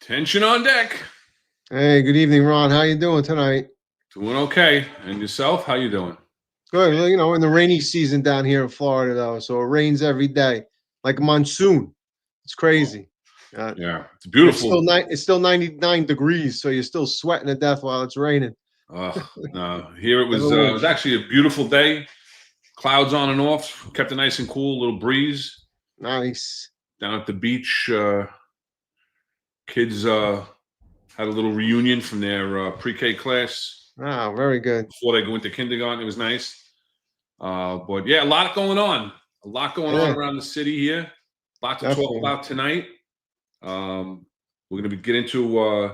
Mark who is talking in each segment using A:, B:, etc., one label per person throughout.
A: Tension on deck.
B: Hey, good evening, Ron. How you doing tonight?
A: Doing okay. And yourself? How you doing?
B: Good. In the rainy season down here in Florida, though, so it rains every day, like a monsoon. It's crazy.
A: Yeah, it's
B: And it's
A: beautiful.
B: still 99 degrees, so you're still sweating to death while it's raining.
A: No, here it
B: Never
A: was
B: wish.
A: actually a beautiful day. Clouds on and off, kept it nice and cool, a little breeze.
B: Nice.
A: Down at the beach, kids had a little reunion from their pre-K class
B: Ah, very good.
A: before they go into kindergarten. It was nice. But yeah, a lot going on. A lot going on
B: Yeah,
A: around the city here. A lot to talk
B: definitely.
A: about tonight. We're going to get into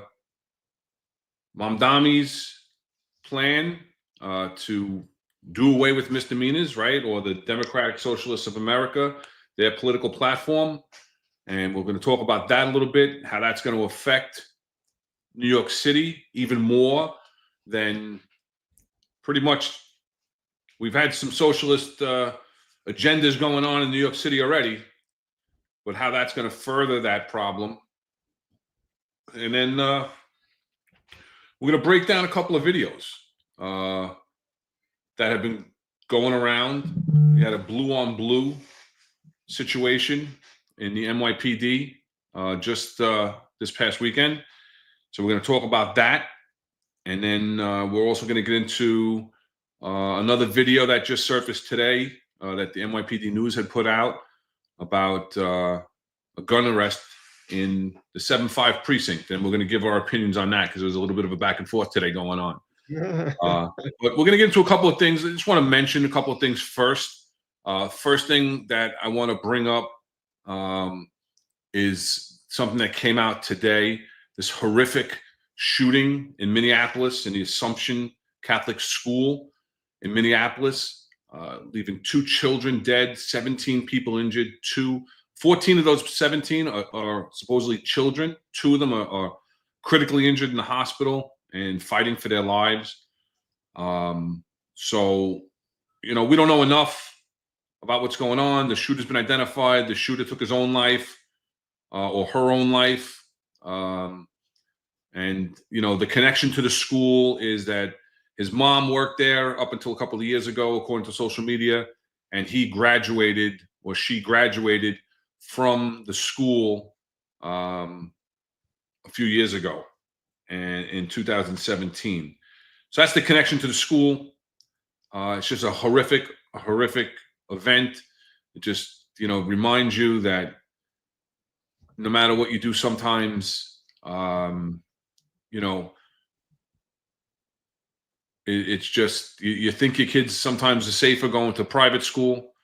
A: Mamdami's plan to do away with misdemeanors, right? Or the Democratic Socialists of America, their political platform. And we're going to talk about that a little bit, how that's going to affect New York City even more than pretty much we've had some socialist agendas going on in New York City already, but how that's going to further that problem. And then we're going to break down a couple of videos that have been going around. We had a blue on blue situation in the NYPD just this past weekend. So we're going to talk about that. And then we're also going to get into another video that just surfaced today that the NYPD News had put out about a gun arrest in the 7-5 precinct. And we're going to give our opinions on that because there was a little bit of a back and forth today going on. But we're going to get into a couple of things. I just want to mention a couple of things first. First thing that I want to bring up is something that came out today, this horrific shooting in Minneapolis in the Assumption Catholic School in Minneapolis, leaving 2 children dead, 17 people injured, 14 of those 17 are supposedly children. 2 of them are critically injured in the hospital and fighting for their lives. So, we don't know enough about what's going on. The shooter's been identified. The shooter took his own life or her own life. And, the connection to the school is that his mom worked there up until a couple of years ago, according to social media, and she graduated from the school a few years ago, and in 2017. So that's the connection to the school. It's just a horrific event. It just, reminds you that no matter what you do, sometimes, it's just you think your kids sometimes are safer going to private school,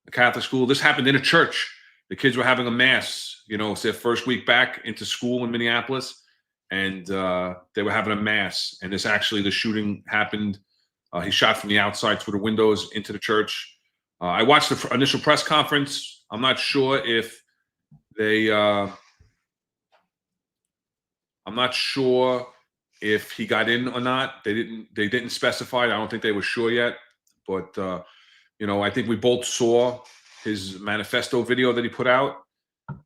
A: a Catholic school. This happened in a church. The kids were having a mass. It's their first week back into school in Minneapolis, and they were having a mass. And the shooting happened. He shot from the outside through the windows into the church. I watched the initial press conference. I'm not sure if they. I'm not sure if he got in or not. They didn't specify. I don't think they were sure yet. But I think we both saw his manifesto video that he put out,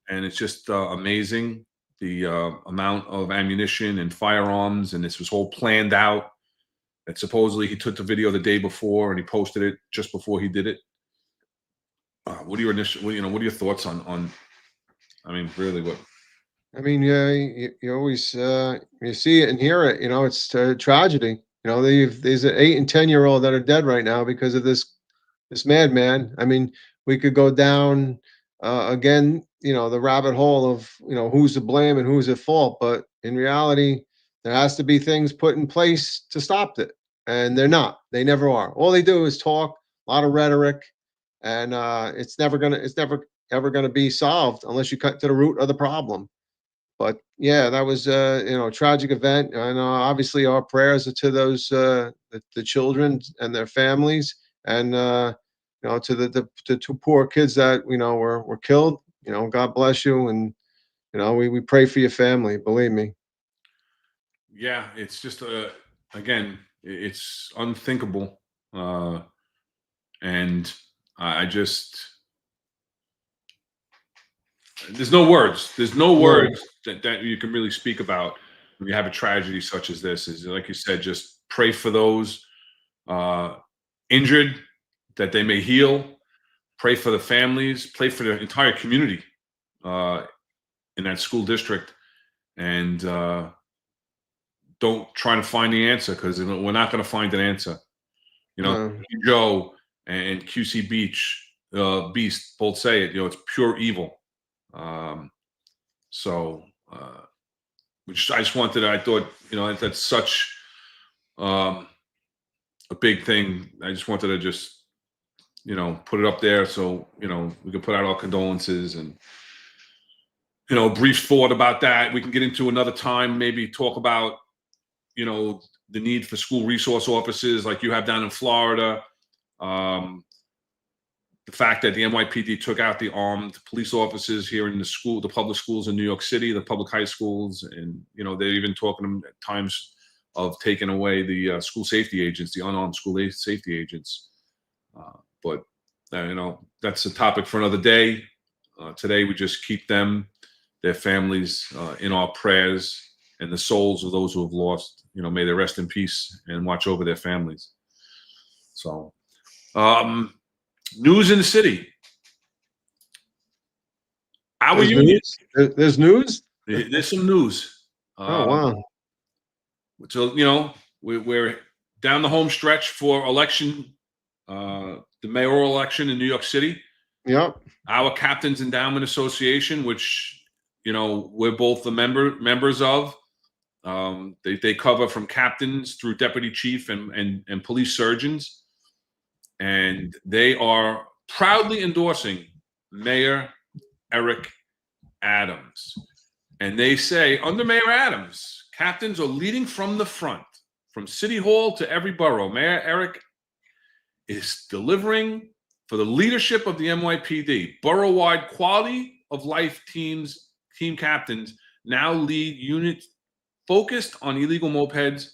A: and it's just amazing the amount of ammunition and firearms, and this was all planned out. That supposedly he took the video the day before and he posted it just before he did it. What are your thoughts on? I mean, really, what?
B: I mean, yeah, you always you see it and hear it. It's a tragedy. There's an 8 and 10-year-old that are dead right now because of this madman. I mean, we could go down again, the rabbit hole of who's to blame and who's at fault. But in reality, there has to be things put in place to stop it, and they're not. They never are. All they do is talk, a lot of rhetoric, and it's never ever gonna be solved unless you cut to the root of the problem. But yeah, that was a tragic event, and obviously our prayers are to those the children and their families, and to the 2 poor kids that were killed. God bless you, and we pray for your family. Believe me.
A: Yeah, it's just again, it's unthinkable, and I just there's no words. There's no
B: No.
A: words that you can really speak about when you have a tragedy such as this. Is like you said, just pray for those injured that they may heal. Pray for the families. Pray for the entire community in that school district, and don't try to find the answer, because we're not going to find an answer. You know,
B: No.
A: Joe and QC Beast both say it. You know, it's pure evil. So, which I just wanted. I thought, you know, that's such a big thing. I just wanted to just, you know, put it up there so, you know, we can put out our condolences, and, you know, a brief thought about that. We can get into another time. Maybe talk about, you know, the need for school resource officers like you have down in Florida. The fact that the NYPD took out the armed police officers here in the public schools in New York City, the public high schools, and, you know, they're even talking at times of taking away the school safety agents, the unarmed school safety agents. But you know, that's a topic for another day. Today, we just keep them, their families, in our prayers, and the souls of those who have lost. You know, may they rest in peace and watch over their families. So. News in the city. How are
B: There's
A: you?
B: news? There's news?
A: There's some news.
B: Oh, wow.
A: So, you know, we're down the home stretch for election, the mayoral election in New York City.
B: Yep.
A: Our Captains Endowment Association, which, you know, we're both the members of. They cover from captains through deputy chief and police surgeons. And they are proudly endorsing Mayor Eric Adams. And they say, under Mayor Adams, captains are leading from the front, from City Hall to every borough. Mayor Eric is delivering for the leadership of the NYPD. Borough-wide quality of life team captains now lead units focused on illegal mopeds,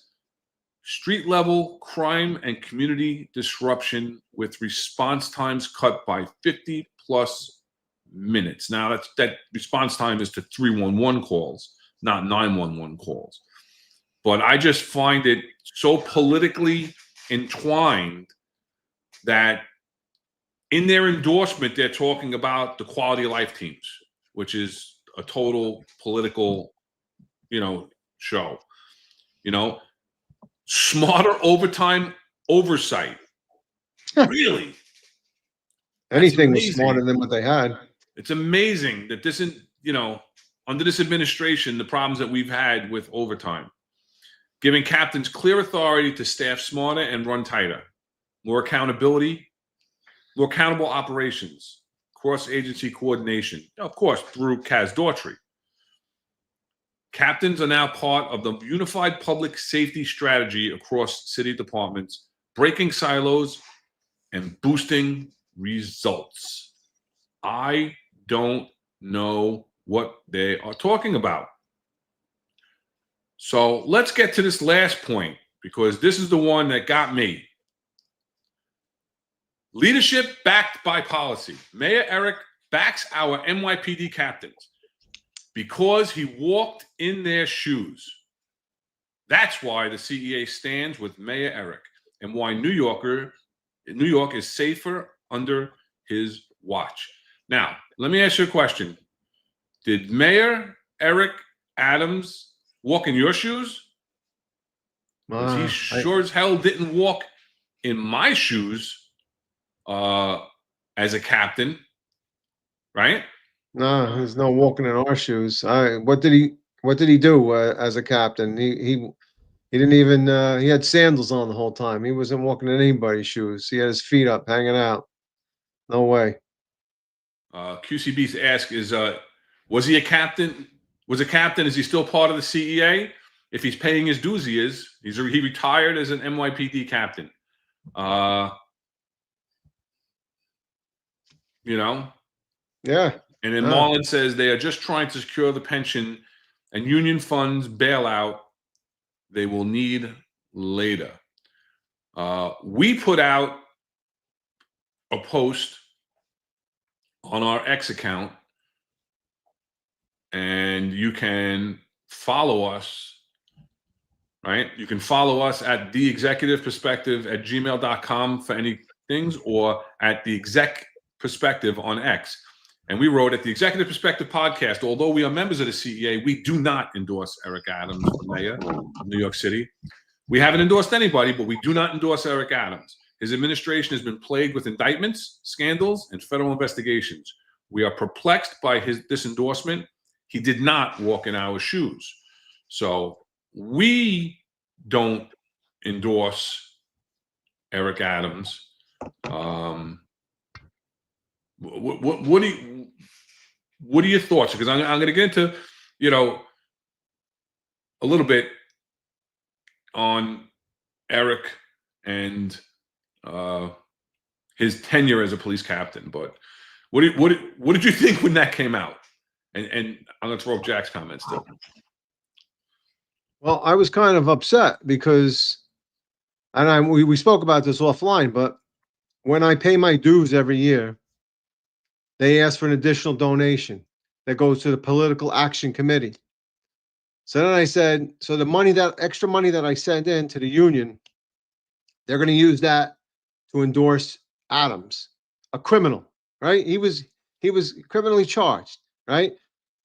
A: street level crime, and community disruption, with response times cut by 50 plus minutes. Now that response time is to 311 calls, not 911 calls. But I just find it so politically entwined that in their endorsement, they're talking about the quality of life teams, which is a total political, you know, show. You know, smarter overtime oversight. Really?
B: Anything was smarter than what they had.
A: It's amazing that this, you know, under this administration, the problems that we've had with overtime, giving captains clear authority to staff smarter and run tighter, more accountability, more accountable operations, cross-agency coordination, of course, through Kaz Daughtry. Captains are now part of the unified public safety strategy across city departments, breaking silos and boosting results. I don't know what they are talking about. So let's get to this last point, because this is the one that got me. Leadership backed by policy. Mayor Eric backs our NYPD captains because he walked in their shoes. That's why the CEA stands with Mayor Eric, and why New York is safer under his watch. Now, let me ask you a question. Did Mayor Eric Adams walk in your shoes? He sure as hell didn't walk in my shoes as a captain, right?
B: No, there's no walking in our shoes. What did he do as a captain? He didn't even he had sandals on the whole time. He wasn't walking in anybody's shoes. He had his feet up, hanging out. No way.
A: QCB's ask is, was he a captain? Was a captain? Is he still part of the CEA? If he's paying his dues, he is. He retired as an NYPD captain. You know?
B: Yeah.
A: And then Marlon says they are just trying to secure the pension and union funds bailout they will need later. We put out a post on our X account and you can follow us, right? You can follow us at theexecutiveperspective@gmail.com for any things, or at the exec perspective on X. And we wrote at the Executive Perspective Podcast, although we are members of the CEA, we do not endorse Eric Adams for mayor of New York City. We haven't endorsed anybody, but we do not endorse Eric Adams. His administration has been plagued with indictments, scandals, and federal investigations. We are perplexed by this endorsement. He did not walk in our shoes. So we don't endorse Eric Adams. What are your thoughts? Because I'm going to get into, a little bit on Eric and his tenure as a police captain. But what did you think when that came out? And I'm going to throw up Jack's comments too.
B: Well, I was kind of upset because, and we spoke about this offline, but when I pay my dues every year, they ask for an additional donation that goes to the Political Action Committee. So then I said, so the money, that extra money that I send in to the union, they're going to use that to endorse Adams, a criminal, right? He was criminally charged, right?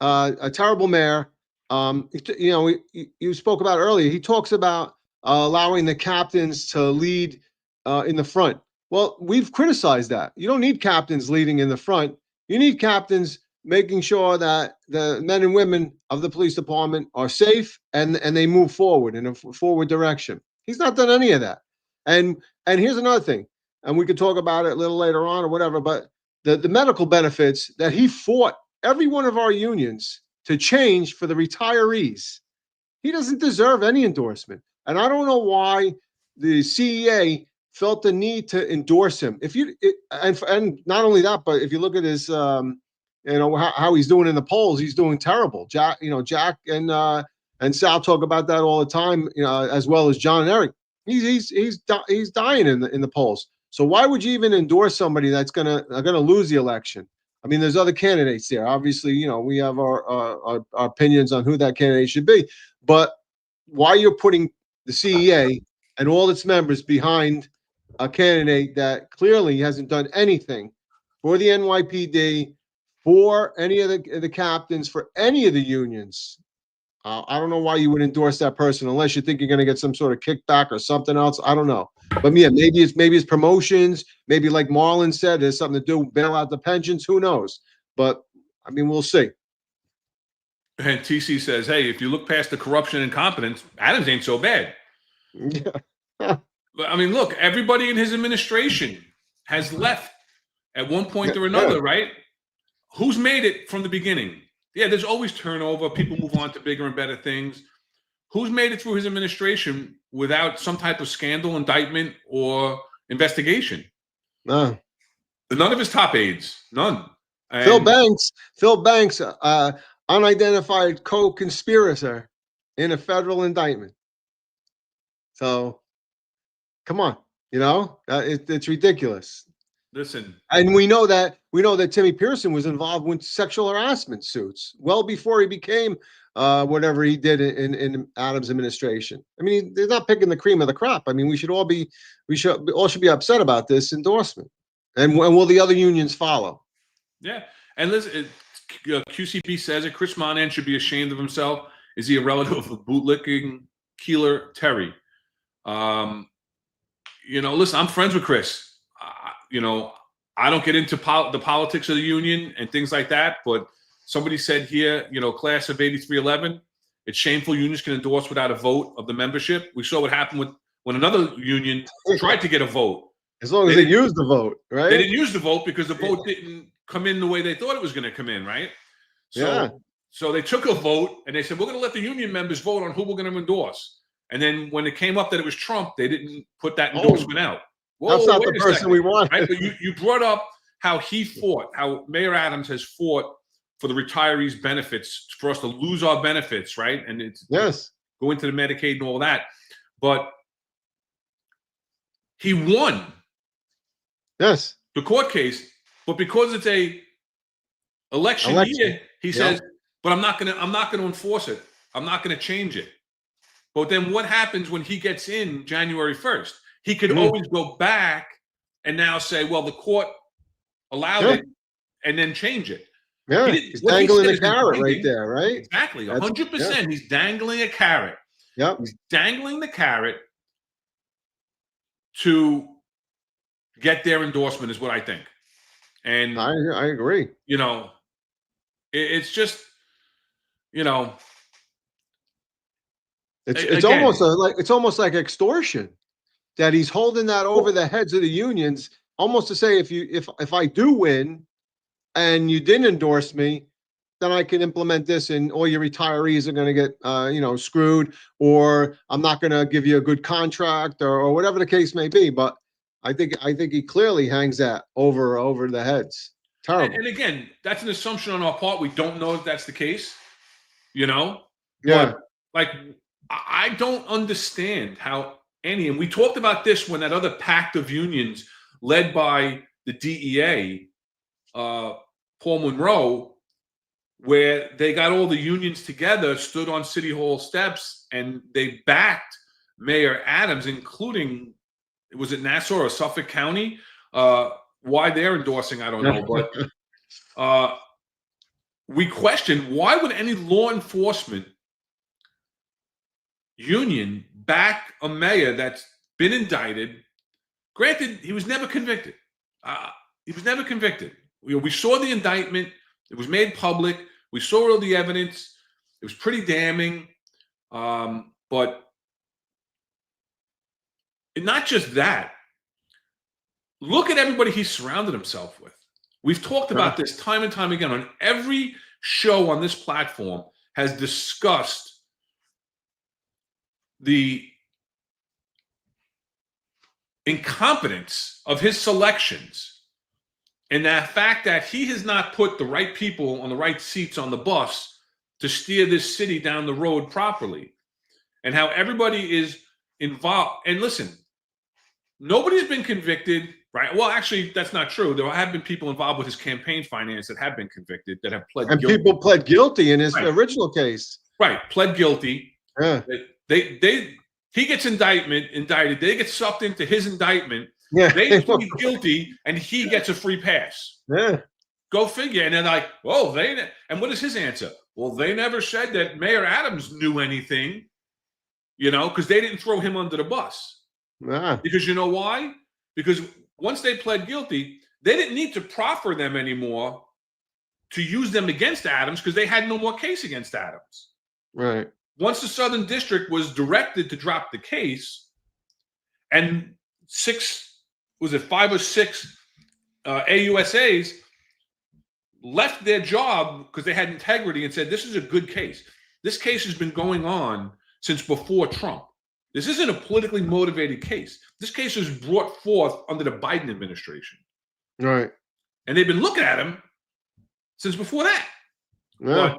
B: A terrible mayor. You spoke about earlier. He talks about allowing the captains to lead in the front. Well, we've criticized that. You don't need captains leading in the front. You need captains making sure that the men and women of the police department are safe and they move forward in a forward direction. He's not done any of that. And here's another thing, and we could talk about it a little later on or whatever, but the medical benefits that he fought every one of our unions to change for the retirees, he doesn't deserve any endorsement. And I don't know why the CEA felt the need to endorse him. And not only that, but if you look at his, how he's doing in the polls, he's doing terrible. Jack and Sal talk about that all the time, as well as John and Eric. He's dying in the polls. So why would you even endorse somebody that's gonna lose the election? I mean, there's other candidates there. Obviously, we have our opinions on who that candidate should be. But why you're putting the CEA and all its members behind a candidate that clearly hasn't done anything for the NYPD, for any of the captains, for any of the unions? I don't know why you would endorse that person unless you think you're going to get some sort of kickback or something else. I don't know. But yeah, maybe it's promotions. Maybe like Marlon said, there's something to do, bail out the pensions. Who knows? But I mean, we'll see.
A: And TC says, hey, if you look past the corruption and incompetence, Adams ain't so bad.
B: Yeah.
A: But I mean, look, everybody in his administration has left at one point or another, right? Who's made it from the beginning? Yeah, there's always turnover. People move on to bigger and better things. Who's made it through his administration without some type of scandal, indictment, or investigation?
B: No.
A: None of his top aides. None. And
B: Phil Banks, unidentified co-conspirator in a federal indictment. So, come on, it's ridiculous.
A: Listen,
B: and we know that Timmy Pearson was involved with sexual harassment suits well before he became whatever he did in Adams' administration. I mean, they're not picking the cream of the crop. I mean, we should all be upset about this endorsement. And will the other unions follow?
A: Yeah, and listen, QCB says it. Chris Monahan should be ashamed of himself. Is he a relative of bootlicking Keeler Terry? Listen, I'm friends with Chris. I don't get into the politics of the union and things like that, but somebody said here, class of 8311, it's shameful unions can endorse without a vote of the membership. We saw what happened when another union tried to get a vote.
B: As long as they used the vote, right?
A: They didn't use the vote because the vote didn't come in the way they thought it was going to come in, right? So they took a vote and they said, we're going to let the union members vote on who we're going to endorse. And then when it came up that it was Trump, they didn't put that endorsement out. Whoa,
B: that's not the person we want.
A: Right? But you brought up how he fought, how Mayor Adams has fought for the retirees' benefits, for us to lose our benefits, right? And it's go into the Medicaid and all that. But he won the court case, but because it's a election year, he says, but I'm not gonna enforce it. I'm not gonna change it. But then what happens when he gets in January 1st? He could always go back and now say, well, the court allowed
B: Yeah.
A: it, and then change it.
B: Yeah. He's dangling the carrot right there, right?
A: Exactly.
B: That's
A: 100%. He's dangling a carrot.
B: Yep.
A: He's dangling the carrot to get their endorsement, is what I think. And
B: I agree.
A: you know, it's just, you know,
B: It's
A: again,
B: almost like extortion that he's holding that over the heads of the unions, almost to say if I do win and you didn't endorse me, then I can implement this and all your retirees are going to get screwed, or I'm not going to give you a good contract, or whatever the case may be. But I think he clearly hangs that over the heads. Terrible.
A: and again, that's an assumption on our part. We don't know if that's the case, you know.
B: Yeah.
A: But like, I don't understand how and we talked about this when that other pact of unions led by the DEA, Paul Monroe, where they got all the unions together, stood on City Hall steps, and they backed Mayor Adams, including, was it Nassau or Suffolk County? Why they're endorsing, I don't know. But we question, why would any law enforcement union back a mayor that's been indicted? Granted, he was never convicted. We saw the indictment. It was made public. We saw all the evidence. It was pretty damning. But not just that. Look at everybody he surrounded himself with. We've talked about this time and time again. On every show on this platform has discussed the incompetence of his selections, and that fact that he has not put the right people on the right seats on the bus to steer this city down the road properly, and how everybody is involved. And listen, nobody's been convicted, right? Well, actually, that's not true. There have been people involved with his campaign finance that have been convicted, that have pled guilty.
B: And people pled guilty in his original case.
A: Right, pled guilty.
B: Yeah.
A: He gets indicted. They get sucked into his indictment.
B: Yeah.
A: They plead guilty, and he gets a free pass.
B: Yeah.
A: Go figure. And they're like, oh, and what is his answer? Well, they never said that Mayor Adams knew anything, because they didn't throw him under the bus.
B: Yeah.
A: Because you know why? Because once they pled guilty, they didn't need to proffer them anymore to use them against Adams, because they had no more case against Adams.
B: Right.
A: Once the Southern District was directed to drop the case, and 5 or 6 AUSAs left their job because they had integrity and said, this is a good case. This case has been going on since before Trump. This isn't a politically motivated case. This case was brought forth under the Biden administration.
B: Right.
A: And they've been looking at him since before that.
B: Yeah.
A: But,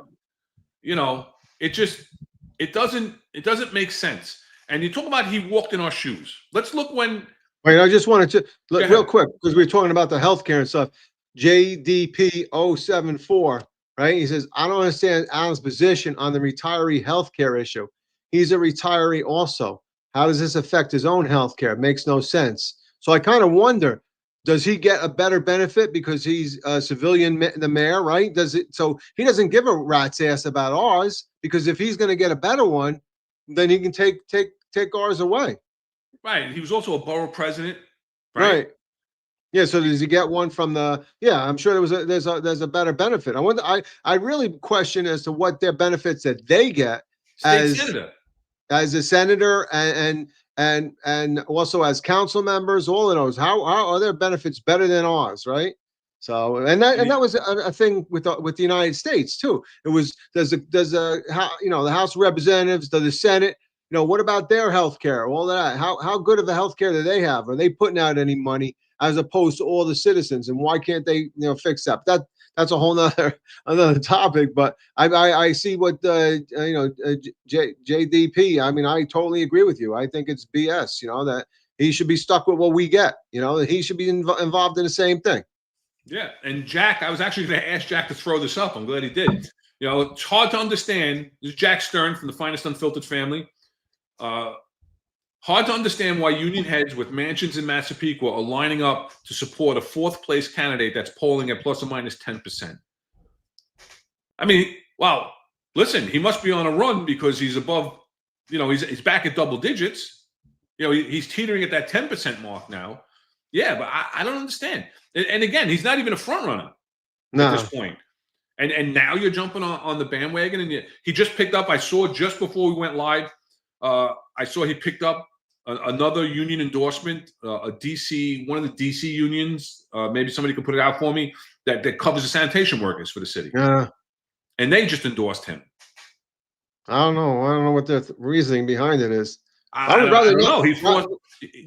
A: it doesn't make sense. And you talk about he walked in our shoes. Let's look when.
B: Wait, I just wanted to look real quick, because we were talking about the healthcare and stuff. JDP 074, right? He says, I don't understand Alan's position on the retiree healthcare issue. He's a retiree also. How does this affect his own healthcare? It makes no sense. So I kind of wonder, does he get a better benefit because he's a civilian, the mayor, right? So he doesn't give a rat's ass about ours, because if he's going to get a better one, then he can take ours away.
A: Right. He was also a borough president.
B: Right. Yeah. So does he get one from the? Yeah, I'm sure there's a better benefit. I wonder. I really question as to what their benefits that they get as a senator and also as council members. All of those. How are their benefits better than ours? Right. So and that was a thing with the United States too. It was the House of Representatives, the Senate. What about their health care? All that. How good of a health care do they have? Are they putting out any money as opposed to all the citizens? And why can't they fix that? That's a whole another topic. But I see what JDP. I mean, I totally agree with you. I think it's BS. That he should be stuck with what we get. He should be involved in the same thing.
A: Yeah, and Jack, I was actually going to ask Jack to throw this up. I'm glad he did. You know, it's hard to understand. This is Jack Stern from the Finest Unfiltered family. Hard to understand why union heads with mansions in Massapequa are lining up to support a fourth place candidate that's polling at plus or minus 10%. I mean, wow, listen, he must be on a run because he's above, you know, he's back at double digits. You know, he's teetering at that 10% mark now. Yeah, but I don't understand. And again, he's not even a front runner at this point. And now you're jumping on the bandwagon. And he just picked up, I saw just before we went live, I saw he picked up another union endorsement, a DC, one of the DC unions. Maybe somebody could put it out for me that covers the sanitation workers for the city.
B: Yeah.
A: And they just endorsed him.
B: I don't know. I don't know what the reasoning behind it is.
A: I would rather know. He forced.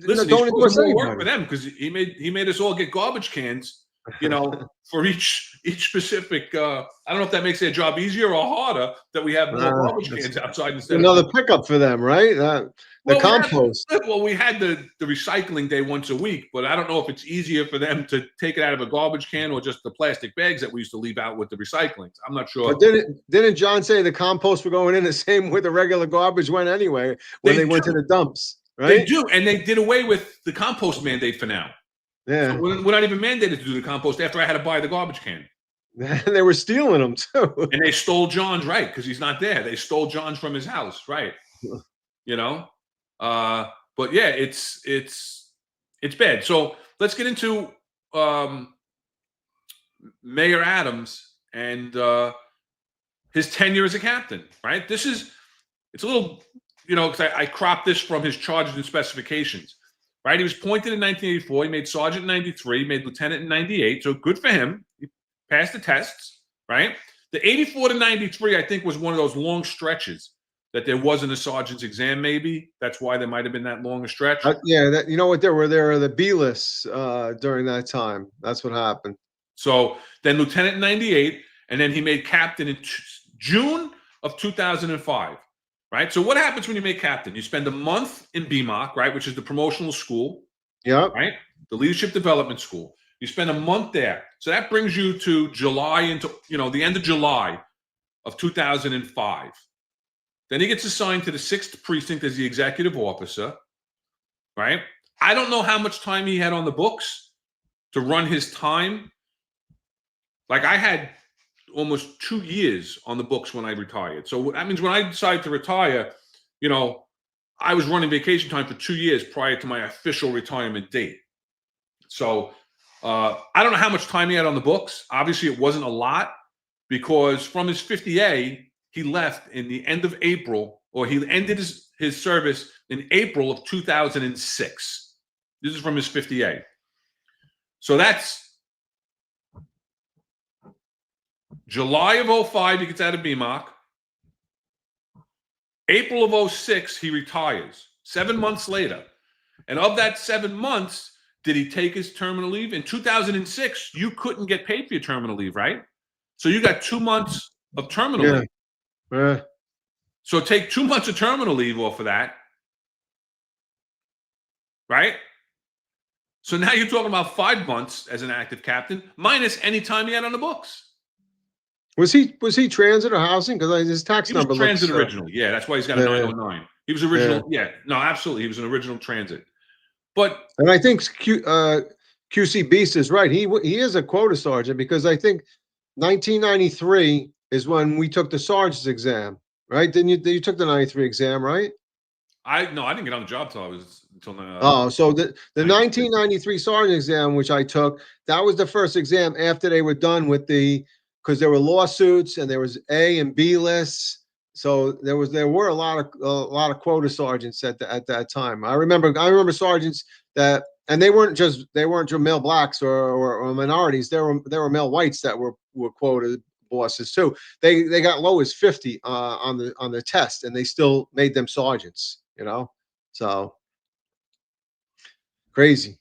A: Listen, he's forced more work for them because he made us all get garbage cans. You know, for each specific. I don't know if that makes their job easier or harder that we have more garbage cans outside instead.
B: Another pickup for them, right? The compost.
A: We had the recycling day once a week, but I don't know if it's easier for them to take it out of a garbage can or just the plastic bags that we used to leave out with the recycling. I'm not sure.
B: But didn't John say the compost were going in the same way the regular garbage went anyway when they went to the dumps, right?
A: They do, and they did away with the compost mandate for now.
B: Yeah,
A: so we're not even mandated to do the compost after I had to buy the garbage can.
B: They were stealing them too,
A: and they stole John's, right? Because he's not there. They stole John's from his house, right? You know. But yeah, it's bad. So let's get into Mayor Adams and his tenure as a captain, right? It's a little, you know, because I cropped this from his charges and specifications, right? He was appointed in 1984. He made sergeant in 93, made lieutenant in 98. So good for him. He passed the tests, right? The 84 to 93, I think, was one of those long stretches that there wasn't a sergeant's exam, maybe. That's why there might have been that long a stretch.
B: Yeah, you know what? There were the B lists during that time. That's what happened.
A: So then lieutenant in 98, and then he made captain in June of 2005, right? So what happens when you make captain? You spend a month in BMOC, right, which is the promotional school.
B: Yeah.
A: Right? The leadership development school. You spend a month there. So that brings you to July into, you know, the end of July of 2005. Then he gets assigned to the 6th precinct as the executive officer, right? I don't know how much time he had on the books to run his time. Like I had almost 2 years on the books when I retired. So that means when I decided to retire, you know, I was running vacation time for 2 years prior to my official retirement date. So I don't know how much time he had on the books. Obviously, it wasn't a lot because from his 50A, he left in the end of April, or he ended his service in April of 2006. This is from his 50A. So that's July of 05, he gets out of BMOC. April of 06, he retires. 7 months later. And of that 7 months, did he take his terminal leave? In 2006, you couldn't get paid for your terminal leave, right? So you got 2 months of terminal leave. So take 2 months of terminal leave off of that, right? So now you're talking about 5 months as an active captain, minus any time he had on the books.
B: Was he transit or housing? Because his tax number
A: was transit originally. Yeah, that's why he's got a 909. He was original. Yeah, no, absolutely. He was an original transit. But
B: and I think QC Beast is right. He is a quota sergeant because I think 1993 is when we took the sergeant's exam, right? You took the 93 exam, right?
A: I didn't get on the job until
B: so the 1993 sergeant exam, which I took, that was the first exam after they were done with because there were lawsuits and there was A and B lists. So there were a lot of quota sergeants at that time. I remember sergeants that, and they weren't just male blacks or minorities. There were male whites that were quota bosses too. They got low as 50 on the test, and they still made them sergeants. You know, so crazy.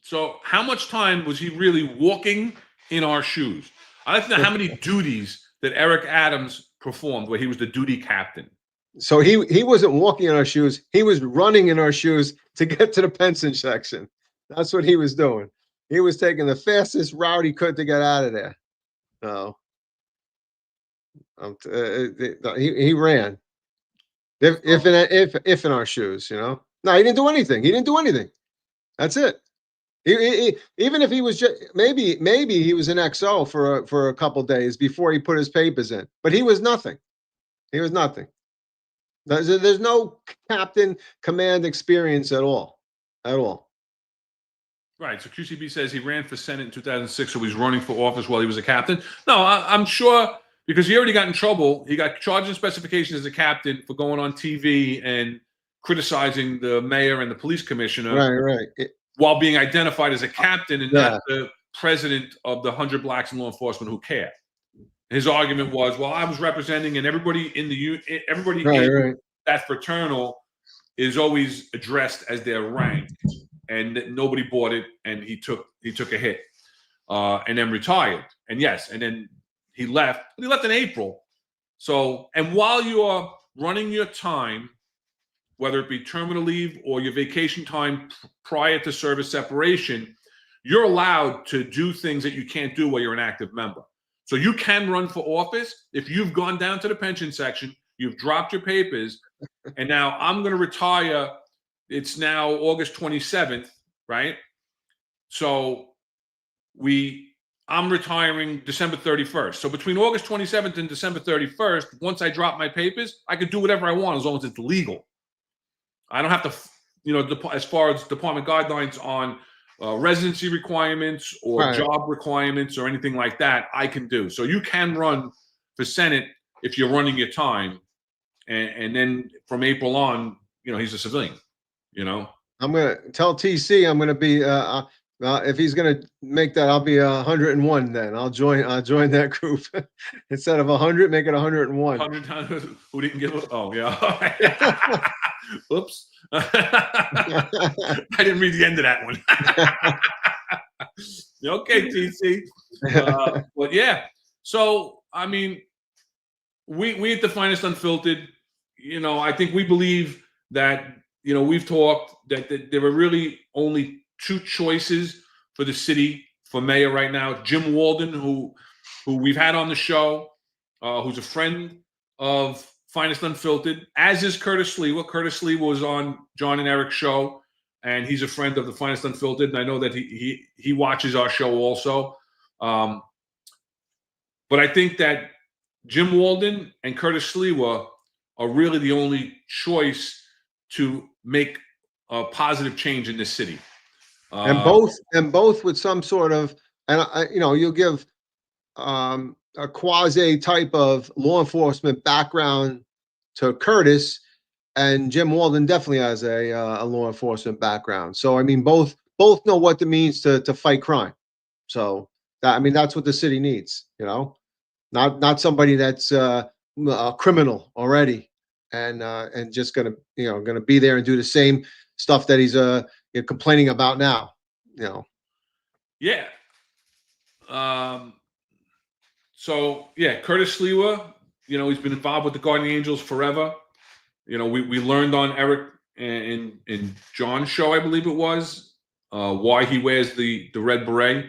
A: So how much time was he really walking in our shoes? I'd like to know how many duties that Eric Adams performed where he was the duty captain.
B: So he wasn't walking in our shoes. He was running in our shoes to get to the pension section. That's what he was doing. He was taking the fastest route he could to get out of there. So He ran. If in our shoes, you know. No, he didn't do anything. He didn't do anything. That's it. Even if he was just maybe he was an XO for a couple days before he put his papers in, but he was nothing. He was nothing. There's no captain command experience at all, at all.
A: Right. So QCB says he ran for Senate in 2006, so he's running for office while he was a captain. No, I'm sure because he already got in trouble. He got charged in specification as a captain for going on TV and criticizing the mayor and the police commissioner
B: Right.
A: while being identified as a captain and
B: Yeah.
A: not the president of the 100 blacks in law enforcement who care. His argument was, well, I was representing, and everybody in
B: Right.
A: that fraternal is always addressed as their rank, and nobody bought it, and he took a hit, and then retired. And yes, and then he left. He left in April. So, and while you are running your time, whether it be terminal leave or your vacation time prior to service separation, you're allowed to do things that you can't do while you're an active member. So you can run for office if you've gone down to the pension section, you've dropped your papers, and now I'm going to retire. It's now August 27th, right? So I'm retiring December 31st. So between August 27th and December 31st, once I drop my papers, I could do whatever I want as long as it's legal. I don't have to, as far as department guidelines on residency requirements or job requirements or anything like that, I can do. So you can run for Senate if you're running your time. And then from April on, he's a civilian,
B: I'm going to tell TC I'm going to be, if he's going to make that, I'll be 101 then. I'll join that group. Instead of 100, make it 101.
A: 100 times who didn't give a, oh, yeah. Oops. I didn't read the end of that one. Okay, TC. But yeah. So, I mean, we at the Finest Unfiltered, I think we believe that, we've talked that there are really only two choices for the city for mayor right now. Jim Walden, who we've had on the show, who's a friend of Finest Unfiltered, as is Curtis Lewa. Curtis Lewa was on John and Eric's show, and he's a friend of the Finest Unfiltered, and I know that he watches our show also. But I think that Jim Walden and Curtis Lewa are really the only choice to make a positive change in this city.
B: And both with some sort of, and you'll give a quasi type of law enforcement background to Curtis, and Jim Walden definitely has a law enforcement background. So I mean, both know what it means to fight crime. So that's what the city needs. Not somebody that's a criminal already and just gonna be there and do the same stuff that he's complaining about now.
A: Yeah. So yeah, Curtis Lewa, he's been involved with the Guardian Angels forever. We learned on Eric and John's show, I believe it was, why he wears the red beret.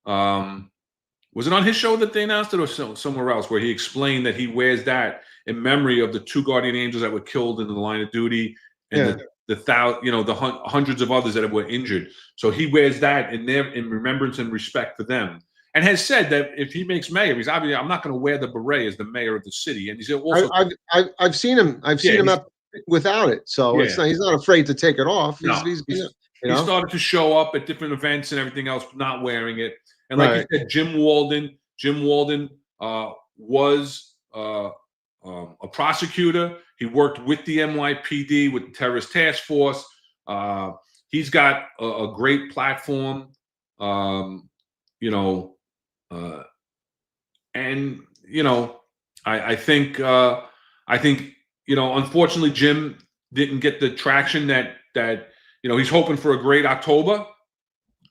A: Was it on his show that they announced it, or somewhere else, where he explained that he wears that in memory of the two Guardian Angels that were killed in the line of duty, and the hundreds of others that were injured. So he wears that in remembrance and respect for them, and has said that if he makes mayor, he's obviously, I'm not going to wear the beret as the mayor of the city. And he's also,
B: I've seen him. I've seen him up without it, so he's not afraid to take it off.
A: No. He started to show up at different events and everything else, not wearing it. And like you said, Jim Walden was a prosecutor. He worked with the NYPD, with the terrorist task force. He's got a great platform, and I think unfortunately Jim didn't get the traction that he's hoping for a great October.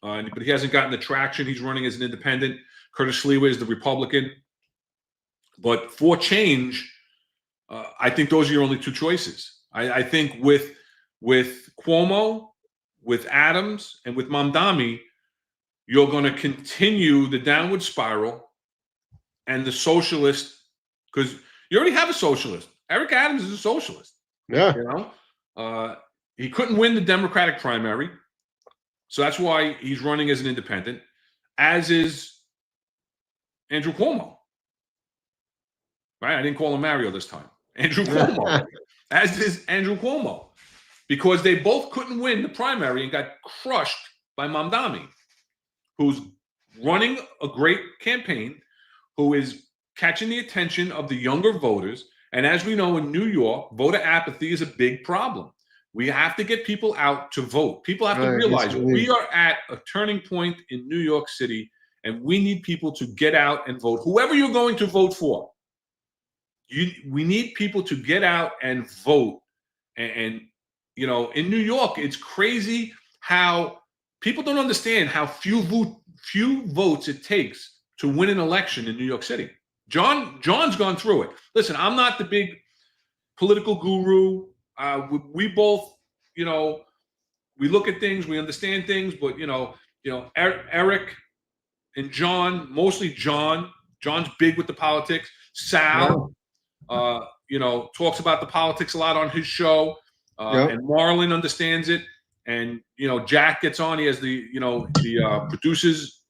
A: But he hasn't gotten the traction. He's running as an independent. Curtis Lewa is the Republican. But for change, I think those are your only two choices. I think with Cuomo, with Adams, and with Mamdani, you're going to continue the downward spiral, and the socialist because you already have a socialist. Eric Adams is a socialist.
B: Yeah.
A: You know, he couldn't win the Democratic primary, so that's why he's running as an independent. As is Andrew Cuomo. Right? I didn't call him Mario this time. Andrew Cuomo. As is Andrew Cuomo. Because they both couldn't win the primary and got crushed by Mamdani, who's running a great campaign, who is catching the attention of the younger voters. And as we know, in New York, voter apathy is a big problem. We have to get people out to vote. People have to realize we are at a turning point in New York City, and we need people to get out and vote. Whoever you're going to vote for, we need people to get out and vote. And you know, in New York, it's crazy how people don't understand how few votes it takes to win an election in New York City. John's gone through it. Listen, I'm not the big political guru. We both, you know, we look at things, we understand things, but you know, Eric and John, mostly John. John's big with the politics. Sal, you know, talks about the politics a lot on his show. And Marlon understands it, and you know, Jack gets on. He has the producers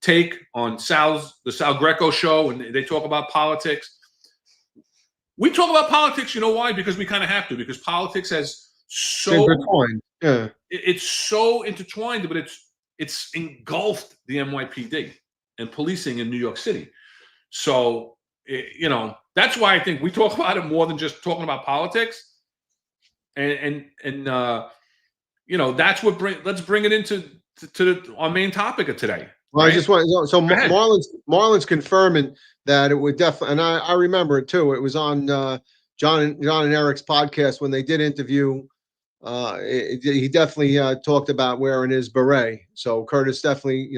A: take on the Sal Greco show, and they talk about politics. We talk about politics, you know why? Because we kind of have to, because politics has so
B: intertwined. Yeah,
A: it's so intertwined, but it's engulfed the NYPD and policing in New York City. So you know, that's why I think we talk about it more than just talking about politics. And you know, that's what let's bring it into our main topic of today.
B: Well,
A: right?
B: I just want so Marlon's confirming that it would definitely, and I remember it too. It was on John and Eric's podcast when they did interview. He definitely talked about wearing his beret. So Curtis definitely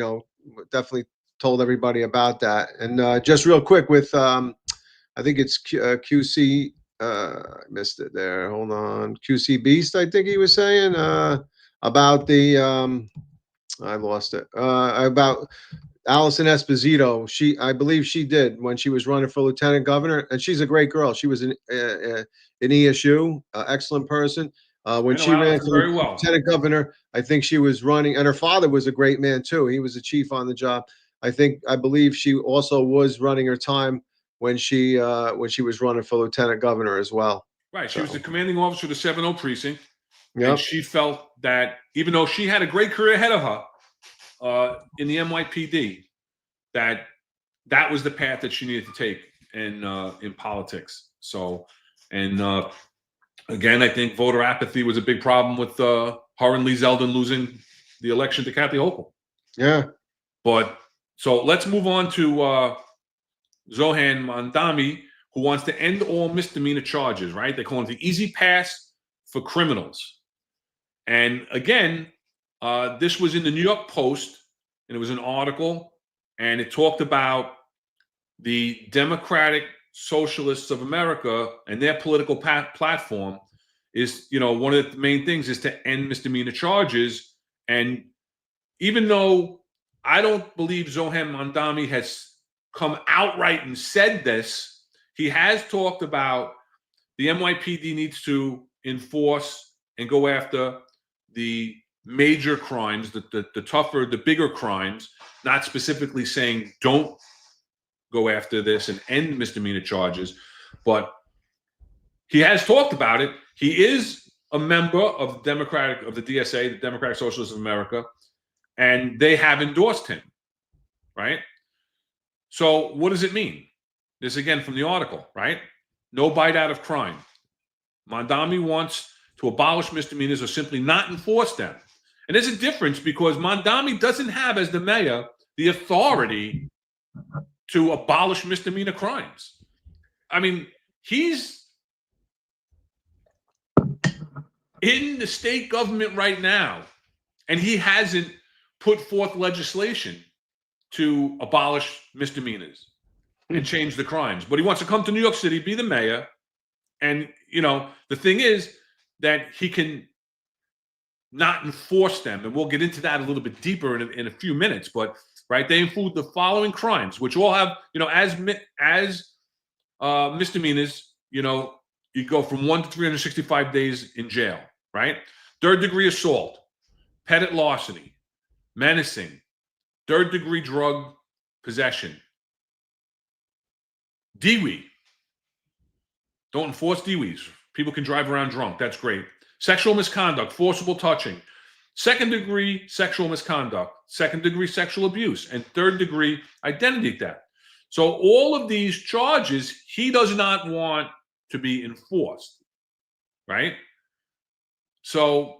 B: told everybody about that. And just real quick with I think it's QC. I missed it there. Hold on. QC Beast, I think he was saying about the I lost it. About Allison Esposito. I believe she did when she was running for lieutenant governor, and she's a great girl. She was in ESU, excellent person. When she ran for lieutenant governor, I think she was running, and her father was a great man too. He was a chief on the job. I believe she also was running her time when she was running for lieutenant governor as well.
A: Right. She was the commanding officer of the 70 precinct.
B: Yep.
A: And she felt that even though she had a great career ahead of her in the NYPD, that was the path that she needed to take in politics. So, and again, I think voter apathy was a big problem with her and Lee Zeldin losing the election to Kathy Hochul.
B: Yeah.
A: But so let's move on to Zohan Mamdani, who wants to end all misdemeanor charges, right? They call it the easy pass for criminals. And again, this was in the New York Post, and it was an article, and it talked about the Democratic Socialists of America and their political platform is, you know, one of the main things is to end misdemeanor charges. And even though I don't believe Zohan Mamdani has come outright and said this, he has talked about the NYPD needs to enforce and go after the major crimes, the tougher, the bigger crimes, not specifically saying don't go after this and end misdemeanor charges, but he has talked about it. He is a member of the DSA, the Democratic Socialists of America, and they have endorsed him, right? So what does it mean? This again from the article, right? No bite out of crime. Mamdani wants to abolish misdemeanors or simply not enforce them. And there's a difference because Mamdani doesn't have, as the mayor, the authority to abolish misdemeanor crimes. I mean, he's in the state government right now, and he hasn't put forth legislation to abolish misdemeanors and change the crimes. But he wants to come to New York City, be the mayor. And, you know, the thing is that he can not enforce them. And we'll get into that a little bit deeper in a few minutes. But, right, they include the following crimes, which all have, you know, as misdemeanors, you go from 1 to 365 days in jail, right? Third-degree assault, petty larceny, menacing, third-degree drug possession, DWI. Don't enforce DWIs. People can drive around drunk. That's great. Sexual misconduct, forcible touching, second-degree sexual misconduct, second-degree sexual abuse, and third-degree identity theft. So all of these charges, he does not want to be enforced, right? So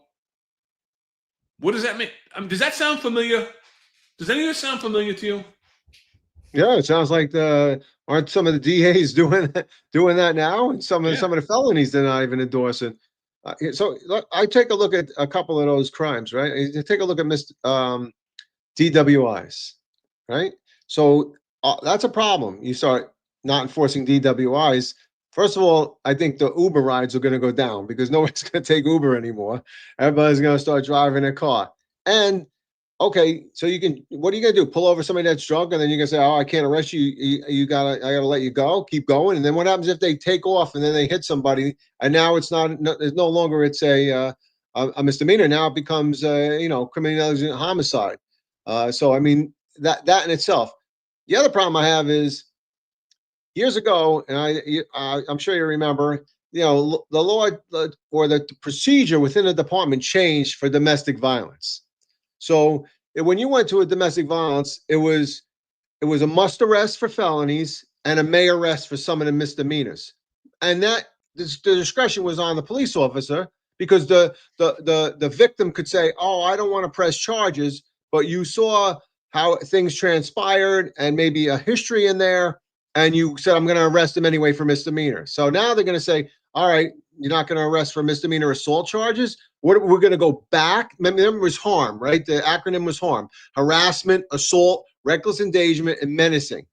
A: what does that mean? Does that sound familiar? Does any of this sound familiar to you?
B: Yeah, it sounds like aren't some of the DAs doing that now, and some of the felonies they're not even endorsing. So look, I take a look at a couple of those crimes, right? You take a look at DWIs, right? So that's a problem. You start not enforcing DWIs. First of all, I think the Uber rides are going to go down because no one's going to take Uber anymore. Everybody's going to start driving a car. And okay, so what are you going to do? Pull over somebody that's drunk, and then you're going to say, "Oh, I can't arrest you. I gotta let you go. Keep going." And then what happens if they take off and then they hit somebody, and now it's no longer a misdemeanor. Now it becomes criminal negligent homicide. So I mean that in itself. The other problem I have is years ago, and I'm sure you remember, the law or the procedure within the department changed for domestic violence. So when you went to a domestic violence, it was a must arrest for felonies and a may arrest for some of the misdemeanors, and the discretion was on the police officer because the victim could say, "Oh, I don't want to press charges," but you saw how things transpired and maybe a history in there, and you said, "I'm going to arrest him anyway for misdemeanor." So now they're going to say, "All right, you're not going to arrest for misdemeanor assault charges. We're going to go back." Remember, it was harm, right? The acronym was harm: harassment, assault, reckless endangerment, and menacing.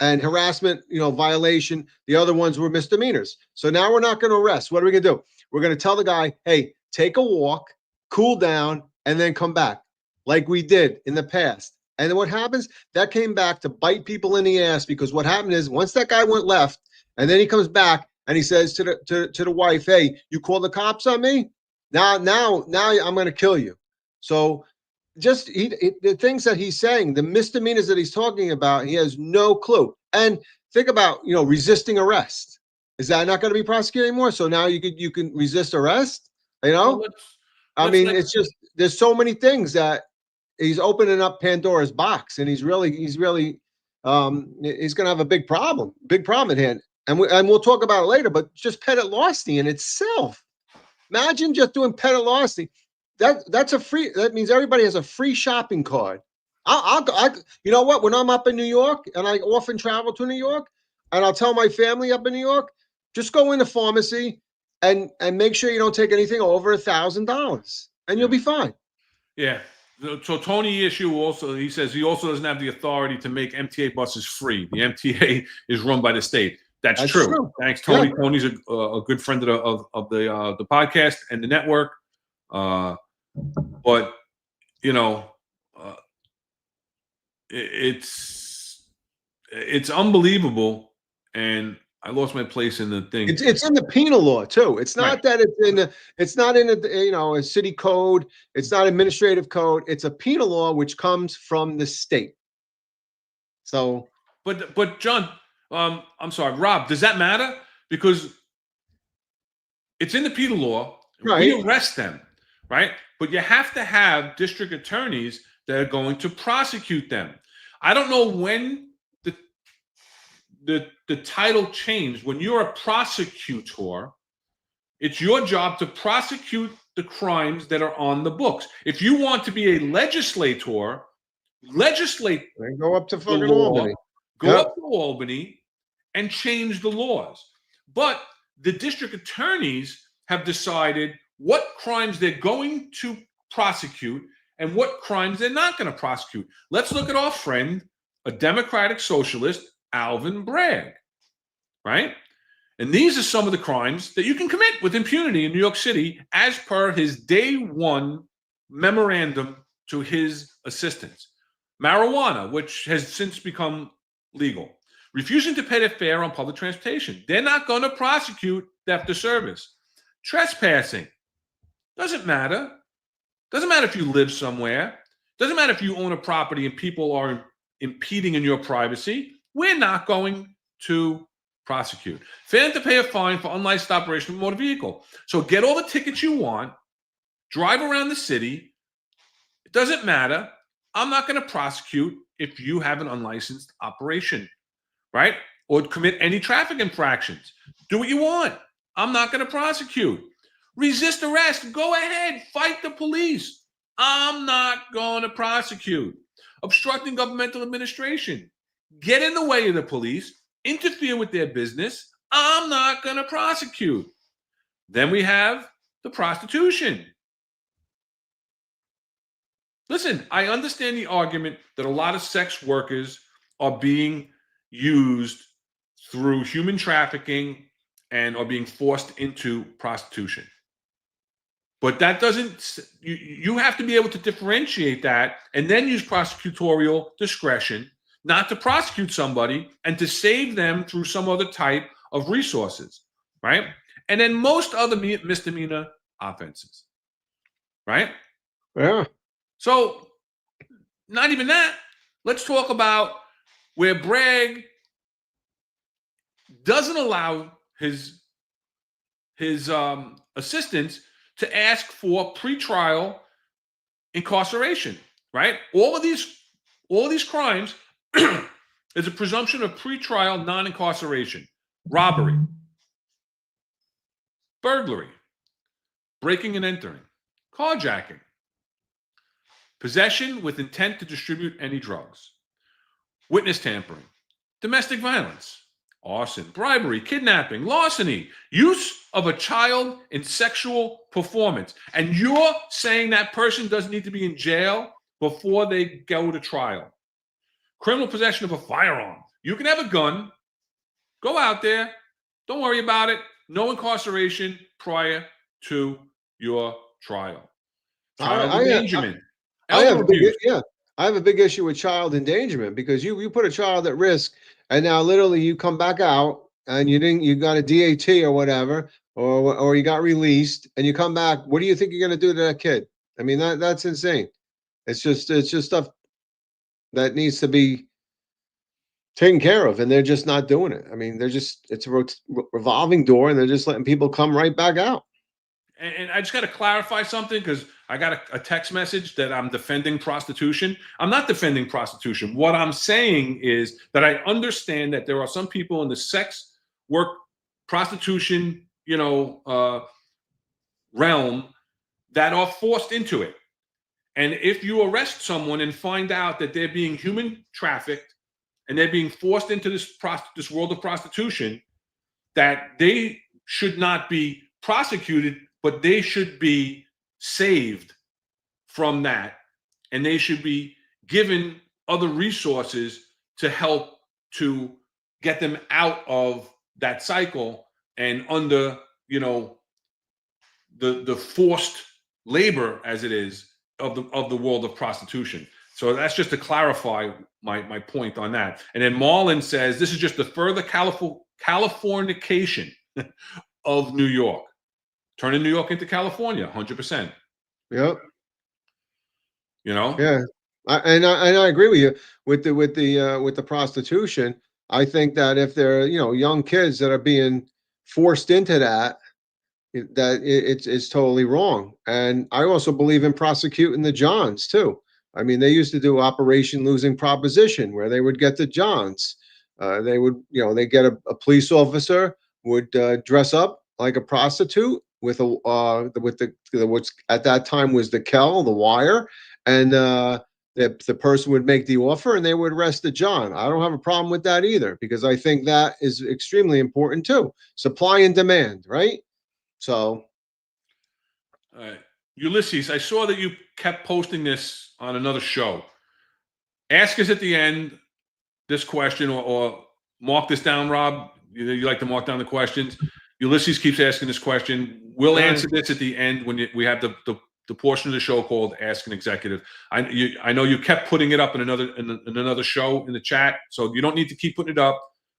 B: And harassment, violation. The other ones were misdemeanors. So now we're not going to arrest. What are we going to do? We're going to tell the guy, "Hey, take a walk, cool down, and then come back," like we did in the past. And then what happens? That came back to bite people in the ass, because what happened is once that guy went left, and then he comes back and he says to the wife, "Hey, you called the cops on me? Now I'm going to kill you." So just the things that he's saying, the misdemeanors that he's talking about, he has no clue. And think about, resisting arrest. Is that not going to be prosecuted anymore? So now you can resist arrest,
A: Well,
B: I mean, it's just, there's so many things that he's opening up Pandora's box, and he's going to have a big problem at hand. And we'll talk about it later, but just petty larceny in itself. Imagine just doing petty larceny. That means everybody has a free shopping card. You know what? When I'm up in New York, and I often travel to New York, and I'll tell my family up in New York, just go in the pharmacy and make sure you don't take anything over $1,000, and you'll be fine.
A: Yeah. So Tony Issue also, he says he also doesn't have the authority to make MTA buses free. The MTA is run by the state. That's true. Thanks, Tony. Yeah. Tony's a good friend of the podcast and the network. But it's unbelievable, and I lost my place in the thing.
B: It's in the penal law too. It's not that it's not in a city code. It's not administrative code. It's a penal law which comes from the state. So,
A: but John, I'm sorry, Rob. Does that matter? Because it's in the penal law. Right. We arrest them, right? But you have to have district attorneys that are going to prosecute them. I don't know when the title changed. When you're a prosecutor, it's your job to prosecute the crimes that are on the books. If you want to be a legislator,
B: go up to fucking Albany.
A: Go up to Albany and change the laws. But the district attorneys have decided what crimes they're going to prosecute and what crimes they're not going to prosecute. Let's look at our friend, a Democratic socialist, Alvin Bragg, right? And these are some of the crimes that you can commit with impunity in New York City as per his day one memorandum to his assistants. Marijuana, which has since become legal. Refusing to pay their fare on public transportation. They're not going to prosecute theft of service. Trespassing. Doesn't matter. Doesn't matter if you live somewhere. Doesn't matter if you own a property and people are impeding in your privacy. We're not going to prosecute. Failing to pay a fine for unlicensed operation of a motor vehicle. So get all the tickets you want, drive around the city. It doesn't matter. I'm not going to prosecute if you have an unlicensed operation, right? Or commit any traffic infractions. Do what you want. I'm not going to prosecute. Resist arrest. Go ahead. Fight the police. I'm not going to prosecute. Obstructing governmental administration. Get in the way of the police. Interfere with their business. I'm not going to prosecute. Then we have the prostitution. Listen, I understand the argument that a lot of sex workers are being used through human trafficking and are being forced into prostitution. But that doesn't, you have to be able to differentiate that and then use prosecutorial discretion not to prosecute somebody and to save them through some other type of resources, right? And then most other misdemeanor offenses, right?
B: Yeah.
A: So not even that. Let's talk about where Bragg doesn't allow his assistants to ask for pretrial incarceration, right? All of these crimes, there's a presumption of pretrial non-incarceration. Robbery, burglary, breaking and entering, carjacking, possession with intent to distribute any drugs, witness tampering, domestic violence, arson, bribery, kidnapping, larceny, use of a child in sexual performance. And you're saying that person doesn't need to be in jail before they go to trial. Criminal possession of a firearm. You can have a gun. Go out there. Don't worry about it. No incarceration prior to your trial. Child endangerment.
B: I have a big issue with child endangerment because you put a child at risk and now literally you come back out and you got a DAT or whatever, or you got released and you come back. What do you think you're going to do to that kid? I mean, that's insane. It's just stuff that needs to be taken care of, and they're just not doing it. I mean, it's a revolving door and they're just letting people come right back out.
A: And I just got to clarify something because I got a text message that I'm defending prostitution. I'm not defending prostitution. What I'm saying is that I understand that there are some people in the sex work, prostitution, realm that are forced into it. And if you arrest someone and find out that they're being human trafficked and they're being forced into this world of prostitution, that they should not be prosecuted, but they should be saved from that. And they should be given other resources to help to get them out of that cycle and under, the forced labor, as it is, of the world of prostitution. So that's just to clarify my point on that. And then Marlon says this is just the further Californication of New York, turning New York into California, 100%.
B: Yep.
A: Yeah.
B: I agree with you with the prostitution. I think that if they're young kids that are being forced into that it's totally wrong. And I also believe in prosecuting the Johns too. I mean, they used to do Operation Losing Proposition, where they would get the Johns. They would, they get a police officer would dress up like a prostitute with what's at that time was the Kel, the wire, and the person would make the offer and they would arrest the John. I don't have a problem with that either, because I think that is extremely important too. Supply and demand, right? So,
A: Ulysses, I saw that you kept posting this on another show. Ask us at the end this question, or mark this down, Rob. You like to mark down the questions. Ulysses keeps asking this question. We'll answer this at the end when we have the portion of the show called Ask an Executive. I know you kept putting it up in another show in the chat, so you don't need to keep putting it up.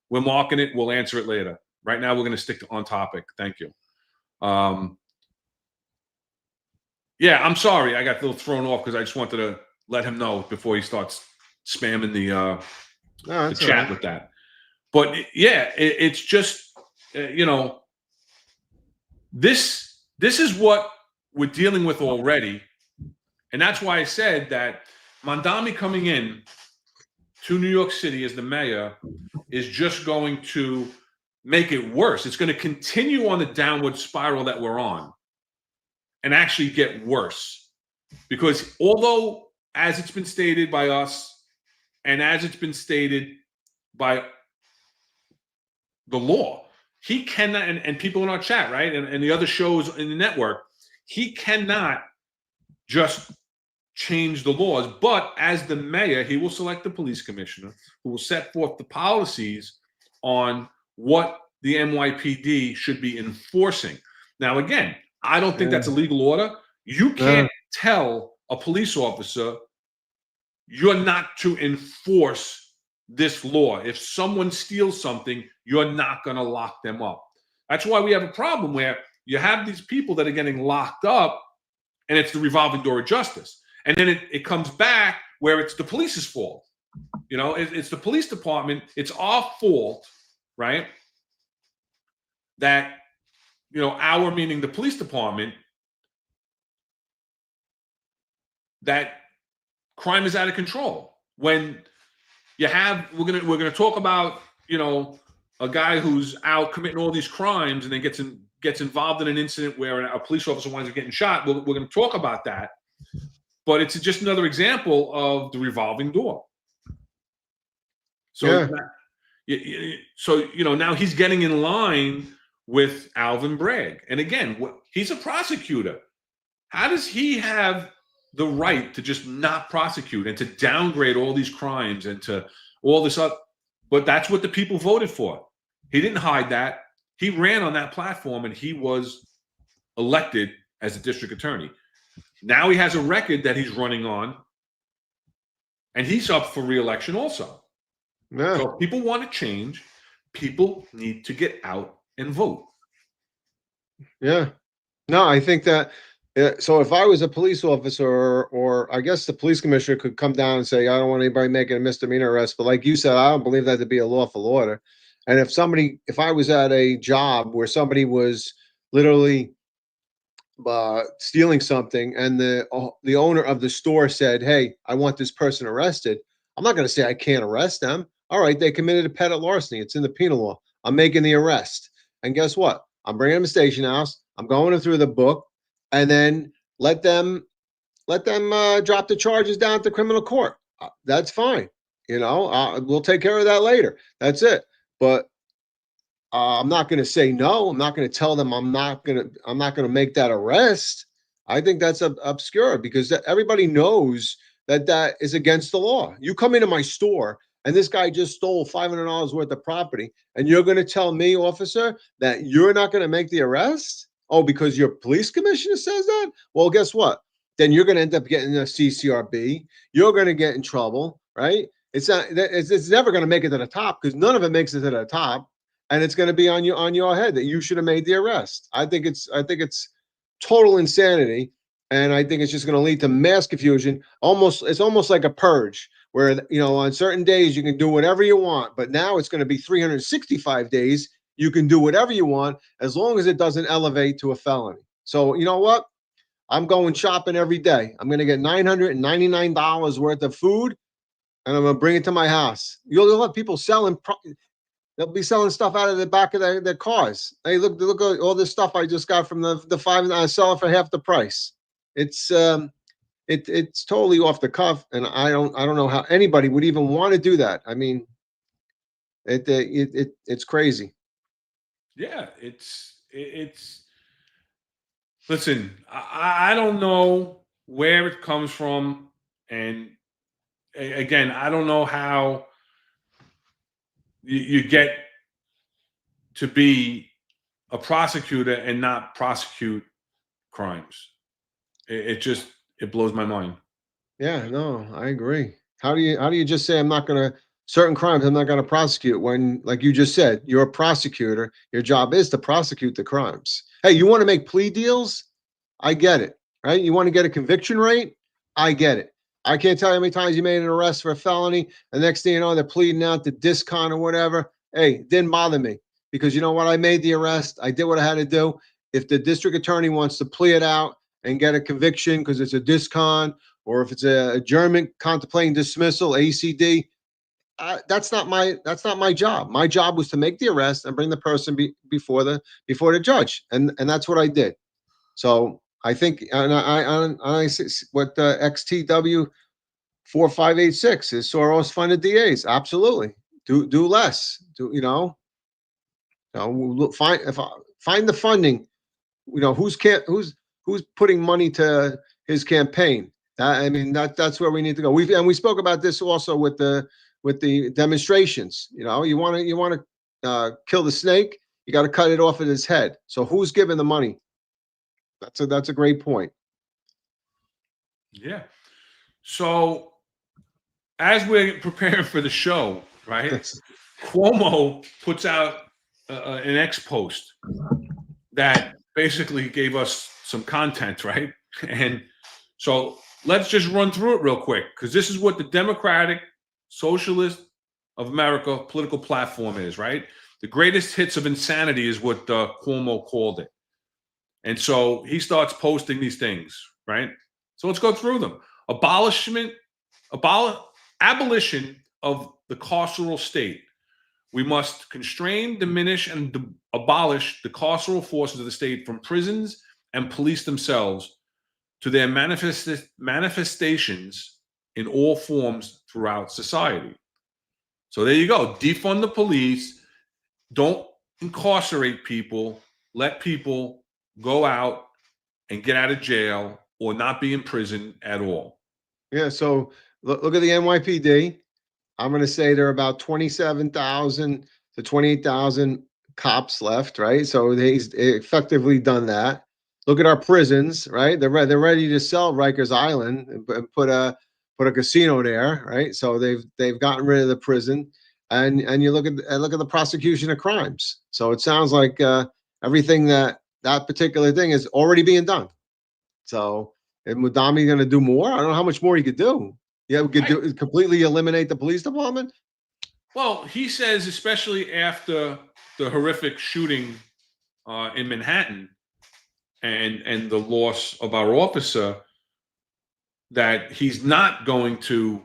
A: We're marking it. We'll answer it later. Right now, we're going to stick on topic. Thank you. Yeah, I'm sorry. I got a little thrown off because I just wanted to let him know before he starts spamming
B: No,
A: the
B: that's all
A: chat
B: right.
A: with that. But yeah, it's just this is what we're dealing with already, and that's why I said that Mondami coming in to New York City as the mayor is just going to make it worse. It's going to continue on the downward spiral that we're on and actually get worse. Because although, as it's been stated by us and as it's been stated by the law, he cannot, and people in our chat, right, and the other shows in the network, he cannot just change the laws. But as the mayor, he will select the police commissioner who will set forth the policies on what the NYPD should be enforcing. Now, again, I don't think that's a legal order. You can't tell a police officer you're not to enforce this law. If someone steals something, you're not going to lock them up. That's why we have a problem where you have these people that are getting locked up, and it's the revolving door of justice. And then it comes back where it's the police's fault. It's the police department. It's our fault, right? That, our meaning the police department, that crime is out of control. When you have, we're gonna talk about, a guy who's out committing all these crimes and then gets involved in an incident where a police officer winds up getting shot. We're going to talk about that, but it's just another example of the revolving door. So, now he's getting in line with Alvin Bragg, and again, he's a prosecutor. How does he have the right to just not prosecute and to downgrade all these crimes and to all this up? But that's what the people voted for. He didn't hide that. He ran on that platform and he was elected as a district attorney. Now he has a record that he's running on, and he's up for re-election also. Yeah. So if people want to change, people need to get out and vote.
B: Yeah. No, I think that so if I was a police officer, or I guess the police commissioner could come down and say, I don't want anybody making a misdemeanor arrest. But like you said, I don't believe that to be a lawful order. And if I was at a job where somebody was literally stealing something, and the owner of the store said, hey, I want this person arrested, I'm not going to say I can't arrest them. All right, they committed a petty larceny. It's in the penal law. I'm making the arrest. And guess what? I'm bringing them to station house. I'm going them through the book, and then let them drop the charges down to criminal court. That's fine. We'll take care of that later. That's it. But I'm not going to say no. I'm not going to tell them I'm not going to make that arrest. I think that's obscure, because everybody knows that is against the law. You come into my store and this guy just stole $500 worth of property, and you're going to tell me, officer, that you're not going to make the arrest? Oh, because your police commissioner says that? Well, guess what? Then you're going to end up getting a CCRB. You're going to get in trouble, right? It's never going to make it to the top, because none of it makes it to the top. And it's going to be on your head that you should have made the arrest. I think it's total insanity, and I think it's just going to lead to mass confusion. It's almost like a purge, where on certain days you can do whatever you want, but now it's going to be 365 days you can do whatever you want, as long as it doesn't elevate to a felony. So you know what? I'm going shopping every day. I'm going to get $999 worth of food, and I'm going to bring it to my house. You'll have people selling. They'll be selling stuff out of the back of their cars. Hey, look at all this stuff I just got from the five. I sell it for half the price. It's totally off the cuff, and I don't know how anybody would even want to do that. I mean, it's crazy.
A: Yeah, it's. Listen, I don't know where it comes from, and again, I don't know how you get to be a prosecutor and not prosecute crimes. It blows my mind.
B: Yeah, no, I agree. How do you just say I'm not going to certain crimes I'm not going to prosecute. When, like you just said, you're a prosecutor. Your job is to prosecute the crimes. Hey, you want to make plea deals? I get it, right? You want to get a conviction rate? I get it. I can't tell you how many times you made an arrest for a felony, and next thing you know, they're pleading out to discon or whatever. Hey, didn't bother me because you know what? I made the arrest. I did what I had to do. If the district attorney wants to plea it out and get a conviction because it's a discon, or if it's a adjournment contemplating dismissal, ACD, that's not my job. My job was to make the arrest and bring the person before the judge, and that's what I did. So I think, what XTW 4586 is Soros funded DAs. Absolutely, do less. Look, find the funding. Who's putting money to his campaign. I mean that's where we need to go. We spoke about this also with the demonstrations. You want to kill the snake, you got to cut it off at his head. So who's giving the money? That's a great point.
A: Yeah. So as we're preparing for the show, right? Cuomo puts out an X post that basically gave us some content, right? And so let's just run through it real quick, because this is what the Democratic Socialist of America political platform is, right? The greatest hits of insanity is what Cuomo called it. And so he starts posting these things, right? So let's go through them. Abolition of the carceral state. We must constrain, diminish, and abolish the carceral forces of the state from prisons and police themselves to their manifestations in all forms throughout society. So there you go. Defund the police. Don't incarcerate people. Let people go out and get out of jail or not be in prison at all.
B: Yeah. So look at the NYPD. I'm going to say there are about 27,000 to 28,000 cops left, right? So he's effectively done that. Look at our prisons, right? They're ready to sell Rikers Island and put a casino there, right? So they've gotten rid of the prison, and you look at the prosecution of crimes. So it sounds like everything that particular thing is already being done. So is Mudami going to do more? I don't know how much more he could do. Yeah, we could completely eliminate the police department.
A: Well, he says, especially after the horrific shooting in Manhattan and the loss of our officer, that he's not going to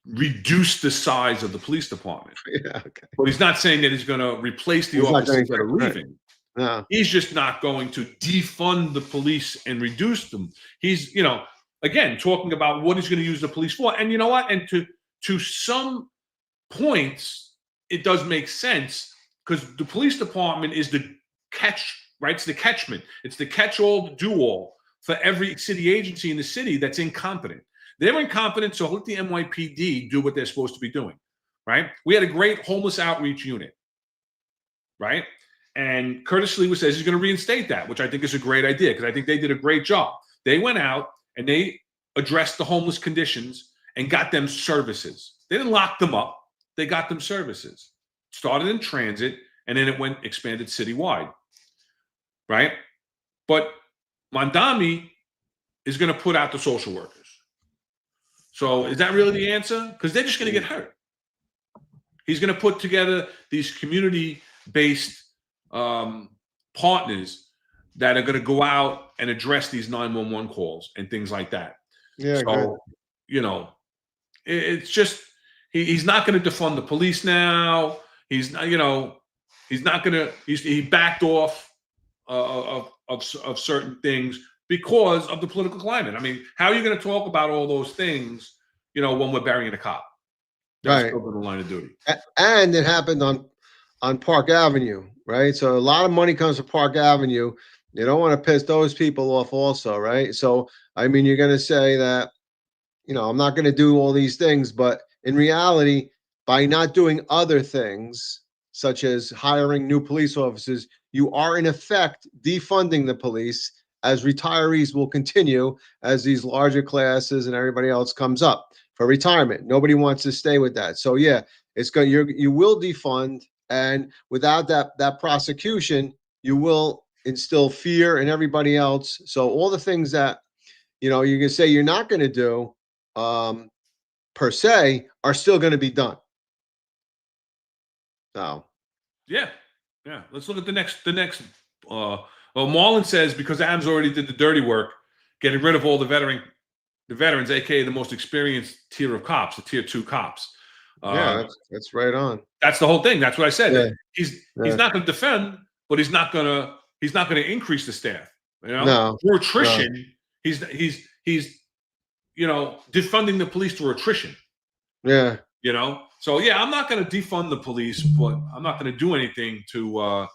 A: reduce the size of the police department.
B: Yeah, okay.
A: But he's not saying that he's going to replace the officers that are leaving.
B: No.
A: He's just not going to defund the police and reduce them. He's, again, talking about what he's going to use the police for. And you know what? And to some points, it does make sense, because the police department is the catch, right? It's the catchment. It's the catch-all, the do-all for every city agency in the city that's incompetent. They're incompetent, so let the NYPD do what they're supposed to be doing, right? We had a great homeless outreach unit, right? And Curtis Lee says he's going to reinstate that, which I think is a great idea, because I think they did a great job. They went out and they addressed the homeless conditions and got them services. They didn't lock them up. They got them services. Started in transit, and then it went expanded citywide, right? But Mondami is going to put out the social workers. So is that really the answer? Because they're just going to get hurt. He's going to put together these community-based partners that are going to go out and address these 911 calls and things like that.
B: Yeah.
A: So, it's just, he's not going to defund the police now. He's not, he's not going to, he backed off of certain things because of the political climate. I mean, how are you going to talk about all those things, when we're burying a cop? That's still the line of duty.
B: And it happened on Park Avenue, right? So a lot of money comes from Park Avenue. You don't want to piss those people off also, right? So, I mean, you're going to say that, I'm not going to do all these things, but in reality, by not doing other things, such as hiring new police officers, you are in effect defunding the police, as retirees will continue as these larger classes and everybody else comes up for retirement. Nobody wants to stay with that. So yeah, You will defund, and without that prosecution, you will instill fear in everybody else. So all the things that you can say you're not going to do, per se, are still going to be done. So
A: Yeah. Let's look at the next. Well, Marlon says because Adams already did the dirty work, getting rid of all the veterans, aka the most experienced tier of cops, the tier 2 cops.
B: yeah, that's right on.
A: That's the whole thing. That's what I said.
B: Yeah,
A: He's
B: yeah.
A: not going to defend, but he's not going to increase the staff.
B: No,
A: through attrition. He's defunding the police through attrition.
B: yeah.
A: So yeah, I'm not going to defund the police, but I'm not going to do anything to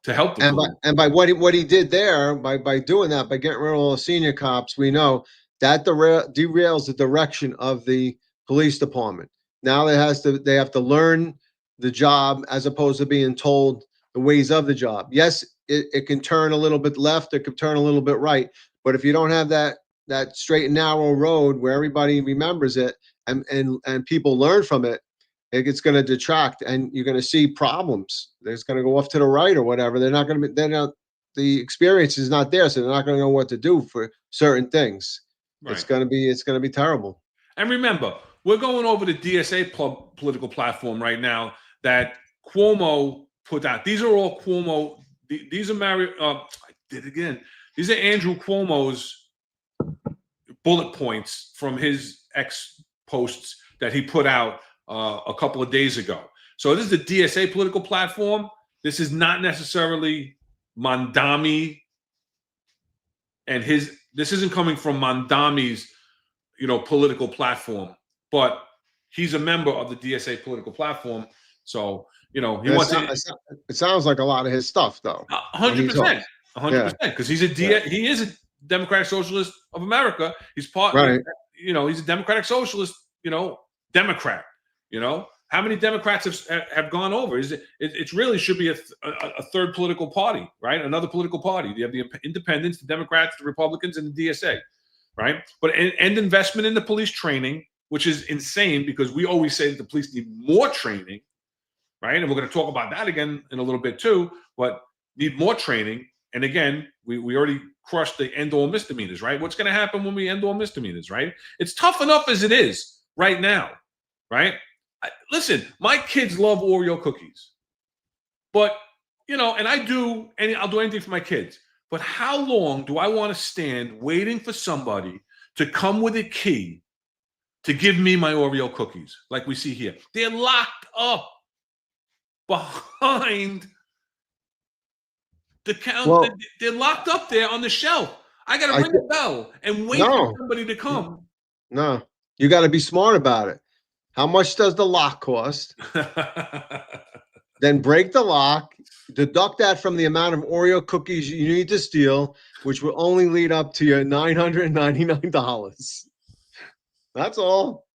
A: help the police.
B: And by what he did there, by doing that, by getting rid of all the senior cops, we know that derails the direction of the police department. Now they have to learn the job as opposed to being told the ways of the job. Yes, it can turn a little bit left, it could turn a little bit right, but if you don't have that straight and narrow road where everybody remembers it and people learn from it, it's going to detract, and you're going to see problems. There's going to go off to the right or whatever. The experience is not there, so they're not going to know what to do for certain things. Right. It's going to be terrible.
A: And remember, we're going over the DSA political platform right now that Cuomo put out. These are all Cuomo. These are I did it again. These are Andrew Cuomo's bullet points from his ex posts that he put out a couple of days ago. So this is the DSA political platform. This is not necessarily Mondami and this isn't coming from Mondami's, political platform, but he's a member of the DSA political platform. So, he wants
B: it sounds like a lot of his stuff though.
A: 100%, 100%. Because he is a Democratic Socialist of America. He's part,
B: right.
A: He's a Democratic Socialist, Democrat. How many Democrats have gone over? It really should be a third political party, right? Another political party. You have the independents, the Democrats, the Republicans, and the DSA, right? But and investment in the police training, which is insane because we always say that the police need more training, right? And we're going to talk about that again in a little bit too, but need more training. And again, we already crushed the end all misdemeanors, right? What's going to happen when we end all misdemeanors, right? It's tough enough as it is right now, right? Listen, my kids love Oreo cookies, but and I'll do anything for my kids. But how long do I want to stand waiting for somebody to come with a key to give me my Oreo cookies, like we see here? They're locked up behind the counter. Well, they're locked up there on the shelf. I got to ring the bell and wait for somebody to come.
B: No, you got to be smart about it. How much does the lock cost? Then break the lock, deduct that from the amount of Oreo cookies you need to steal, which will only lead up to your $999. That's all.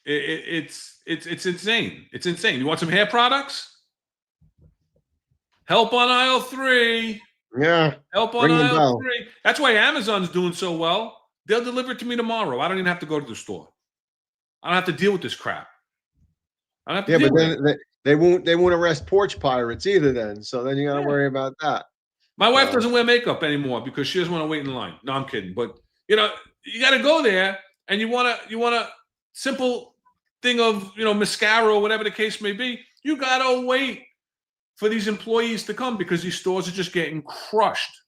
A: It's insane. It's insane. You want some hair products? Help on aisle 3.
B: Yeah.
A: Help on aisle 3. That's why Amazon's doing so well. They'll deliver it to me tomorrow. I don't even have to go to the store. I don't have to deal with this crap. I don't have to deal with it.
B: They won't arrest porch pirates either then. So then you got to worry about that.
A: My wife doesn't wear makeup anymore because she doesn't want to wait in line. No, I'm kidding. But you got to go there and you want a simple thing of, mascara or whatever the case may be. You got to wait for these employees to come because these stores are just getting crushed.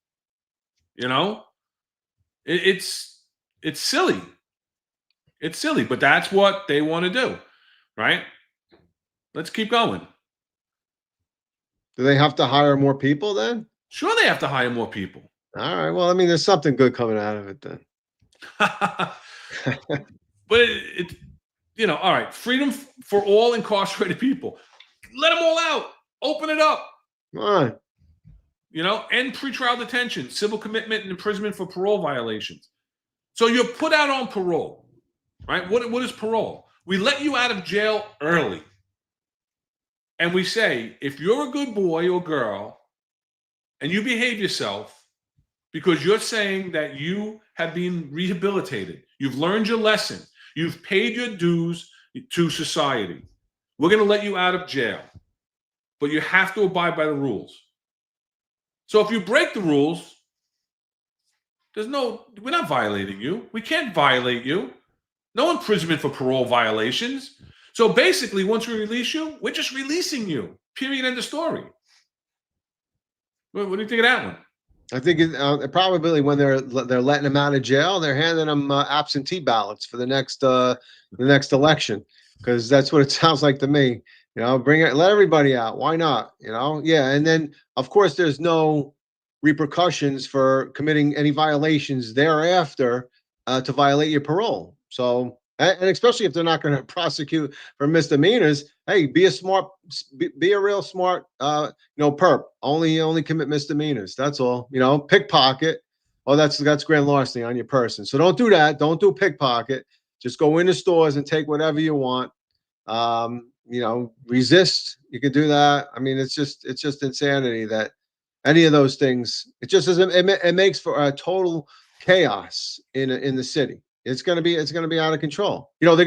A: It's silly. It's silly, but that's what they want to do, right? Let's keep going.
B: Do they have to hire more people then?
A: Sure, they have to hire more people.
B: All right. Well, I mean, there's something good coming out of it then.
A: But all right. Freedom for all incarcerated people. Let them all out. Open it up.
B: Come on.
A: End pretrial detention, civil commitment, and imprisonment for parole violations. So you're put out on parole, right? What is parole? We let you out of jail early. And we say, if you're a good boy or girl and you behave yourself because you're saying that you have been rehabilitated, you've learned your lesson, You've paid your dues to society. We're going to let you out of jail, but you have to abide by the rules. So if you break the rules, we're not violating you. We can't violate you. No imprisonment for parole violations. So basically, once we release you, we're just releasing you. Period. End of story. What do you think of that one?
B: I think probably when they're letting them out of jail, they're handing them absentee ballots for the next election, because that's what it sounds like to me. You know, let everybody out. Why not? You know, yeah. And then of course there's no repercussions for committing any violations thereafter to violate your parole. So, and especially if they're not going to prosecute for misdemeanors, hey, be a real smart, perp. Only commit misdemeanors. That's all. You know, pickpocket. Oh, that's grand larceny on your person. So don't do that. Don't do pickpocket. Just go into stores and take whatever you want. Resist. You can do that. I mean, it's just insanity that any of those things. It just doesn't. It makes for a total chaos in the city. It's gonna be out of control. You know, they're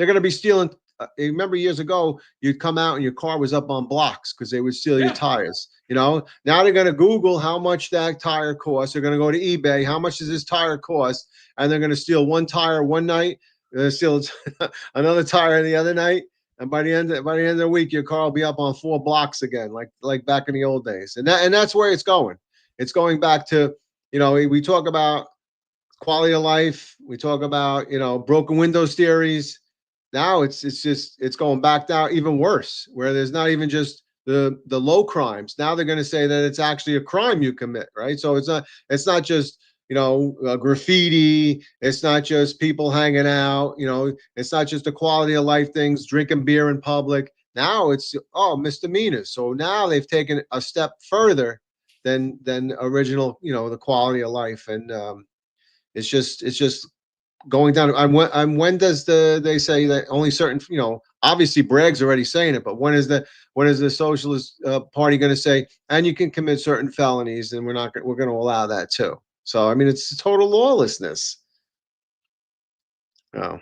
B: gonna be stealing. Remember years ago, you'd come out and your car was up on blocks because they would steal your tires. You know, now they're gonna Google how much that tire costs. They're gonna go to eBay. How much does this tire cost? And they're gonna steal one tire one night. They're gonna steal another tire the other night. And by the end of the week, your car will be up on 4 blocks again, like back in the old days. And that's where it's going. It's going back to, we talk about quality of life. We talk about, broken windows theories. Now it's going back down even worse, where there's not even just the low crimes. Now they're going to say that it's actually a crime you commit, right? So it's not just, graffiti. It's not just people hanging out. It's not just the quality of life things, drinking beer in public. Now it's misdemeanors. So now they've taken a step further than original, the quality of life, and it's just going down. When does they say that only certain, obviously Bragg's already saying it, but when is the Socialist Party going to say, and you can commit certain felonies, and we're going to allow that too? So, I mean, it's total lawlessness. Oh.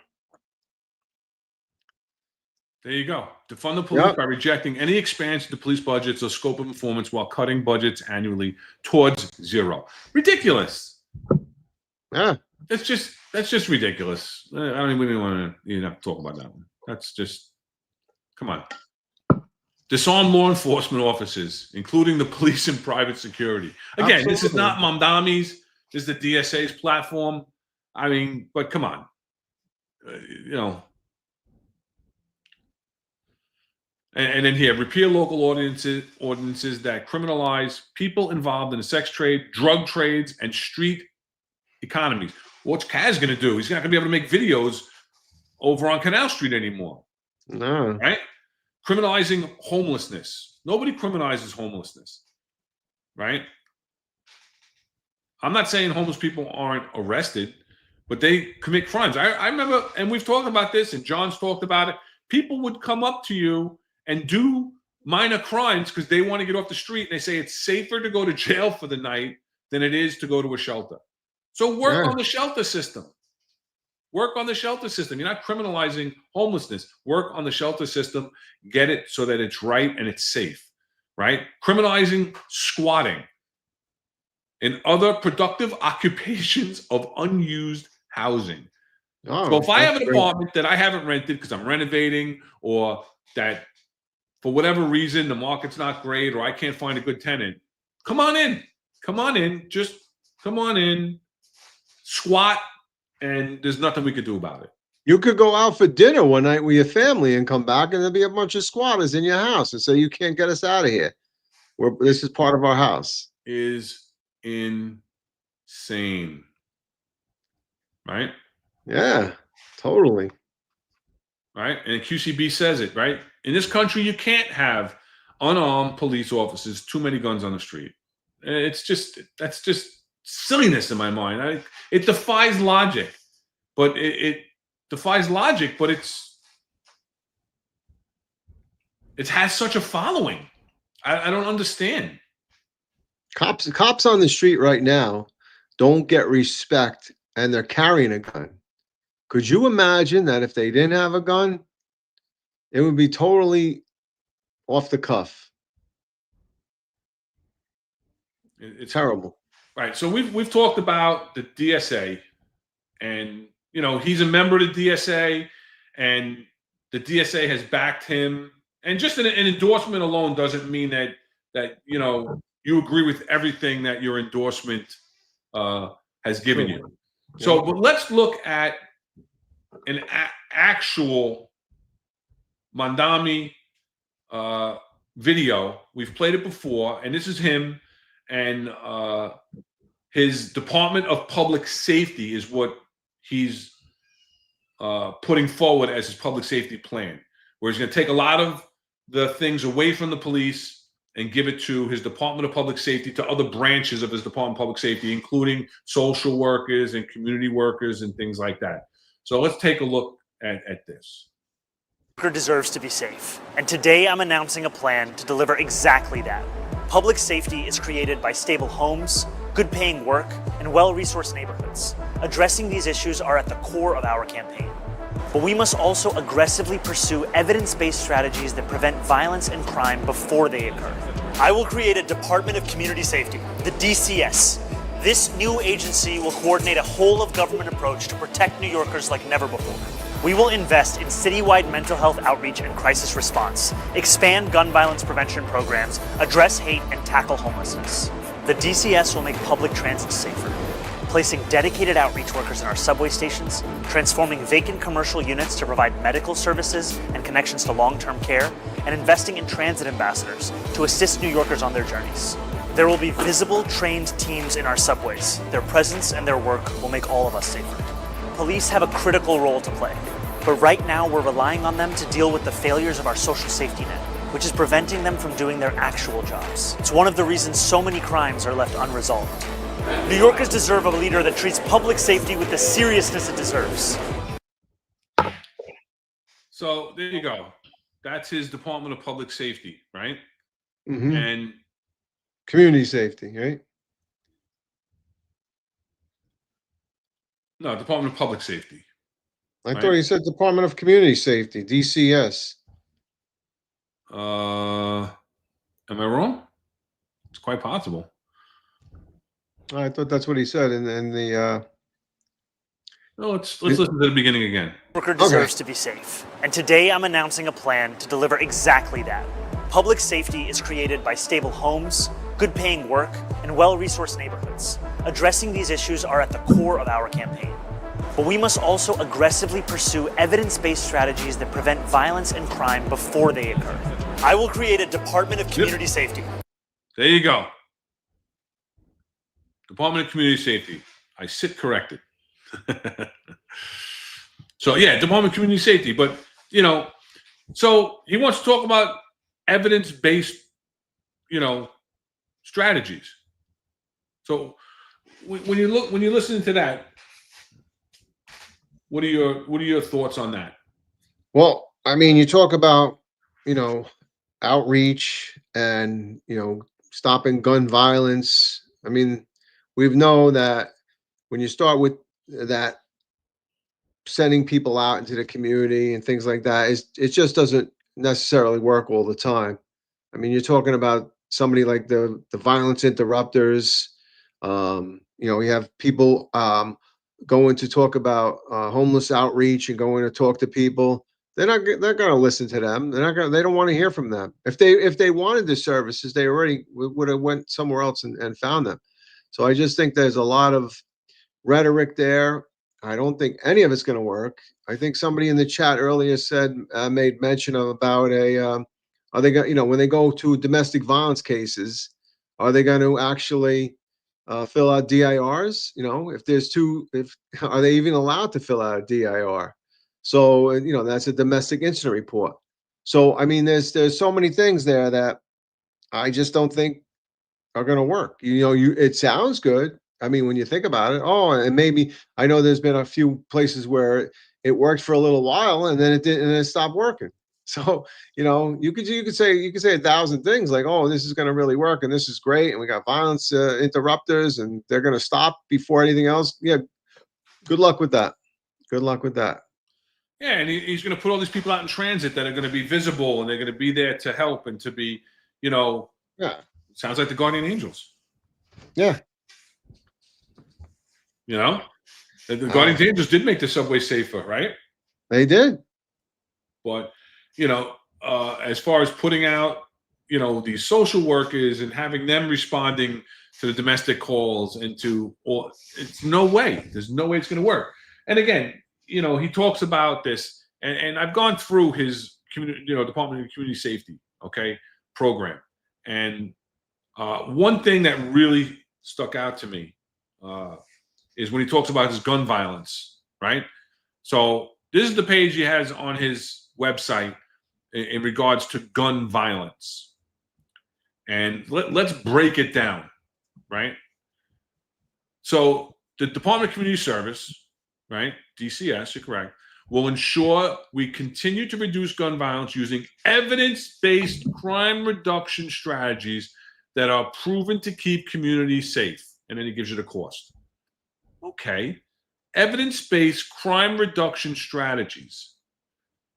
A: There you go. Defund the police by rejecting any expansion to police budgets or scope of performance while cutting budgets annually towards zero. Ridiculous.
B: Yeah.
A: That's just ridiculous. I don't even want to talk about that one. That's just, come on. Disarm law enforcement officers, including the police and private security. Again, Absolutely. This is not Mamdami's. This is the DSA's platform. I mean, but come on. And then here, repeal local ordinances that criminalize people involved in the sex trade, drug trades, and street economies. What's Kaz going to do? He's not going to be able to make videos over on Canal Street anymore.
B: No.
A: Right? Criminalizing homelessness. Nobody criminalizes homelessness. Right? I'm not saying homeless people aren't arrested, but they commit crimes. I remember, and we've talked about this, and John's talked about it. People would come up to you and do minor crimes because they want to get off the street, and they say it's safer to go to jail for the night than it is to go to a shelter. So work on the shelter system. Work on the shelter system. You're not criminalizing homelessness. Work on the shelter system. Get it so that it's right and it's safe, right? Criminalizing squatting and other productive occupations of unused housing. So if I have an apartment that I haven't rented because I'm renovating, or that for whatever reason the market's not great, or I can't find a good tenant, come on in. Come on in. Just come on in. Squat, and there's nothing we could do about it.
B: You could go out for dinner one night with your family and come back, and there'll be a bunch of squatters in your house and say, you can't get us out of here. This is part of our house.
A: Is insane. Right?
B: Yeah, totally.
A: Right? And QCB says it, right? In this country, you can't have unarmed police officers, too many guns on the street. That's just silliness in my mind. It defies logic, but it defies logic, but it has such a following. I don't understand.
B: Cops on the street right now don't get respect, and they're carrying a gun Could you imagine that if they didn't have a gun, it would be totally off the cuff?
A: It's
B: Terrible.
A: right. So we've talked about the DSA, and he's a member of the DSA, and the DSA has backed him. And just an endorsement alone doesn't mean that you agree with everything that your endorsement has given
B: True.
A: you. So, but let's look at an actual Mandami video. We've played it before, and this is him and his Department of Public Safety is what he's putting forward as his public safety plan, where he's going to take a lot of the things away from the police and give it to his Department of Public Safety, to other branches of his Department of Public Safety, including social workers and community workers and things like that. So let's take a look at this.
C: Deserves to be safe, and today I'm announcing a plan to deliver exactly that. Public safety is created by stable homes, good paying work, and well-resourced neighborhoods. Addressing these issues are at the core of our campaign. But we must also aggressively pursue evidence-based strategies that prevent violence and crime before they occur. I will create a Department of Community Safety, the DCS. This new agency will coordinate a whole-of-government approach to protect New Yorkers like never before. We will invest in citywide mental health outreach and crisis response, expand gun violence prevention programs, address hate, and tackle homelessness. The DCS will make public transit safer, placing dedicated outreach workers in our subway stations, transforming vacant commercial units to provide medical services and connections to long-term care, and investing in transit ambassadors to assist New Yorkers on their journeys. There will be visible, trained teams in our subways. Their presence and their work will make all of us safer. Police have a critical role to play, but right now we're relying on them to deal with the failures of our social safety net, which is preventing them from doing their actual jobs. It's one of the reasons so many crimes are left unresolved. New Yorkers deserve a leader that treats public safety with the seriousness it deserves.
A: So there you go. That's his Department of Public Safety, right?
B: Mm-hmm.
A: And
B: community safety, right?
A: No, Department of Public Safety.
B: I thought you said Department of Community Safety, DCS.
A: Am I wrong? It's quite possible.
B: I thought that's what he said in the.
A: No, let's listen to the beginning again.
C: Worker deserves to be safe, and today I'm announcing a plan to deliver exactly that. Public safety is created by stable homes, good paying work, and well-resourced neighborhoods. Addressing these issues are at the core of our campaign. But we must also aggressively pursue evidence-based strategies that prevent violence and crime before they occur. I will create a Department of Community Safety.
A: There you go. Department of Community Safety. I sit corrected. So yeah, Department of Community Safety. But so he wants to talk about evidence-based, strategies. So when you listen to that, what are your thoughts on that?
B: Well, I mean, you talk about outreach and stopping gun violence. I mean, we know that when you start with that, sending people out into the community and things like that, it just doesn't necessarily work all the time. I mean, you're talking about somebody like the violence interrupters. We have people going to talk about homeless outreach and going to talk to people. They're going to listen to them. They don't want to hear from them. If they wanted the services, they already would have went somewhere else and found them. So I just think there's a lot of rhetoric there. I don't think any of it's going to work. I think somebody in the chat earlier made mention of about are they going, when they go to domestic violence cases, are they going to actually fill out DIRs? If there's are they even allowed to fill out a DIR? So, that's a domestic incident report. So, I mean, there's so many things there that I just don't think are going to work. It sounds good. I mean, when you think about it, and maybe I know there's been a few places where it worked for a little while and then it didn't, and it stopped working. So, you could say 1,000 things like, this is going to really work and this is great. And we got violence interrupters and they're going to stop before anything else. Yeah. Good luck with that. Good luck with that.
A: Yeah, and he's going to put all these people out in transit that are going to be visible and they're going to be there to help and to be, you know,
B: Yeah.
A: sounds like the guardian angels.
B: Yeah.
A: You know, the guardian angels did make the subway safer, right?
B: They did.
A: But, you know, as far as putting out, you know, these social workers and having them responding to the domestic calls and to all, it's no way. There's no way it's going to work. And again, you know, he talks about this, and I've gone through his community, you know, Department of Community Safety, okay, program. And one thing that really stuck out to me is when he talks about his gun violence, right? So this is the page he has on his website in regards to gun violence. And let's break it down, right? So the Department of Community Service, right, DCS, you're correct, will ensure we continue to reduce gun violence using evidence-based crime reduction strategies that are proven to keep communities safe. And then he gives you the cost. Okay. Evidence-based crime reduction strategies.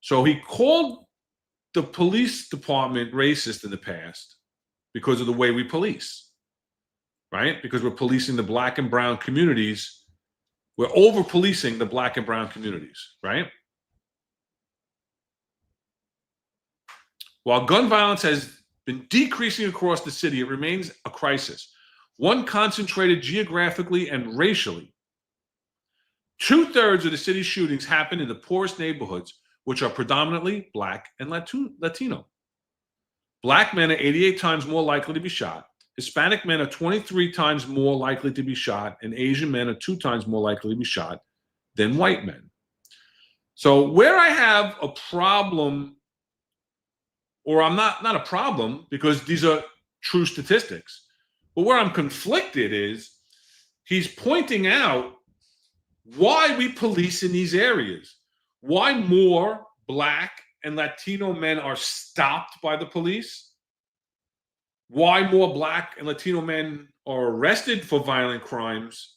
A: So he called the police department racist in the past because of the way we police, right? Because we're policing the black and brown communities. We're over-policing the black and brown communities, right? While gun violence has been decreasing across the city, it remains a crisis, one concentrated geographically and racially. 2/3 of the city's shootings happen in the poorest neighborhoods, which are predominantly black and Latino. Black men are 88 times more likely to be shot. Hispanic men are 23 times more likely to be shot, and Asian men are 2 times more likely to be shot than white men. So where I have a problem, or I'm not a problem because these are true statistics, but where I'm conflicted is he's pointing out why we police in these areas, why more black and Latino men are stopped by the police, why more black and Latino men are arrested for violent crimes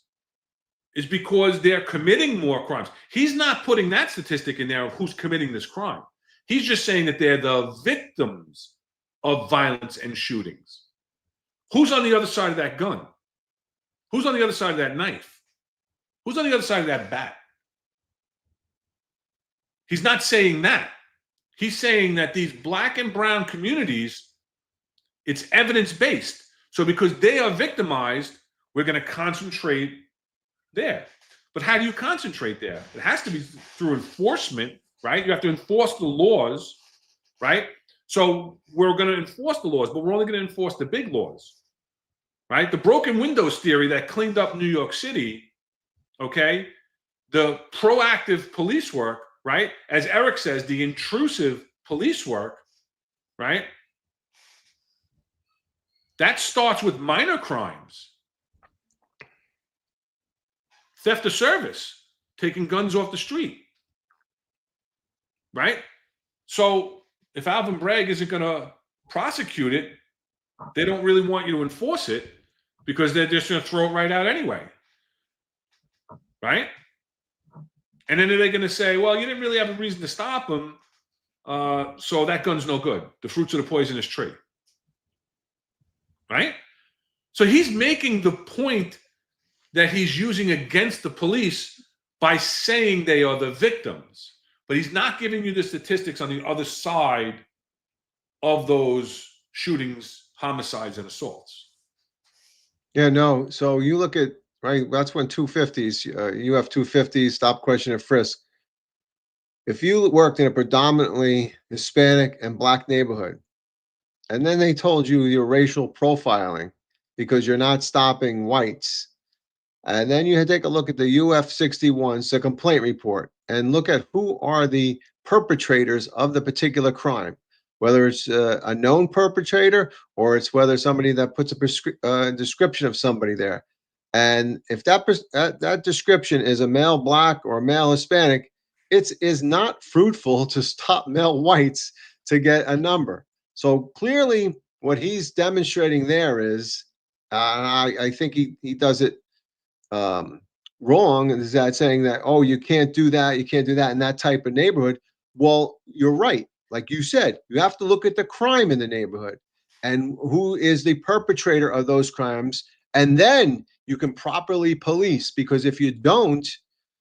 A: is because they're committing more crimes. He's not putting that statistic in there of who's committing this crime. He's just saying that they're the victims of violence and shootings. Who's on the other side of that gun? Who's on the other side of that knife? Who's on the other side of that bat? He's not saying that. He's saying that these black and brown communities, it's evidence-based. So because they are victimized, we're going to concentrate there. But how do you concentrate there? It has to be through enforcement, right? You have to enforce the laws, right? So we're going to enforce the laws, but we're only going to enforce the big laws, right? The broken windows theory that cleaned up New York City, okay? The proactive police work, right? As Eric says, the intrusive police work, right? That starts with minor crimes. Theft of service, taking guns off the street, right? So if Alvin Bragg isn't going to prosecute it, they don't really want you to enforce it because they're just going to throw it right out anyway, right? And then they're going to say, well, you didn't really have a reason to stop him, so that gun's no good. The fruits of the poisonous tree, right? So he's making the point that he's using against the police by saying they are the victims. But he's not giving you the statistics on the other side of those shootings, homicides, and assaults.
B: Yeah, no. So you look at, right, that's when 250s, you have 250s, stop, question, and frisk. If you worked in a predominantly Hispanic and black neighborhood, and then they told you you're racial profiling because you're not stopping whites, and then you take a look at the UF 61s, the complaint report, and look at who are the perpetrators of the particular crime, whether it's a known perpetrator or it's whether somebody that puts a description of somebody there. And if that description is a male black or a male Hispanic, it is not fruitful to stop male whites to get a number. So clearly what he's demonstrating there is, I think he does it wrong is that saying that, oh, you can't do that, you can't do that in that type of neighborhood. Well, you're right. Like you said, you have to look at the crime in the neighborhood and who is the perpetrator of those crimes. And then you can properly police, because if you don't,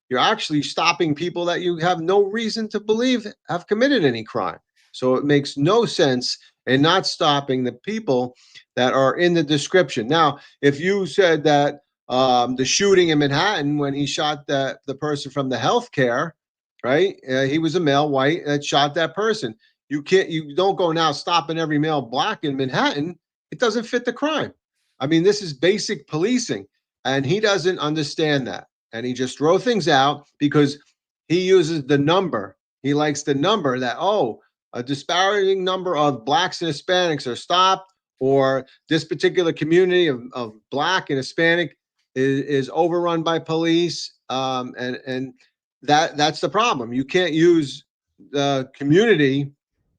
B: you're actually stopping people that you have no reason to believe have committed any crime. So it makes no sense in not stopping the people that are in the description. Now, if you said that the shooting in Manhattan when he shot the person from the healthcare, right? He was a male white that shot that person. You don't go now stopping every male black in Manhattan. It doesn't fit the crime. I mean, this is basic policing, and he doesn't understand that. And he just throw things out because he uses the number. He likes the number that, oh, a disparaging number of blacks and Hispanics are stopped, or this particular community of black and Hispanic is overrun by police. And that's the problem. You can't use the community.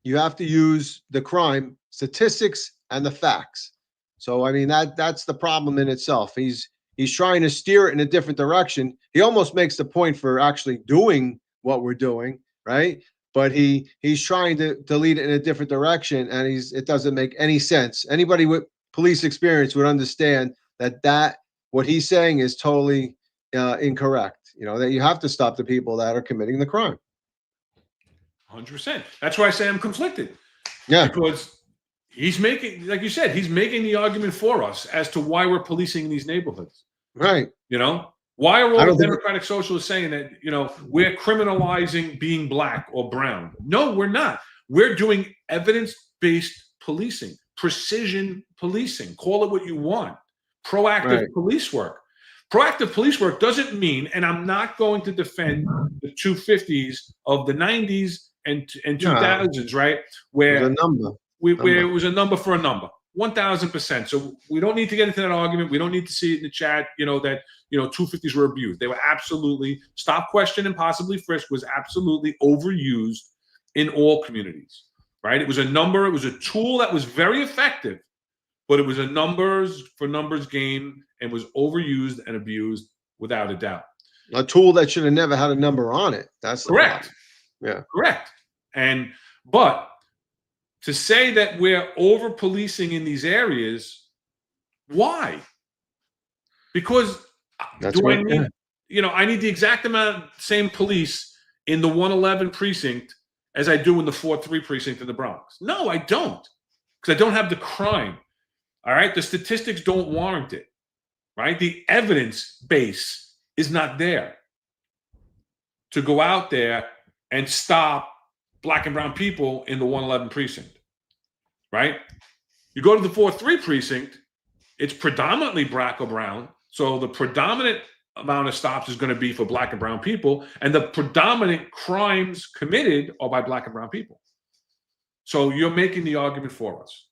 B: You have to use the crime statistics and the facts. So, I mean, that's the problem in itself. He's trying to steer it in a different direction. He almost makes the point for actually doing what we're doing, right? But he's trying to lead it in a different direction, and it doesn't make any sense. Anybody with police experience would understand that what he's saying is totally incorrect. You know, that you have to stop the people that are committing the crime.
A: 100%. That's why I say I'm conflicted.
B: Yeah.
A: Because he's making, like you said, he's making the argument for us as to why we're policing these neighborhoods.
B: Right.
A: You know, why are all the Democratic socialists saying that, you know, we're criminalizing being black or brown? No, we're not. We're doing evidence-based policing, precision policing, call it what you want, proactive police work. Proactive police work doesn't mean, and I'm not going to defend the 250s of the 90s and 2000s, right? Where
B: the number.
A: Where it was a number for a number, 1,000%. So we don't need to get into that argument. We don't need to see it in the chat, you know, that, you know, 250s were abused. They were absolutely, stop, question, and possibly frisk was absolutely overused in all communities, right? It was a number. It was a tool that was very effective, but it was a numbers for numbers game and was overused and abused without a doubt.
B: A tool that should have never had a number on it. That's
A: correct.
B: Yeah.
A: Correct. But to say that we're over policing in these areas, why? Because I need, you know, I need the exact amount of same police in the 111 precinct as I do in the 4-3 precinct in the Bronx. No, I don't, because I don't have the crime. All right. The statistics don't warrant it. Right. The evidence base is not there to go out there and stop black and brown people in the 111 precinct. Right. You go to the 4-3 precinct, it's predominantly black or brown. So the predominant amount of stops is going to be for black and brown people, and the predominant crimes committed are by black and brown people. So you're making the argument for us.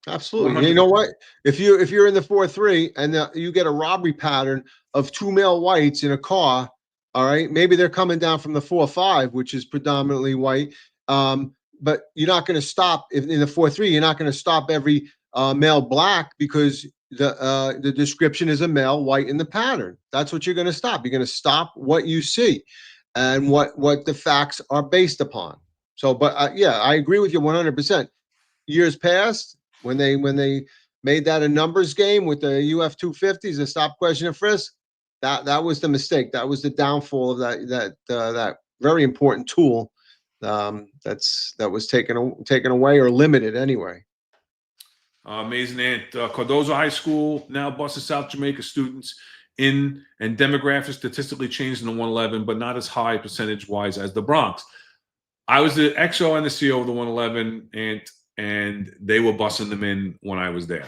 B: Absolutely. 100%. You know what? If you're in the 4-3 and you get a robbery pattern of 2 male whites in a car, all right, maybe they're coming down from the 4-5, which is predominantly white. But you're not going to stop in the 4-3. You're not going to stop every male black because the description is a male white in the pattern. That's what you're going to stop. You're going to stop what you see and what the facts are based upon. So, but yeah, I agree with you 100%. Years past, when they made that a numbers game with the UF 250s, the stop, question, and frisk, that was the mistake. That was the downfall of that very important tool that was taken away or limited anyway.
A: Amazing Ant. Cardozo High School now buses South Jamaica students in, and demographics statistically changed in the 111, but not as high percentage-wise as the Bronx. I was the XO and the CO of the 111, and they were busing them in when I was there.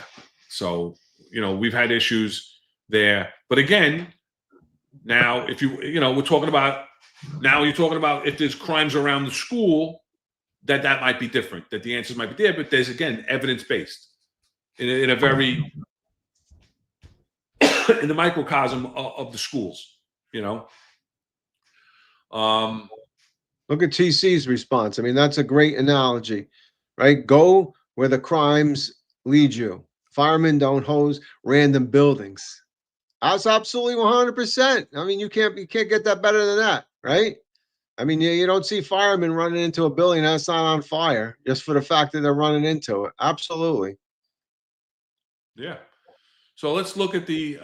A: So, you know, we've had issues there. But again, now if you're talking about if there's crimes around the school, that might be different, that the answers might be there, but there's, again, evidence-based in a very, in the microcosm of the schools, you know.
B: Look at TC's response. I mean, that's a great analogy, right? Go where the crimes lead you. Firemen don't hose random buildings. That's absolutely 100%. I mean, you can't get that better than that, right? I mean, you don't see firemen running into a building that's not on fire just for the fact that they're running into it. Absolutely.
A: Yeah. So let's look at the,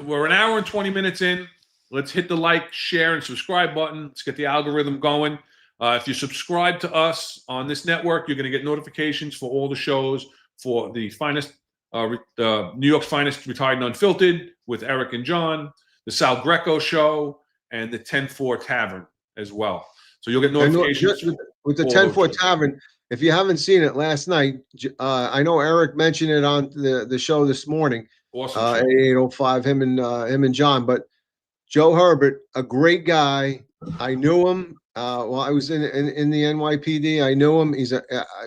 A: we're an hour and 20 minutes in. Let's hit the like, share, and subscribe button. Let's get the algorithm going. If you subscribe to us on this network, you're going to get notifications for all the shows for the finest, New York's finest retired and unfiltered with Eric and John, the Sal Greco show, and the 10-4 Tavern as well. So you'll get notifications
B: with the
A: all
B: 10-4
A: those.
B: Tavern. If you haven't seen it last night, I know Eric mentioned it on the show this morning.
A: Awesome
B: At
A: show.
B: 8:05, him and John. But Joe Herbert, a great guy. I knew him while I was in the NYPD. I knew him. He's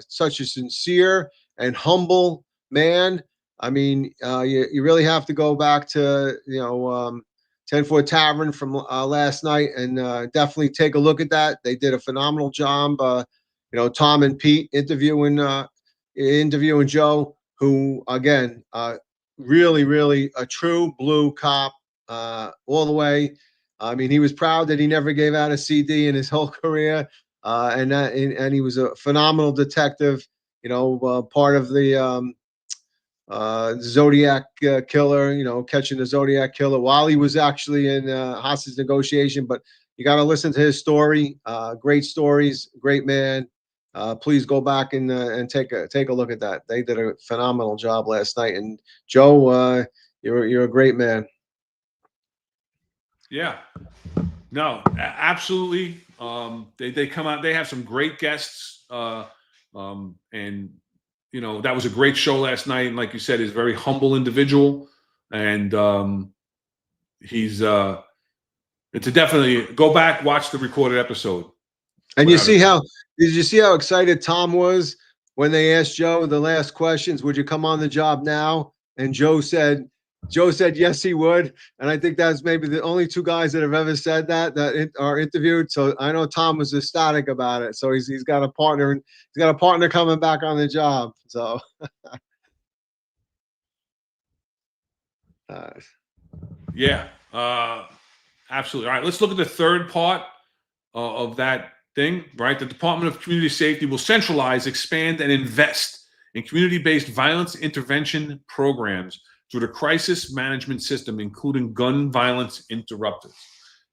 B: such a sincere and humble man. I mean, you really have to go back to 10-4 Tavern from last night and definitely take a look at that. They did a phenomenal job. Tom and Pete interviewing Joe, who again, really, really a true blue cop all the way. I mean, he was proud that he never gave out a CD in his whole career, and he was a phenomenal detective. Part of the Zodiac killer. Catching the Zodiac killer while he was actually in hostage negotiation. But you got to listen to his story. Great stories, great man. Please go back and take a look at that. They did a phenomenal job last night. And Joe, you're a great man.
A: Yeah. No, absolutely. They come out. They have some great guests, and that was a great show last night. And like you said, he's a very humble individual, and it's a definitely go back, watch the recorded episode.
B: And did you see how excited Tom was when they asked Joe the last questions? Would you come on the job now? And Joe said yes, he would. And I think that's maybe the only two guys that have ever said that are interviewed. So I know Tom was ecstatic about it. So he's got a partner, and he's got a partner coming back on the job. So
A: yeah, absolutely. All right, let's look at the third part of that thing. Right, the Department of Community Safety will centralize, expand, and invest in community-based violence intervention programs through the crisis management system, including gun violence interrupters.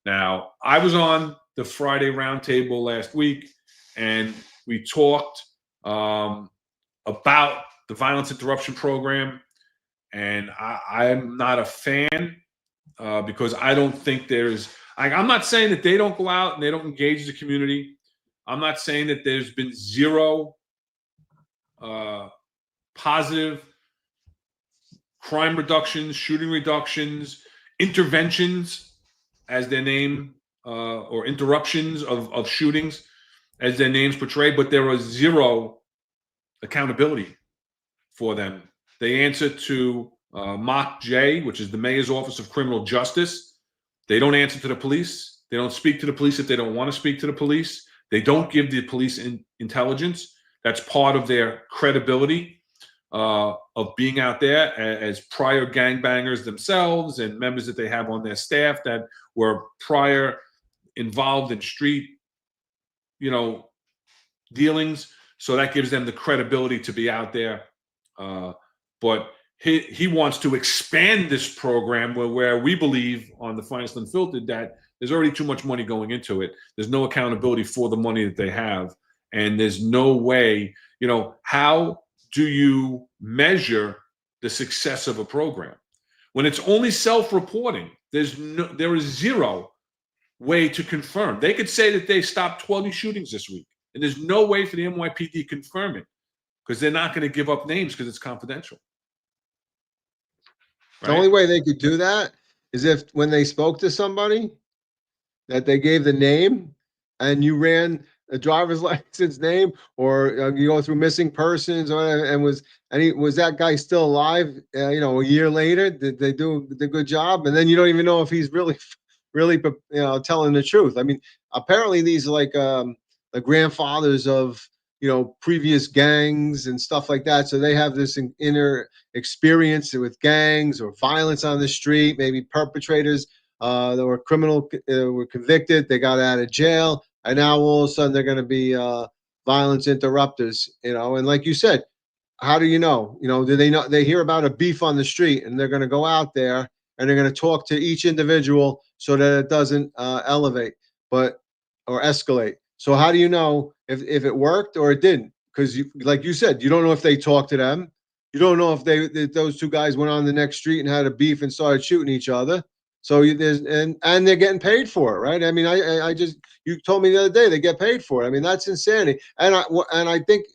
A: Now, I was on the Friday roundtable last week, and we talked about the violence interruption program, and I'm not a fan because I don't think I'm not saying that they don't go out and they don't engage the community. I'm not saying that there's been zero positive crime reductions, shooting reductions, interventions, as their name, or interruptions of shootings, as their names portray, but there was zero accountability for them. They answer to Mock J, which is the Mayor's Office of Criminal Justice. They don't answer to the police. They don't speak to the police if they don't want to speak to the police. They don't give the police intelligence. That's part of their credibility of being out there as prior gangbangers themselves and members that they have on their staff that were prior involved in street, dealings. So that gives them the credibility to be out there. But he wants to expand this program where we believe on the Finest Unfiltered that there's already too much money going into it. There's no accountability for the money that they have. And there's no way, how do you measure the success of a program when it's only self-reporting? There is zero way to confirm. They could say that they stopped 20 shootings this week, and there's no way for the NYPD to confirm it because they're not going to give up names because it's confidential.
B: Right? The only way they could do that is if when they spoke to somebody that they gave the name and you ran a driver's license name, or you go through missing persons, or and was that guy still alive? A year later, did they do the good job? And then you don't even know if he's really telling the truth. I mean, apparently these are like the grandfathers of previous gangs and stuff like that. So they have this inner experience with gangs or violence on the street, maybe perpetrators that were were convicted, they got out of jail, and now all of a sudden they're going to be violence interrupters, and like you said, how do you know? Do they know? They hear about a beef on the street, and they're going to go out there and they're going to talk to each individual so that it doesn't elevate, or escalate. So how do you know if it worked or it didn't? Because like you said, you don't know if they talked to them. You don't know if those two guys went on the next street and had a beef and started shooting each other. So and they're getting paid for it, right? I mean, you told me the other day they get paid for it. I mean, that's insanity. And I think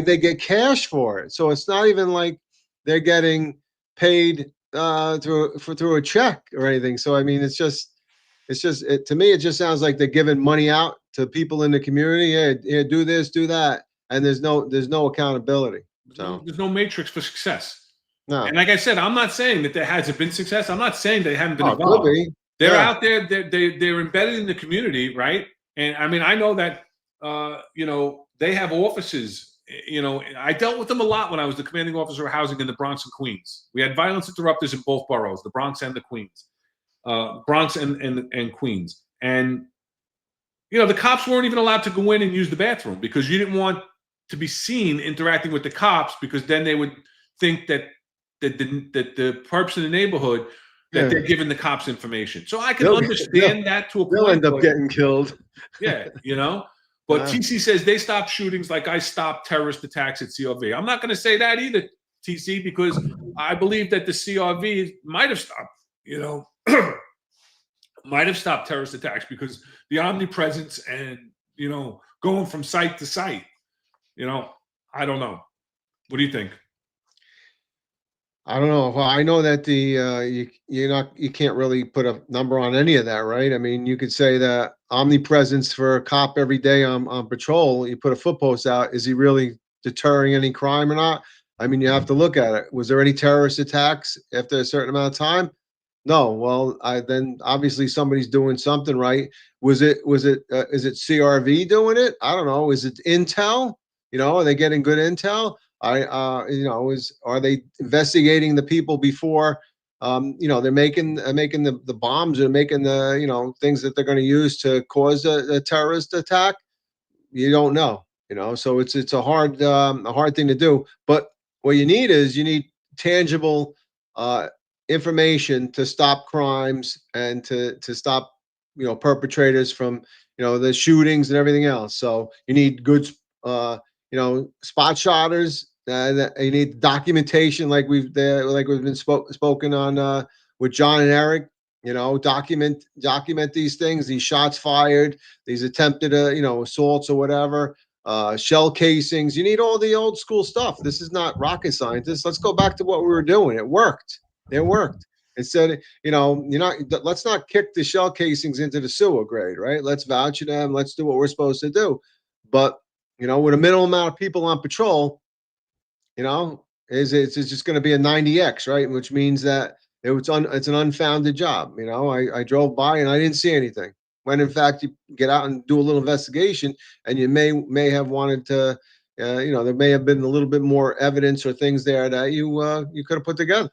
B: they get cash for it. So it's not even like they're getting paid through a check or anything. So I mean, to me, it just sounds like they're giving money out to people in the community. Yeah, do this, do that, and there's no accountability. So
A: there's no matrix for success.
B: no.
A: And like I said, I'm not saying that there hasn't been success. I'm not saying they haven't been
B: Oh,
A: involved.
B: could be.
A: They're
B: Yeah.
A: out there. They're embedded in the community, right? And I mean, I know that they have offices. I dealt with them a lot when I was the commanding officer of housing in the Bronx and Queens. We had violence interrupters in both boroughs, the Bronx and the Queens, Bronx and Queens. And the cops weren't even allowed to go in and use the bathroom because you didn't want to be seen interacting with the cops, because then they would think that the perps in the neighborhood that they're giving the cops information. So I can understand that to a point.
B: They'll end up getting killed.
A: Yeah, But TC says they stopped shootings like I stopped terrorist attacks at CRV. I'm not going to say that either, TC, because I believe that the CRV might have stopped, might have stopped terrorist attacks because the omnipresence and, going from site to site, I don't know. What do you think?
B: I don't know. Well, I know that you can't really put a number on any of that, right? I mean, you could say that omnipresence for a cop every day on patrol, you put a foot post out, is he really deterring any crime or not? I mean, you have to look at it. Was there any terrorist attacks after a certain amount of time? No. Well, then obviously somebody's doing something right. Is it CRV doing it? I don't know. Is it intel? Are they getting good intel? Are they investigating the people before? They're making the bombs, or making the things that they're going to use to cause a terrorist attack. You don't know, So it's a hard thing to do. But what you need tangible information to stop crimes and to stop perpetrators from the shootings and everything else. So you need good spot shotters. You need documentation, like we've been spoken on with John and Eric. Document these things, these shots fired, these attempted assaults or whatever, shell casings. You need all the old school stuff. This is not rocket science. Let's go back to what we were doing. It worked. Instead, let's not kick the shell casings into the sewer grade, right? Let's vouch them. Let's do what we're supposed to do. But with a minimal amount of people on patrol, it's just going to be a 90X, right? Which means that it's an unfounded job. I drove by and I didn't see anything. When in fact you get out and do a little investigation, and you may have wanted to, there may have been a little bit more evidence or things there that you could have put together.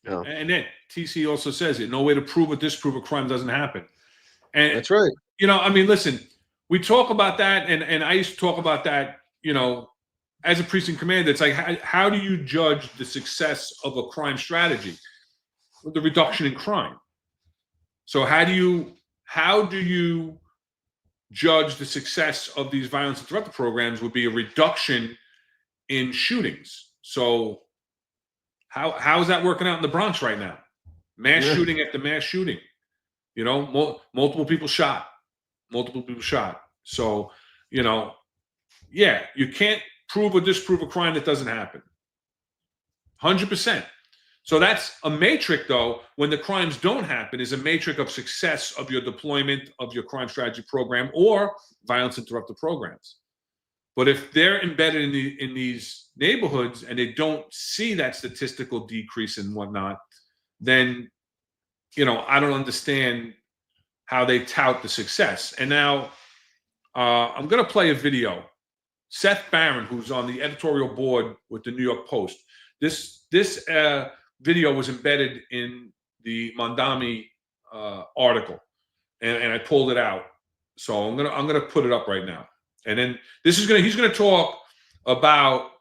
A: And then TC also says it: no way to prove or disprove a crime doesn't happen. And
B: that's right.
A: I mean, listen, we talk about that, and I used to talk about that, as a precinct commander. It's like, how do you judge the success of a crime strategy? The reduction in crime. So how do you judge the success of these violence interrupter programs? Would be a reduction in shootings. So how is that working out in the Bronx right now? Mass shooting after mass shooting. Multiple people shot. So, you can't prove or disprove a crime that doesn't happen. 100%. So that's a matrix, though, when the crimes don't happen, is a matrix of success of your deployment of your crime strategy program or violence interrupter programs. But if they're embedded in these neighborhoods and they don't see that statistical decrease and whatnot, then, I don't understand how they tout the success. And now I'm going to play a video. Seth Barron, who's on the editorial board with the New York Post. This video was embedded in the Mamdani article, and I pulled it out. So I'm gonna put it up right now. And then he's gonna talk about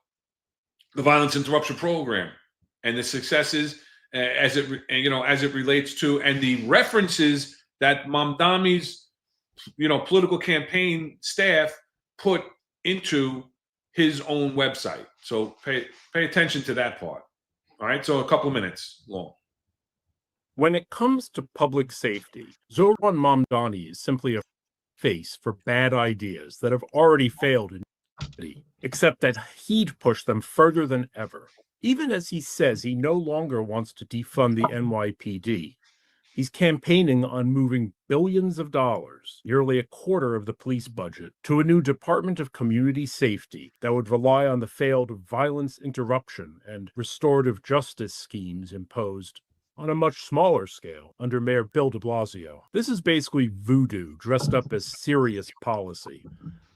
A: the violence interruption program and the successes as it relates to, and the references that Mamdani's political campaign staff put into his own website. So pay attention to that part. All right, so a couple of minutes long.
D: When it comes to public safety, Zoran Mamdani is simply a face for bad ideas that have already failed in city, except that he'd push them further than ever. Even as he says he no longer wants to defund the NYPD, he's campaigning on moving billions of dollars, nearly a quarter of the police budget, to a new Department of Community Safety that would rely on the failed violence interruption and restorative justice schemes imposed on a much smaller scale under Mayor Bill de Blasio. This is basically voodoo dressed up as serious policy,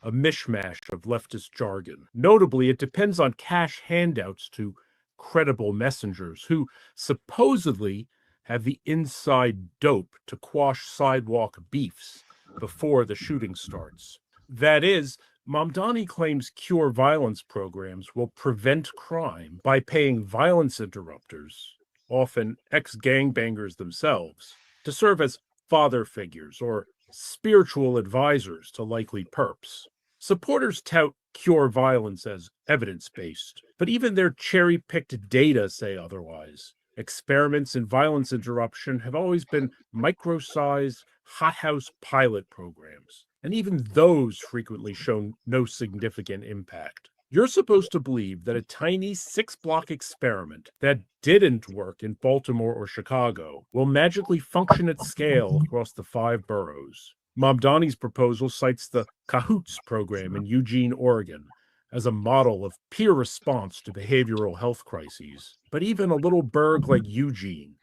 D: a mishmash of leftist jargon. Notably, it depends on cash handouts to credible messengers who supposedly have the inside dope to quash sidewalk beefs before the shooting starts. That is, Mamdani claims cure violence programs will prevent crime by paying violence interrupters, often ex-gangbangers themselves, to serve as father figures or spiritual advisors to likely perps. Supporters tout cure violence as evidence-based, but even their cherry-picked data say otherwise. Experiments in violence interruption have always been micro-sized, hothouse pilot programs, and even those frequently shown no significant impact. You're supposed to believe that a tiny 6-block experiment that didn't work in Baltimore or Chicago will magically function at scale across the 5 boroughs. Mamdani's proposal cites the CAHOOTS program in Eugene, Oregon, as a model of peer response to behavioral health crises. But even a little burg like Eugene,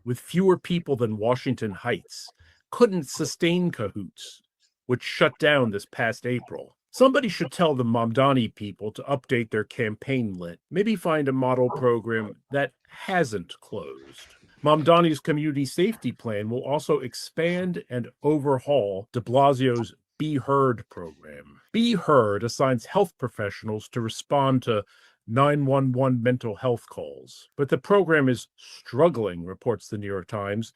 D: with fewer people than Washington Heights, couldn't sustain CAHOOTS, which shut down this past April. Somebody should tell the Mamdani people to update their campaign lit, maybe find a model program that hasn't closed. Mamdani's community safety plan will also expand and overhaul de Blasio's Be Heard program. Be Heard assigns health professionals to respond to 911 mental health calls, but the program is struggling, reports the New York Times,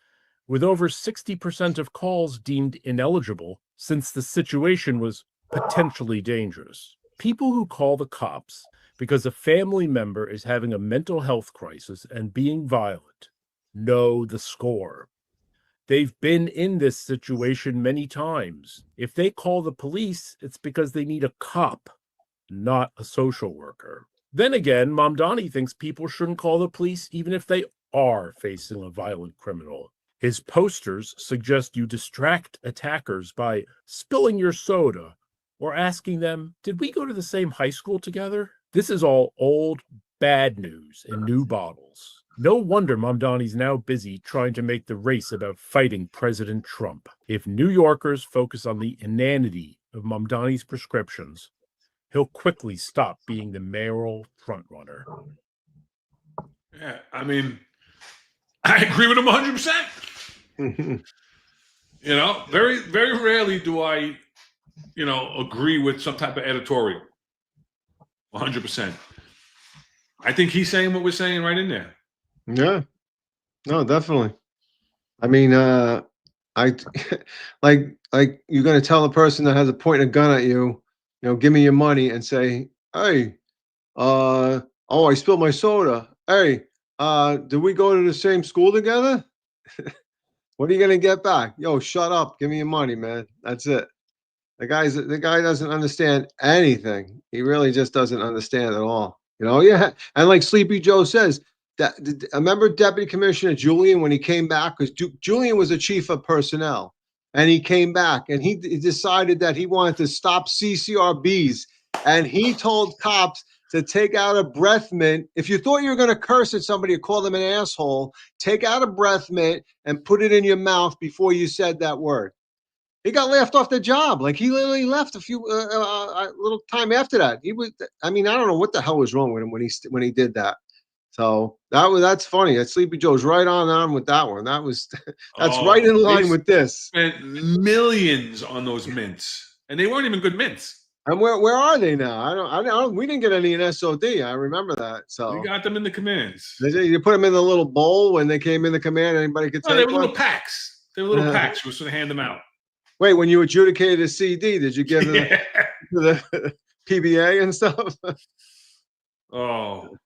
D: with over 60% of calls deemed ineligible since the situation was potentially dangerous. People who call the cops because a family member is having a mental health crisis and being violent know the score. They've been in this situation many times. If they call the police, it's because they need a cop, not a social worker. Then again, Mamdani thinks people shouldn't call the police even if they are facing a violent criminal. His posters suggest you distract attackers by spilling your soda or asking them, "Did we go to the same high school together?" This is all old, bad news in new bottles. No wonder Mamdani's now busy trying to make the race about fighting President Trump. If New Yorkers focus on the inanity of Mamdani's prescriptions, he'll quickly stop being the mayoral frontrunner.
A: Yeah, I mean, I agree with him 100%. Very, very rarely do I, agree with some type of editorial. 100%. I think he's saying what we're saying right in there.
B: Yeah, no, definitely. I mean, I like you're gonna tell the person that has a point a gun at you, give me your money, and say, hey, oh, I spilled my soda. Hey, did we go to the same school together? What are you gonna get back? Yo, shut up. Give me your money, man. That's it. The guy doesn't understand anything. He really just doesn't understand at all. Yeah. And like Sleepy Joe says, I remember Deputy Commissioner Julian when he came back, because Julian was the chief of personnel, and he came back and he decided that he wanted to stop CCRBs, and he told cops to take out a breath mint. If you thought you were going to curse at somebody or call them an asshole, take out a breath mint and put it in your mouth before you said that word. he got laughed off the job. Like he literally left a few little time after that. He was. I mean, I don't know what the hell was wrong with him when he did that. So that's funny. That Sleepy Joe's right on with that one. That was that's right in line
A: They
B: with this.
A: spent millions on those mints, and they weren't even good mints.
B: And where are they now? I don't. We didn't get any in SOD. I remember that.
A: We
B: So
A: got them in the commands.
B: you put them in the little bowl when they came in the command. Anybody could
A: No, they
B: take
A: were
B: one.
A: little packs. They were little packs. We were going to hand them out.
B: Wait, when you adjudicated a CD, did you give them
A: Yeah.
B: the PBA and stuff?
A: Oh,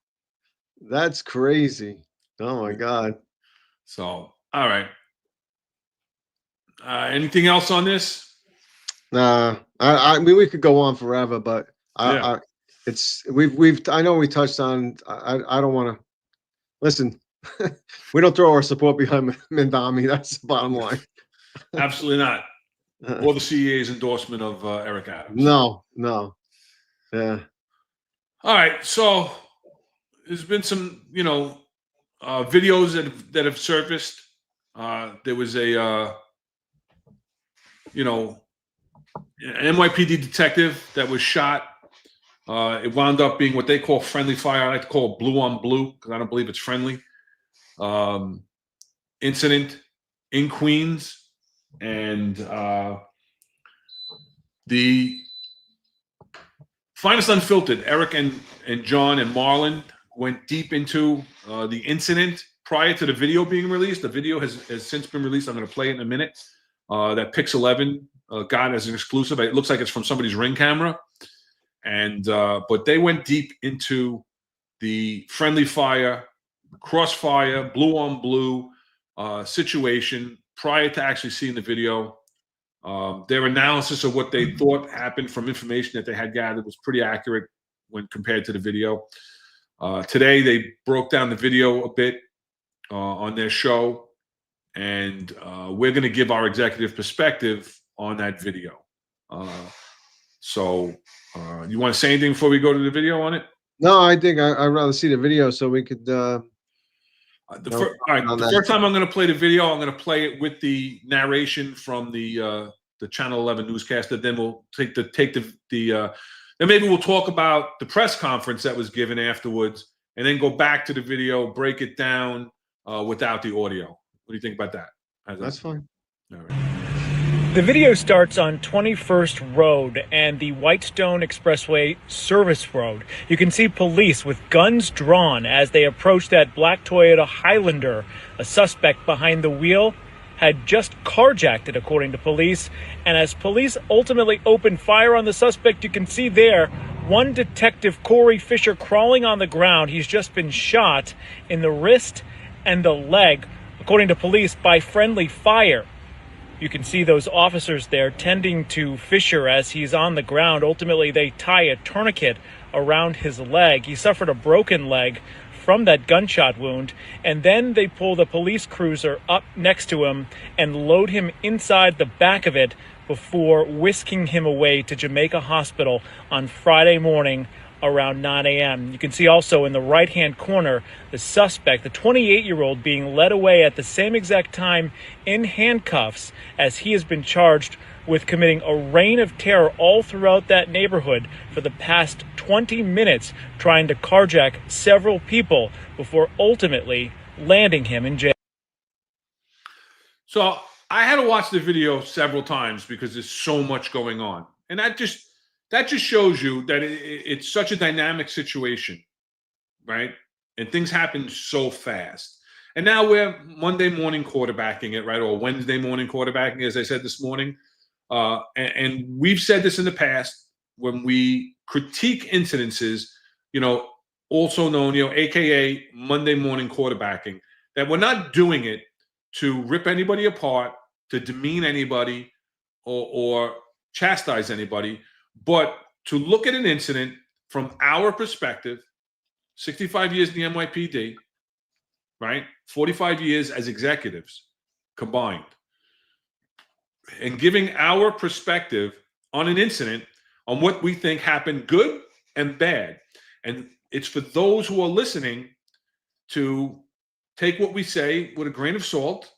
B: That's crazy. Oh my God.
A: so all right. Anything else on this?
B: Nah, I mean we could go on forever, but
A: Yeah.
B: I know we touched on. I don't want to listen. We don't throw our support behind Mandami. That's the bottom line.
A: Absolutely not. Or the CEA's endorsement of Eric Adams.
B: No. Yeah.
A: All right. So there's been some, videos that have surfaced. There was a, an NYPD detective that was shot. It wound up being what they call friendly fire. I like to call it blue on blue because I don't believe it's friendly. Incident in Queens. And the Finest Unfiltered, Eric and John and Marlon went deep into the incident prior to the video being released. The video has since been released. I'm going to play it in a minute. That Pix 11 got as an exclusive. It looks like it's from somebody's Ring camera. And but they went deep into the friendly fire, crossfire, blue on blue situation prior to actually seeing the video. Their analysis of what they thought happened from information that they had gathered was pretty accurate when compared to the video. Today, they broke down the video a bit on their show, and we're going to give our executive perspective on that video. So you want to say anything before we go to the video on it?
B: No, I think I'd rather see the video so we could.
A: The first time I'm going to play the video, I'm going to play it with the narration from the Channel 11 newscaster. Then we'll take the then maybe we'll talk about the press conference that was given afterwards, and then go back to the video, break it down without the audio. What do you think about that?
B: That's fine.
A: All right.
E: The video starts on 21st Road and the Whitestone Expressway Service Road. You can see police with guns drawn as they approach that black Toyota Highlander. A suspect behind the wheel had just carjacked it, according to police. And as police ultimately open fire on the suspect, you can see there one detective, Corey Fisher, crawling on the ground. He's just been shot in the wrist and the leg, according to police, by friendly fire. You can see those officers there tending to Fisher as he's on the ground. Ultimately, they tie a tourniquet around his leg. He suffered a broken leg from that gunshot wound. And then they pull the police cruiser up next to him and load him inside the back of it before whisking him away to Jamaica Hospital on Friday morning around 9 a.m. You can see also in the right-hand corner the suspect, the 28-year-old, being led away at the same exact time in handcuffs as he has been charged with committing a reign of terror all throughout that neighborhood for the past 20 minutes, trying to carjack several people before ultimately landing him in jail.
A: So I had to watch the video several times because there's so much going on. And that just shows you that it's such a dynamic situation, right? And things happen so fast. And now we're Monday morning quarterbacking it, right? Or Wednesday morning quarterbacking, as I said this morning. And we've said this in the past when we critique incidences, also known, AKA Monday morning quarterbacking, that we're not doing it to rip anybody apart, to demean anybody, or chastise anybody, but to look at an incident from our perspective, 65 years in the NYPD, right? 45 years as executives combined, and giving our perspective on an incident, on what we think happened good and bad. And it's for those who are listening to take what we say with a grain of salt,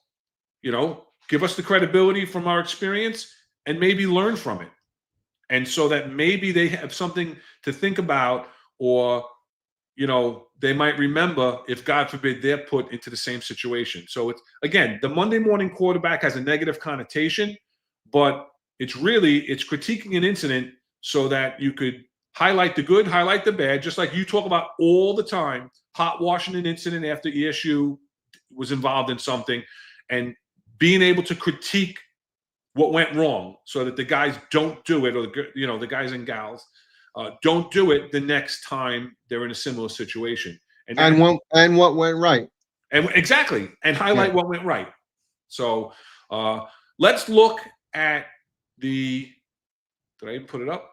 A: give us the credibility from our experience, and maybe learn from it. And so that maybe they have something to think about, or, you know, they might remember if, God forbid, they're put into the same situation. So it's, again, the Monday morning quarterback has a negative connotation, but it's critiquing an incident so that you could highlight the good, highlight the bad, just like you talk about all the time, hot washing an incident after ESU was involved in something, and being able to critique what went wrong so that the guys don't do it, or the guys and gals don't do it the next time they're in a similar situation.
B: And what went right.
A: And exactly, and highlight what went right. So let's look at did I put it up?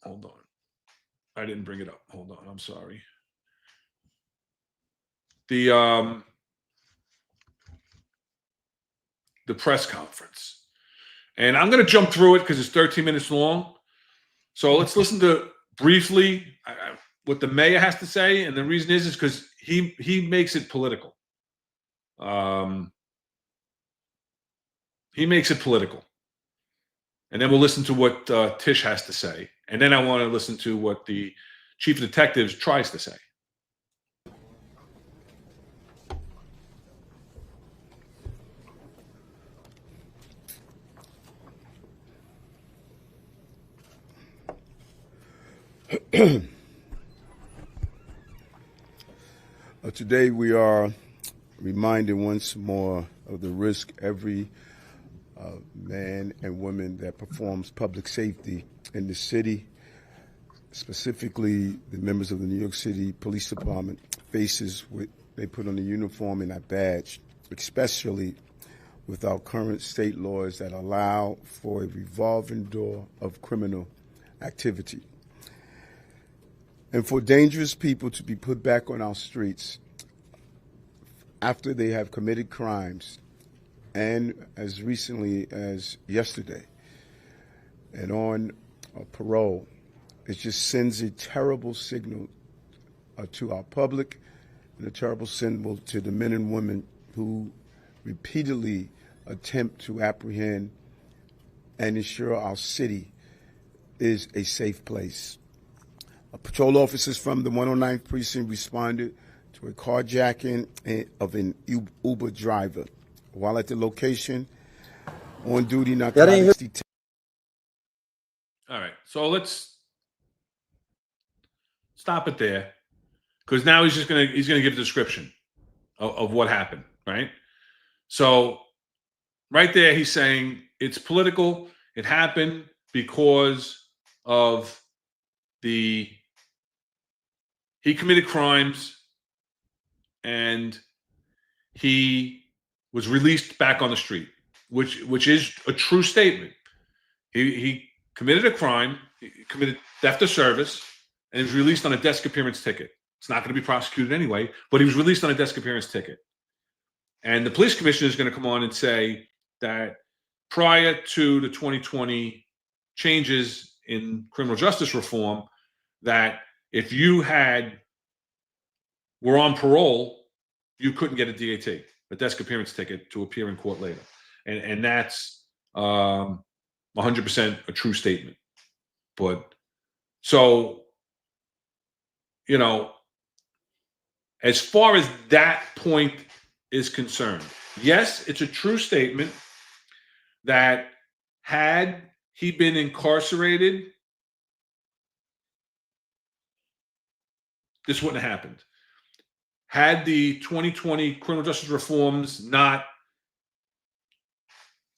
A: Hold on. I didn't bring it up. Hold on. I'm sorry. The press conference. And I'm going to jump through it because it's 13 minutes long. So let's listen to briefly what the mayor has to say. And the reason is because he makes it political. He makes it political. And then we'll listen to what Tish has to say. And then I want to listen to what the chief of detectives tries to say.
F: Today we are reminded once more of the risk every man and woman that performs public safety in the city, specifically the members of the New York City Police Department, faces when they put on a uniform and a badge, especially with our current state laws that allow for a revolving door of criminal activity. And for dangerous people to be put back on our streets after they have committed crimes, and as recently as yesterday, and on parole, it just sends a terrible signal to our public, and a terrible symbol to the men and women who repeatedly attempt to apprehend and ensure our city is a safe place. Patrol officers from the 109th Precinct responded to a carjacking of an Uber driver. While at the location, on duty, narcotics detained.
A: All right, so let's stop it there, because now he's gonna give a description of what happened, right? So right there, he's saying it's political. It happened because of he committed crimes, and he was released back on the street, which is a true statement. He committed a crime, he committed theft of service, and he was released on a desk appearance ticket. It's not going to be prosecuted anyway, but he was released on a desk appearance ticket. And the police commissioner is going to come on and say that prior to the 2020 changes in criminal justice reform, that if you were on parole, you couldn't get a DAT, a desk appearance ticket, to appear in court later. And that's 100% a true statement. But so, as far as that point is concerned, yes, it's a true statement that had he been incarcerated, this wouldn't have happened. Had the 2020 criminal justice reforms not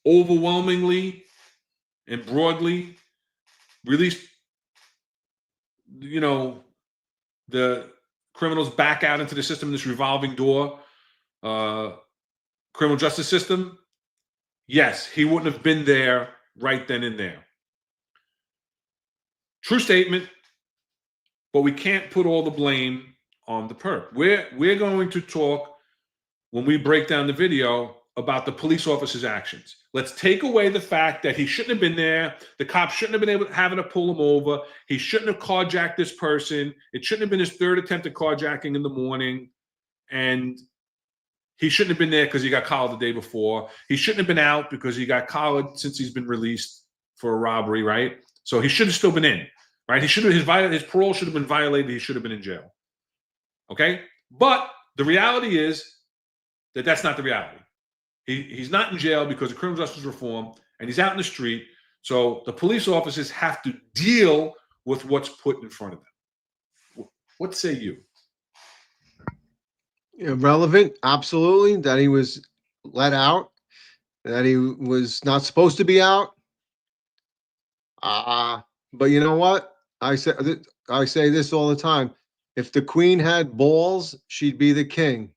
A: overwhelmingly and broadly released, the criminals back out into the system, this revolving door criminal justice system, yes, he wouldn't have been there right then and there. True statement, but we can't put all the blame on the perp. We're going to talk, when we break down the video, about the police officer's actions. Let's take away the fact that he shouldn't have been there. The cops shouldn't have been having to pull him over. He shouldn't have carjacked this person. It shouldn't have been his third attempt at carjacking in the morning. And he shouldn't have been there because he got collared the day before. He shouldn't have been out because he got collared since he's been released for a robbery, right? So he should have still been in, right? He should have his parole should have been violated. He should have been in jail. Okay, but the reality is that that's not the reality. He's not in jail because of criminal justice reform, and he's out in the street. So the police officers have to deal with what's put in front of them. What say you?
B: Irrelevant, absolutely, that he was let out, that he was not supposed to be out. But you know what? I say this all the time. If the queen had balls, she'd be the king.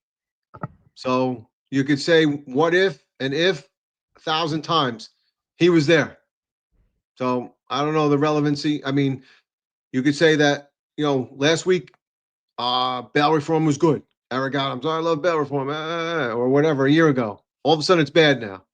B: So you could say what if and if 1,000 times. He was there. So I don't know the relevancy. I mean, you could say that, last week, bail reform was good. Eric Adams, I love bail reform, or whatever, a year ago. All of a sudden it's bad now.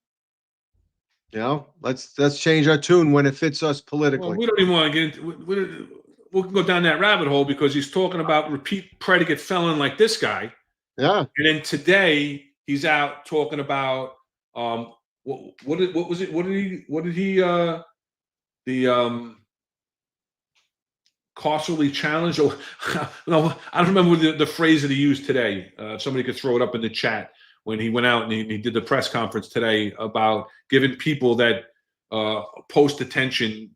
B: Let's change our tune when it fits us politically.
A: Well, we don't even want to get into. We can go down that rabbit hole because he's talking about repeat predicate felon like this guy.
B: Yeah.
A: And then today he's out talking about what was it? What did he the carcerally challenged? Oh, no, I don't remember the phrase that he used today. Somebody could throw it up in the chat when he went out and he did the press conference today about giving people that post-detention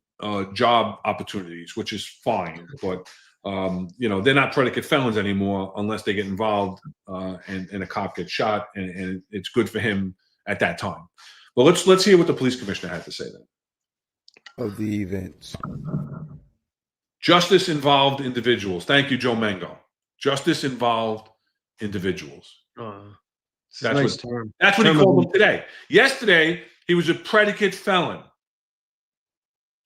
A: job opportunities, which is fine, but they're not predicate felons anymore unless they get involved and a cop gets shot, and it's good for him at that time. Well, let's hear what the police commissioner had to say then.
F: Of the events.
A: Justice involved individuals. Thank you, Joe Mango. Justice involved individuals. That's what he called them today. Yesterday, he was a predicate felon.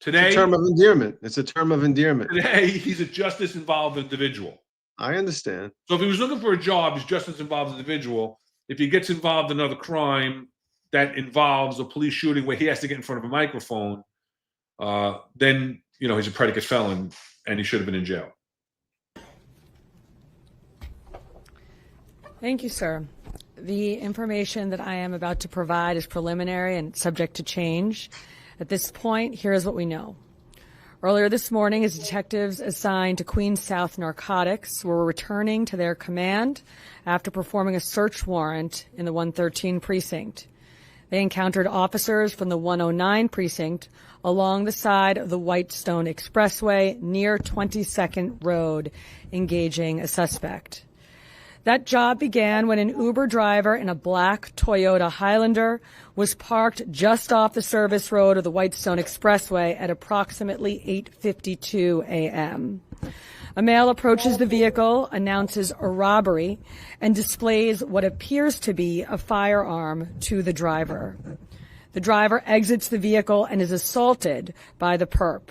A: Today,
B: it's a term of endearment. It's a term of endearment.
A: Today, he's a justice-involved individual.
B: I understand.
A: So if he was looking for a job, he's justice-involved individual. If he gets involved in another crime that involves a police shooting where he has to get in front of a microphone, then he's a predicate felon and he should have been in jail.
G: Thank you, sir. The information that I am about to provide is preliminary and subject to change. At this point, here is what we know. Earlier this morning, as detectives assigned to Queens South Narcotics were returning to their command after performing a search warrant in the 113 precinct. They encountered officers from the 109 precinct along the side of the Whitestone Expressway near 22nd Road, engaging a suspect. That job began when an Uber driver in a black Toyota Highlander was parked just off the service road of the Whitestone Expressway at approximately 8:52 a.m. A male approaches the vehicle, announces a robbery, and displays what appears to be a firearm to the driver. The driver exits the vehicle and is assaulted by the perp.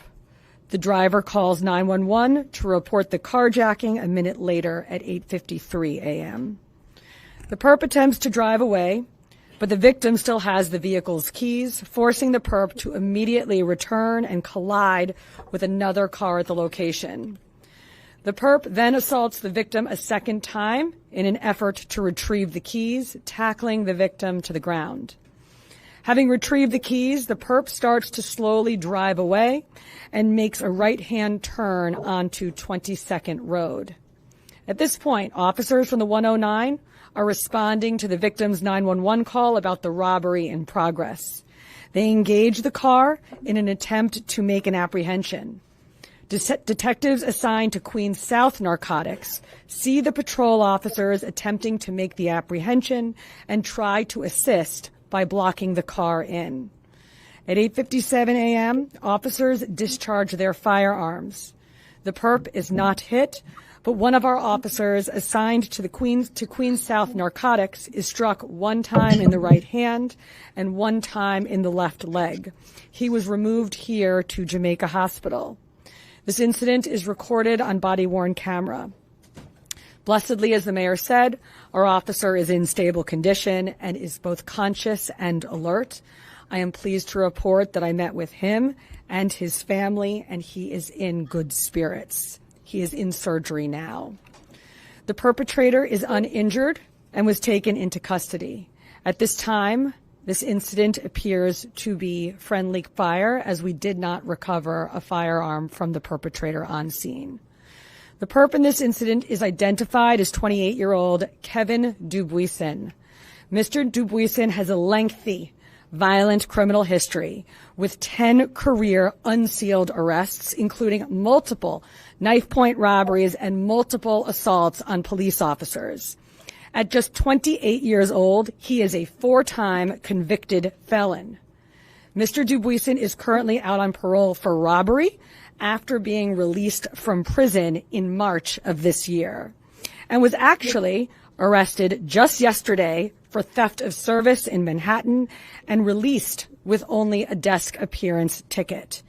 G: The driver calls 911 to report the carjacking a minute later at 8:53 a.m. The perp attempts to drive away, but the victim still has the vehicle's keys, forcing the perp to immediately return and collide with another car at the location. The perp then assaults the victim a second time in an effort to retrieve the keys, tackling the victim to the ground. Having retrieved the keys, the perp starts to slowly drive away and makes a right-hand turn onto 22nd Road. At this point, officers from the 109 are responding to the victim's 911 call about the robbery in progress. They engage the car in an attempt to make an apprehension. Detectives assigned to Queens South Narcotics see the patrol officers attempting to make the apprehension and try to assist by blocking the car in. At 8:57 a.m., officers discharge their firearms. The perp is not hit, but one of our officers assigned to Queens South Narcotics is struck one time in the right hand and one time in the left leg. He was removed here to Jamaica Hospital. This incident is recorded on body-worn camera. Blessedly, as the mayor said, our officer is in stable condition and is both conscious and alert. I am pleased to report that I met with him and his family, and he is in good spirits. He is in surgery now. The perpetrator is uninjured and was taken into custody. At this time, this incident appears to be friendly fire, as we did not recover a firearm from the perpetrator on scene. The perp in this incident is identified as 28-year-old Kevin Dubuisson. Mr. Dubuisson has a lengthy, violent criminal history with 10 career unsealed arrests, including multiple knife-point robberies and multiple assaults on police officers. At just 28 years old, he is a 4-time convicted felon. Mr. Dubuisson is currently out on parole for robbery after being released from prison in March of this year, and was actually arrested just yesterday for theft of service in Manhattan and released with only a desk appearance ticket.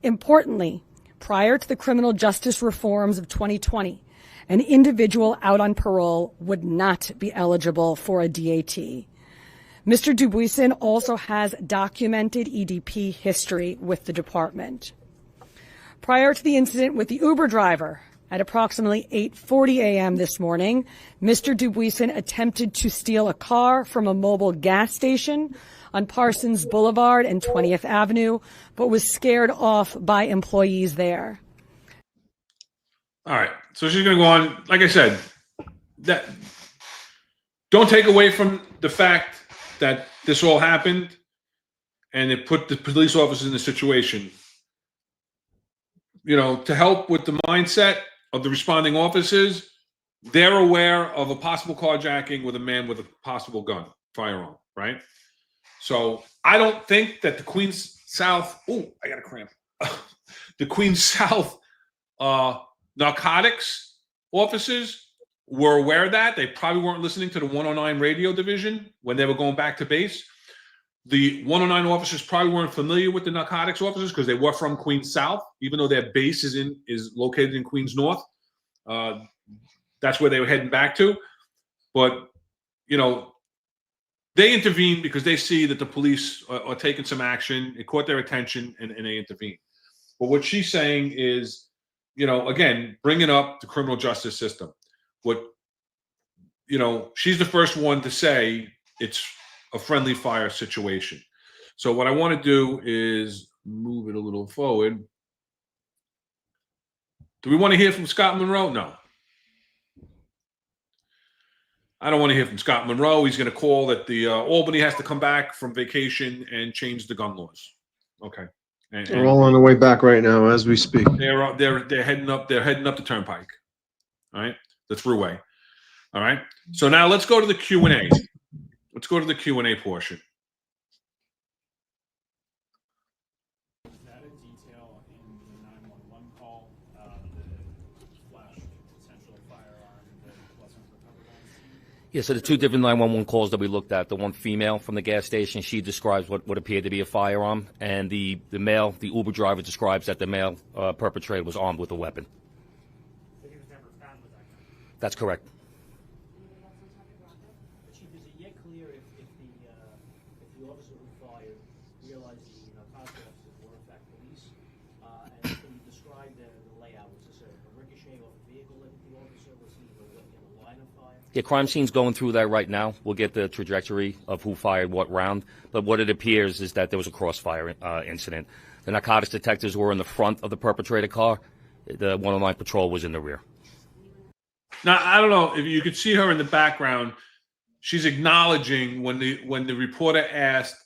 G: Importantly, prior to the criminal justice reforms of 2020, an individual out on parole would not be eligible for a DAT. Mr. Dubuisson also has documented EDP history with the department. Prior to the incident with the Uber driver, at approximately 8:40 a.m. this morning, Mr. Dubuisson attempted to steal a car from a mobile gas station on Parsons Boulevard and 20th Avenue, but was scared off by employees there.
A: All right. So she's going to go on. Like I said, that don't take away from the fact that this all happened and it put the police officers in a situation, you know, to help with the mindset of the responding officers. They're aware of a possible carjacking with a man with a possible gun, firearm, right? So I don't think that the Queens South, oh, I got a cramp. The Queens South narcotics officers were aware of that. They probably weren't listening to the 109 radio division when they were going back to base. The 109 officers probably weren't familiar with the narcotics officers because they were from Queens South, even though their base is located in Queens North. That's where they were heading back to. But, you know, they intervened because they see that the police are taking some action. It caught their attention, and they intervened. But what she's saying is, you know, again, bringing up the criminal justice system. What, you know, she's the first one to say it's a friendly fire situation. So what I want to do is move it a little forward. Do we want to hear from Scott Monroe? No. I don't want to hear from Scott Monroe. He's going to call that the Albany has to come back from vacation and change the gun laws. Okay. And
B: We're all on the way back right now as we speak.
A: they're heading up. They're heading up the turnpike. All right, the thruway. All right. So now let's go to the Q&A. Let's go to the Q&A portion.
H: Is that a detail in the 911 call, the flash potential firearm that wasn't recovered on scene?
I: Yeah, so the two different 911 calls that we looked at, the one female from the gas station, she describes what appeared to be a firearm, and the male, the Uber driver, describes that the male perpetrator was armed with a weapon.
H: So he was never found with that gun?
I: That's correct.
J: Chief, is it yet clear if the officer who fired realized the narcotics officers were in fact police? And can you describe the layout? Was this a ricochet off a vehicle that hit the officer? Was he in a line of fire?
I: Yeah, crime scene's going through that right now. We'll get the trajectory of who fired what round, but what it appears is that there was a crossfire incident. The narcotics detectives were in the front of the perpetrator car. The 109 patrol was in the rear.
A: Now I don't know if you could see her in the background. She's acknowledging when the reporter asked,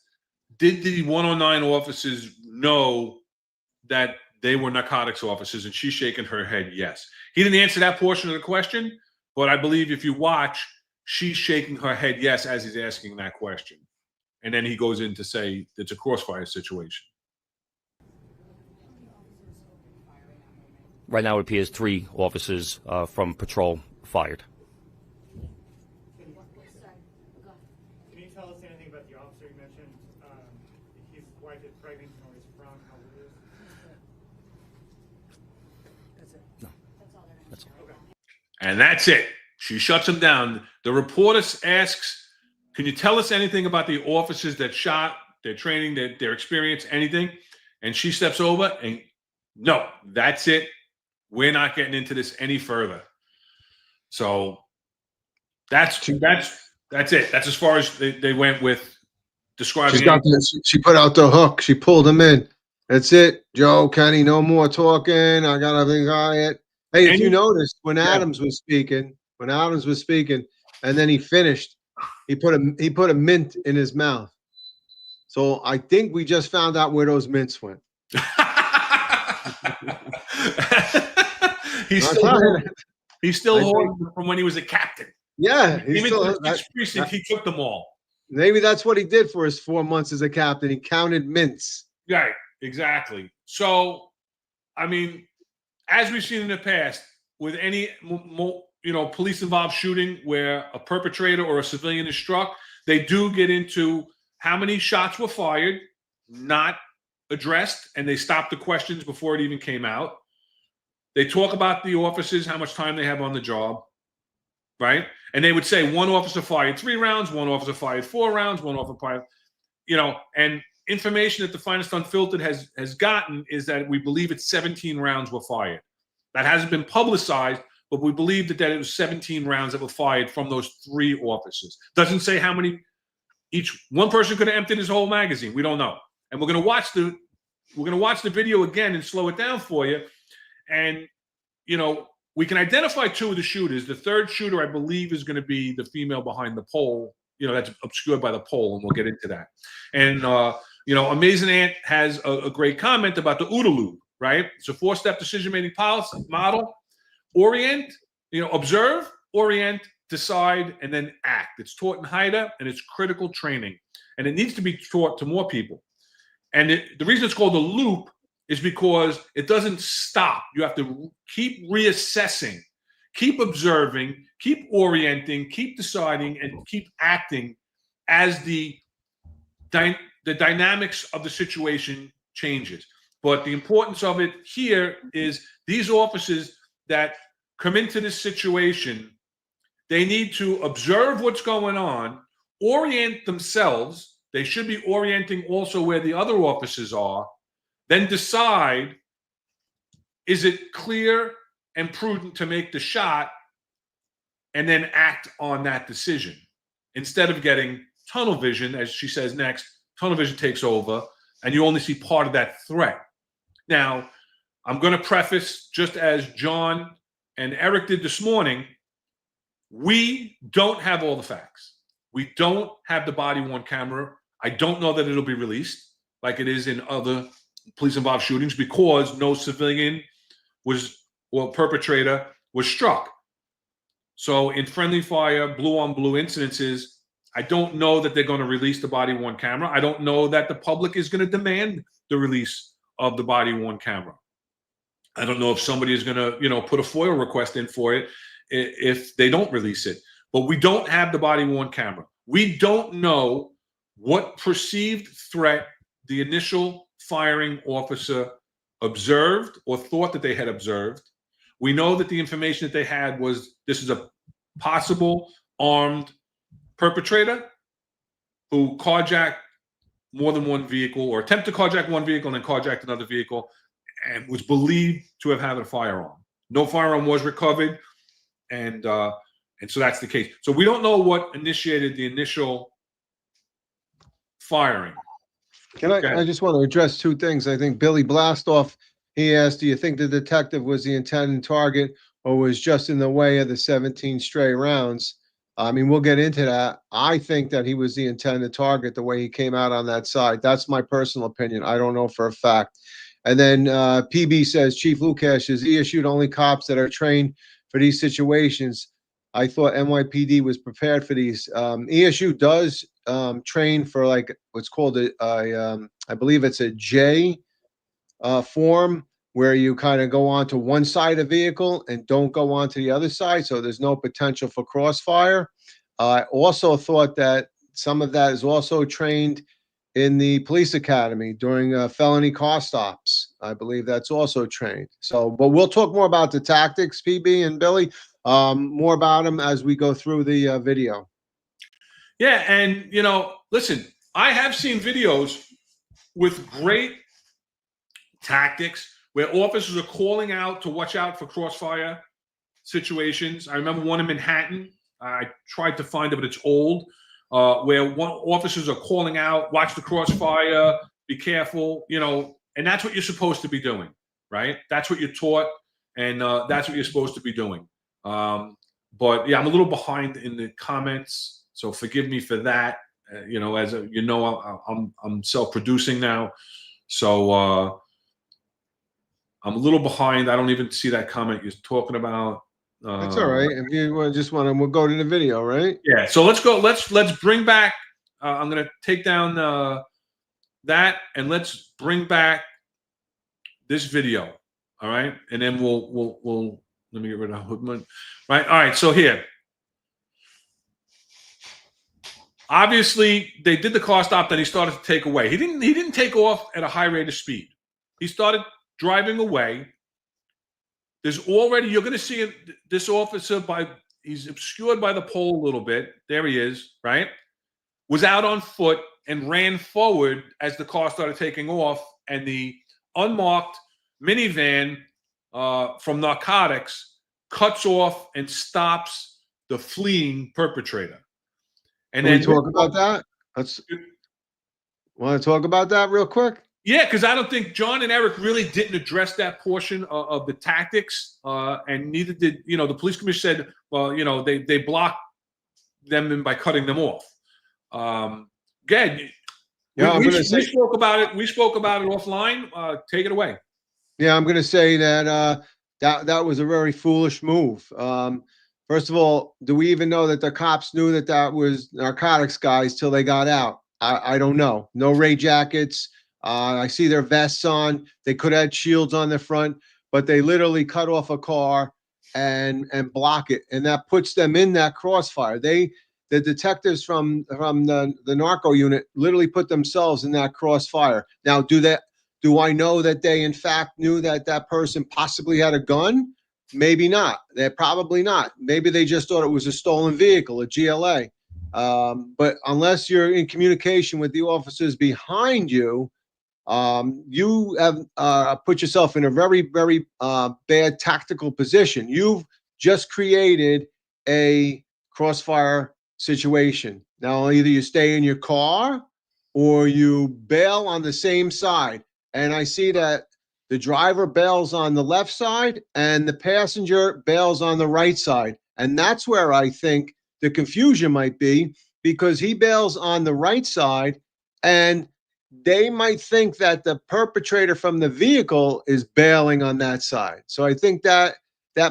A: did the 109 officers know that they were narcotics officers? And she's shaking her head yes. He didn't answer that portion of the question, but I believe if you watch, she's shaking her head yes as he's asking that question. And then he goes in to say it's a crossfire situation.
I: Right now it appears 3 officers from patrol fired.
H: Can you tell us anything about the officer you mentioned? His wife is pregnant, you know where he's from, how old he is?
J: That's it.
I: No.
J: That's all there is.
I: That's all.
H: Okay.
A: And that's it. She shuts him down. The reporter asks, can you tell us anything about the officers that shot, their training, their experience, anything? And she steps over and, no, that's it. We're not getting into this any further. So That's it. That's as far as they went with describing.
B: She put out the hook. She pulled him in. That's it. Joe, Kenny, no more talking. I got to be quiet. Hey, if you noticed when Adams was speaking, and then he finished, he put a mint in his mouth. So I think we just found out where those mints went.
A: He's still holding from when he was a captain.
B: Yeah,
A: Even precinct, he took them all.
B: Maybe that's what he did for his 4 months as a captain. He counted mints.
A: Right, exactly. So, I mean, as we've seen in the past, with any police-involved shooting where a perpetrator or a civilian is struck, they do get into how many shots were fired, not addressed, and they stop the questions before it even came out. They talk about the officers, how much time they have on the job, right? And they would say one officer fired 3 rounds, one officer fired 4 rounds, one officer fired, and information that the Finest Unfiltered has gotten is that we believe it's 17 rounds were fired. That hasn't been publicized, but we believe that it was 17 rounds that were fired from those 3 officers. Doesn't say how many one person could have emptied his whole magazine. We don't know. And we're gonna watch the video again and slow it down for you. And we can identify 2 of the shooters. The third shooter, I believe, is going to be the female behind the pole. That's obscured by the pole, and we'll get into that. And Amazing Ant has a great comment about the OODA loop, right? It's a 4-step decision-making policy model. Orient, observe, orient, decide, and then act. It's taught in HIDA, and it's critical training. And it needs to be taught to more people. And the reason it's called a loop is because it doesn't stop. You have to keep reassessing, keep observing, keep orienting, keep deciding, and keep acting as the dynamics of the situation changes. But the importance of it here is these officers that come into this situation, they need to observe what's going on, orient themselves. They should be orienting also where the other officers are, then decide, is it clear and prudent to make the shot, and then act on that decision. Instead of getting tunnel vision, as she says next, tunnel vision takes over, and you only see part of that threat. Now, I'm going to preface, just as John and Eric did this morning, we don't have all the facts. We don't have the body-worn camera. I don't know that it'll be released like it is in other police-involved shootings because no civilian or perpetrator was struck. So in friendly fire, blue-on-blue incidences, I don't know that they're going to release the body-worn camera. I don't know that the public is going to demand the release of the body-worn camera. I don't know if somebody is going to, put a FOIA request in for it if they don't release it. But we don't have the body-worn camera. We don't know what perceived threat the initial firing officer observed or thought that they had observed. We know that the information that they had was this is a possible armed perpetrator who carjacked more than one vehicle or attempted to carjack one vehicle and then carjacked another vehicle and was believed to have had a firearm. No firearm was recovered, and so that's the case. So we don't know what initiated the initial firing.
B: I just want to address 2 things. I think Billy Blastoff, he asked, do you think the detective was the intended target or was just in the way of the 17 stray rounds? I mean, we'll get into that. I think that he was the intended target the way he came out on that side. That's my personal opinion. I don't know for a fact. And then PB says, Chief Lukach, is he issued only cops that are trained for these situations? I thought NYPD was prepared for these. ESU does train for like what's called I believe it's a J form where you kind of go onto one side of the vehicle and don't go onto the other side. So there's no potential for crossfire. I also thought that some of that is also trained in the police academy during felony car stops. I believe that's also trained. So, but we'll talk more about the tactics, PB and Billy, more about them as we go through the video.
A: Yeah. And, listen, I have seen videos with great tactics where officers are calling out to watch out for crossfire situations. I remember one in Manhattan I tried to find it, but it's old, where officers are calling out, watch the crossfire, be careful, and that's what you're supposed to be doing, right? That's what you're taught, and that's what you're supposed to be doing. But yeah, I'm a little behind in the comments, so forgive me for that. I'm self-producing now, so I'm a little behind. I don't even see that comment you're talking about.
B: That's all right. If you we'll go to the video, right?
A: Yeah. So let's go. Let's bring back. I'm gonna take down that, and let's bring back this video. All right, and then we'll let me get rid of Hoodman. Right. All right. So here. Obviously, they did the car stop. Then he started to take away. He didn't take off at a high rate of speed. He started driving away. There's already, you're going to see this officer he's obscured by the pole a little bit. There he is, right? Was out on foot and ran forward as the car started taking off, and the unmarked minivan from narcotics cuts off and stops the fleeing perpetrator. And
B: Can
A: then
B: we talk about that? Want to talk about that real quick?
A: Yeah, because I don't think John and Eric really didn't address that portion of the tactics, and neither did the police commissioner said, well, they blocked them by cutting them off. Gad, we spoke about it. We spoke about it offline. Take it away.
B: Yeah, I'm going to say that that was a very foolish move. First of all, do we even know that the cops knew that was narcotics guys till they got out? I don't know. No Ray jackets. I see their vests on. They could have had shields on the front, but they literally cut off a car and block it, and that puts them in that crossfire. The detectives from the narco unit literally put themselves in that crossfire. Now, do I know that they in fact knew that person possibly had a gun? Maybe not. They're probably not. Maybe they just thought it was a stolen vehicle, a GLA. But unless you're in communication with the officers behind you, you have put yourself in a very, very bad tactical position. You've just created a crossfire situation. Now, either you stay in your car or you bail on the same side. And I see that the driver bails on the left side and the passenger bails on the right side. And that's where I think the confusion might be, because he bails on the right side and they might think that the perpetrator from the vehicle is bailing on that side. So I think that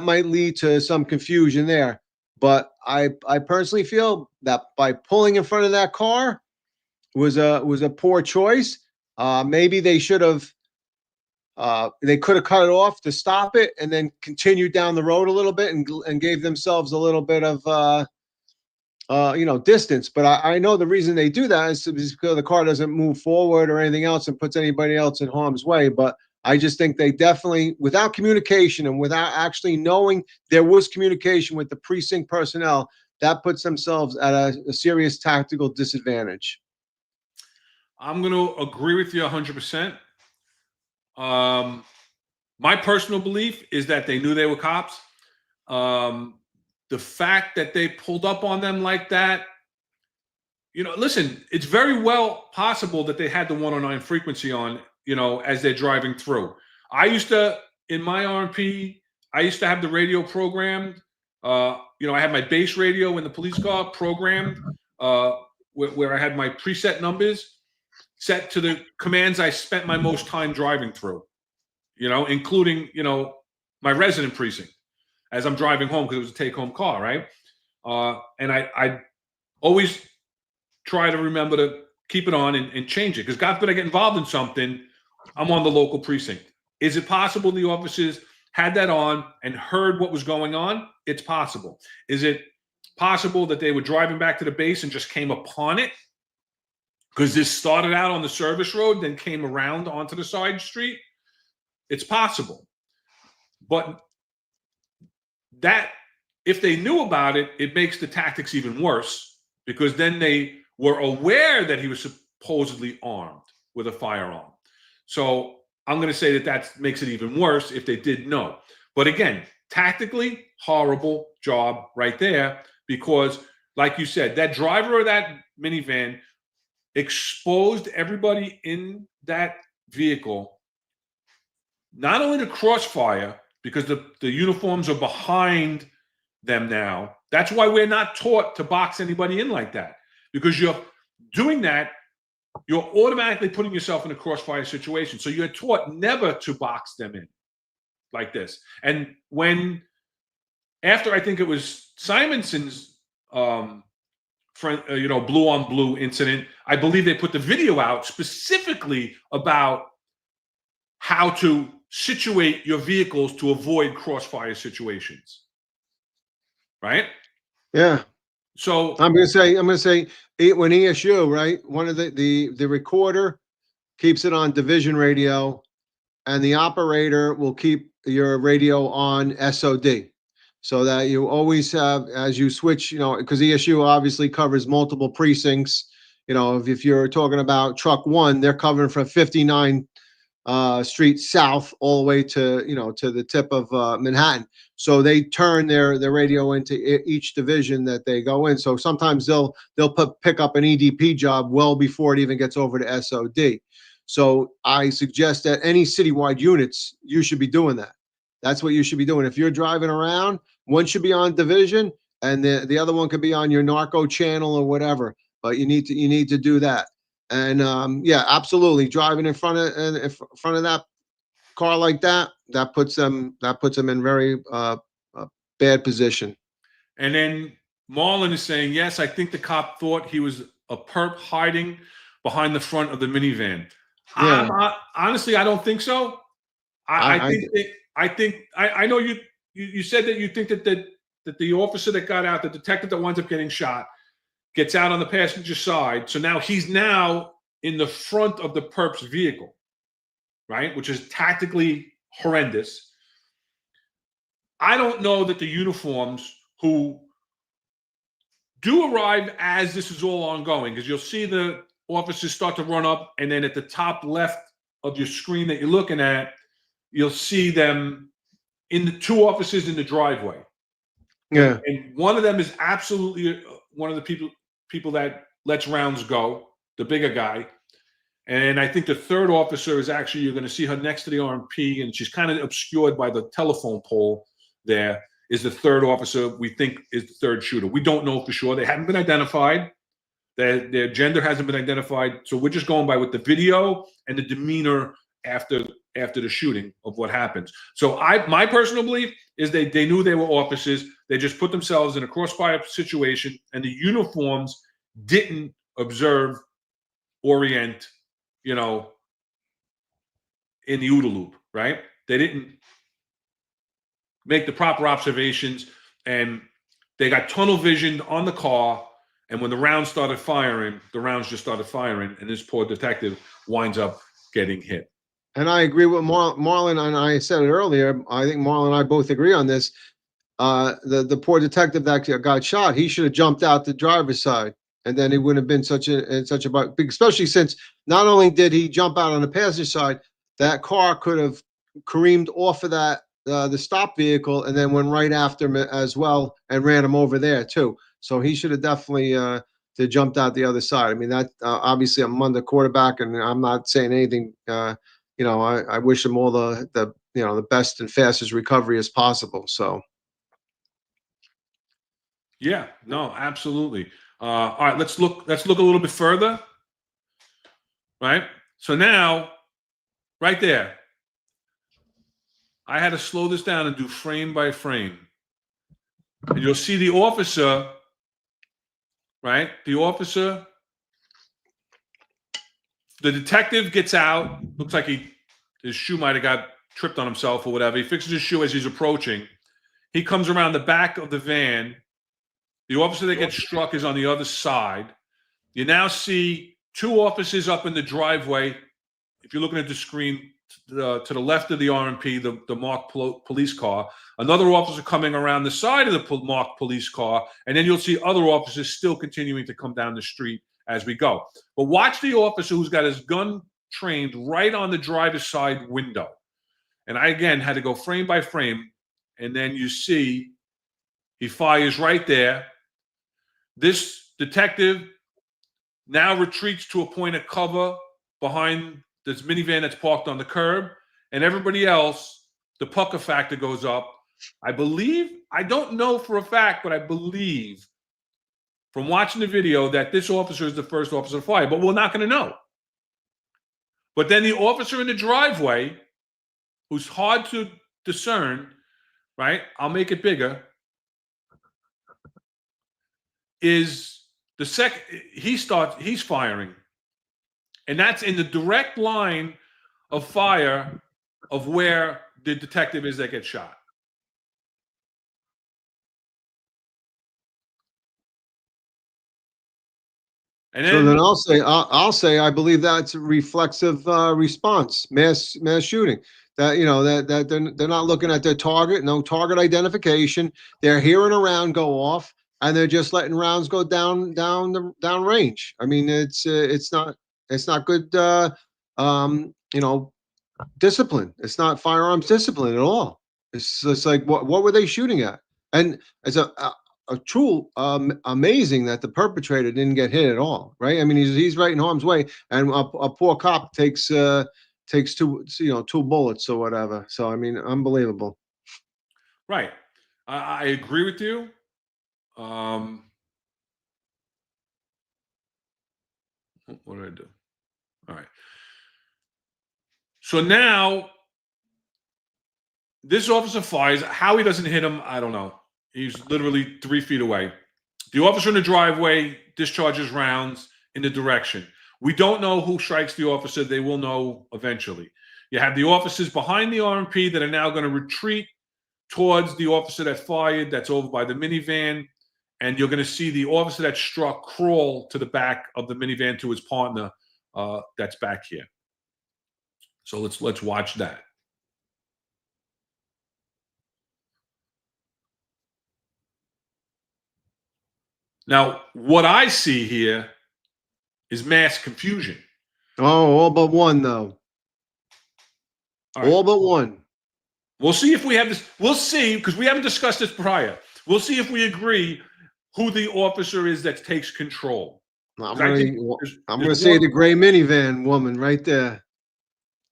B: might lead to some confusion there. But I personally feel that by pulling in front of that car was a poor choice. Maybe they should have they could have cut it off to stop it and then continued down the road a little bit and gave themselves a little bit of distance. But I know the reason they do that is because the car doesn't move forward or anything else and puts anybody else in harm's way. But I just think they definitely, without communication and without actually knowing there was communication with the precinct personnel, that puts themselves at a serious tactical disadvantage.
A: I'm going to agree with you 100%. My personal belief is that they knew they were cops. The fact that they pulled up on them like that, listen, it's very well possible that they had the 109 frequency on, as they're driving through. I used to, in my RMP, I used to have the radio programmed. I had my base radio in the police car programmed, where I had my preset numbers set to the commands I spent my most time driving through, including, my resident precinct as I'm driving home, because it was a take-home car, right? And I always try to remember to keep it on and change it, because God forbid I get involved in something, I'm on the local precinct. Is it possible the officers had that on and heard what was going on? It's possible. Is it possible that they were driving back to the base and just came upon it? Because this started out on the service road, then came around onto the side street. It's possible. But that, if they knew about it, it makes the tactics even worse, because then they were aware that he was supposedly armed with a firearm. So I'm going to say that makes it even worse if they did know. But again, tactically, horrible job right there because, like you said, that driver of that minivan exposed everybody in that vehicle, not only to crossfire, because the uniforms are behind them now. That's why we're not taught to box anybody in like that, because you're doing that, you're automatically putting yourself in a crossfire situation. So you're taught never to box them in like this. And after I think it was Simonson's friend, blue on blue incident, I believe they put the video out specifically about how to situate your vehicles to avoid crossfire situations. Right?
B: Yeah.
A: So
B: I'm gonna say when ESU, right? One of the recorder keeps it on division radio, and the operator will keep your radio on SOD, so that you always have, as you switch, because ESU obviously covers multiple precincts. If you're talking about truck 1, they're covering from 59 Street South all the way to to the tip of Manhattan. So they turn their radio into each division that they go in. So sometimes they'll pick up an EDP job well before it even gets over to SOD. So I suggest that any citywide units, you should be doing that. That's what you should be doing. If you're driving around, one should be on division, and the other one could be on your narco channel or whatever. But you need to do that. And yeah, absolutely, driving in front of that car like that puts them in very bad position.
A: And then Marlon is saying, yes, I think the cop thought he was a perp hiding behind the front of the minivan.
B: Yeah.
A: Honestly, I don't think so. I know you said that you think that the officer that got out, the detective that winds up getting shot, gets out on the passenger side. So now he's in the front of the perp's vehicle, right? Which is tactically horrendous. I don't know that the uniforms who do arrive as this is all ongoing, because you'll see the officers start to run up, and then at the top left of your screen that you're looking at, you'll see them in the 2 officers in the driveway.
B: Yeah.
A: And one of them is absolutely one of the people that lets rounds go, the bigger guy. And I think the third officer is actually, you're going to see her next to the RMP, and she's kind of obscured by the telephone pole there, is the third officer we think is the third shooter. We don't know for sure. They haven't been identified. Their gender hasn't been identified. So we're just going by with the video and the demeanor after the shooting of what happens. So my personal belief is they knew they were officers. They just put themselves in a crossfire situation, and the uniforms didn't orient, in the OODA loop, right? They didn't make the proper observations, and they got tunnel vision on the car. And when the rounds started firing, the rounds just started firing, and this poor detective winds up getting hit.
B: And I agree with Marlon, and I said it earlier. I think Marlon and I both agree on this. The poor detective that got shot, he should have jumped out the driver's side, and then it wouldn't have been such a especially since not only did he jump out on the passenger side, that car could have careened off of that the stop vehicle and then went right after him as well and ran him over there too. So he should have definitely jumped out the other side. I mean, that obviously I'm on the quarterback, and I'm not saying anything. I wish him all the best and fastest recovery as possible. So.
A: Yeah, no, absolutely. All right, let's look a little bit further. Right? So now, right there, I had to slow this down and do frame by frame. And you'll see the officer, right? The detective gets out. Looks like his shoe might have got tripped on himself or whatever. He fixes his shoe as he's approaching. He comes around the back of the van. The officer that gets struck is on the other side. You now see 2 officers up in the driveway. If you're looking at the screen, to the left of the RMP, the marked police car, another officer coming around the side of the marked police car, and then you'll see other officers still continuing to come down the street as we go. But watch the officer who's got his gun trained right on the driver's side window. And I, again, had to go frame by frame, and then you see he fires right there. This detective now retreats to a point of cover behind this minivan that's parked on the curb, and everybody else, the pucker factor goes up. I believe, I don't know for a fact, but I believe from watching the video that this officer is the first officer fired, but we're not going to know. But then the officer in the driveway, who's hard to discern, right? I'll make it bigger, is the second he's firing. And that's in the direct line of fire of where the detective is that gets shot. And
B: So then I'll say I believe that's a reflexive response, mass shooting. That, you know, that they're not looking at their target, no target identification. They're hearing a round go off, and they're just letting rounds go down range. I mean, it's not good you know, discipline. It's not firearms discipline at all. It's like what were they shooting at? And it's a true amazing that the perpetrator didn't get hit at all, right? I mean, he's right in harm's way, and a poor cop takes two bullets or whatever. So I mean, unbelievable.
A: right, I agree with you. What did I do? All right. So now this officer fires. How he doesn't hit him, I don't know. He's literally 3 feet away. The officer in the driveway discharges rounds in the direction. We don't know who strikes the officer. They will know eventually. You have the officers behind the RMP that are now going to retreat towards the officer that fired, that's over by the minivan. And you're going to see the officer that struck crawl to the back of the minivan to his partner that's back here. So let's watch that. Now, what I see here is mass confusion.
B: Oh, all but one though.
A: All right.
B: All but one.
A: We'll see if we have this. We'll see, because we haven't discussed this prior. We'll see if we agree who the officer is that takes control.
B: I'm gonna say the gray minivan woman right there.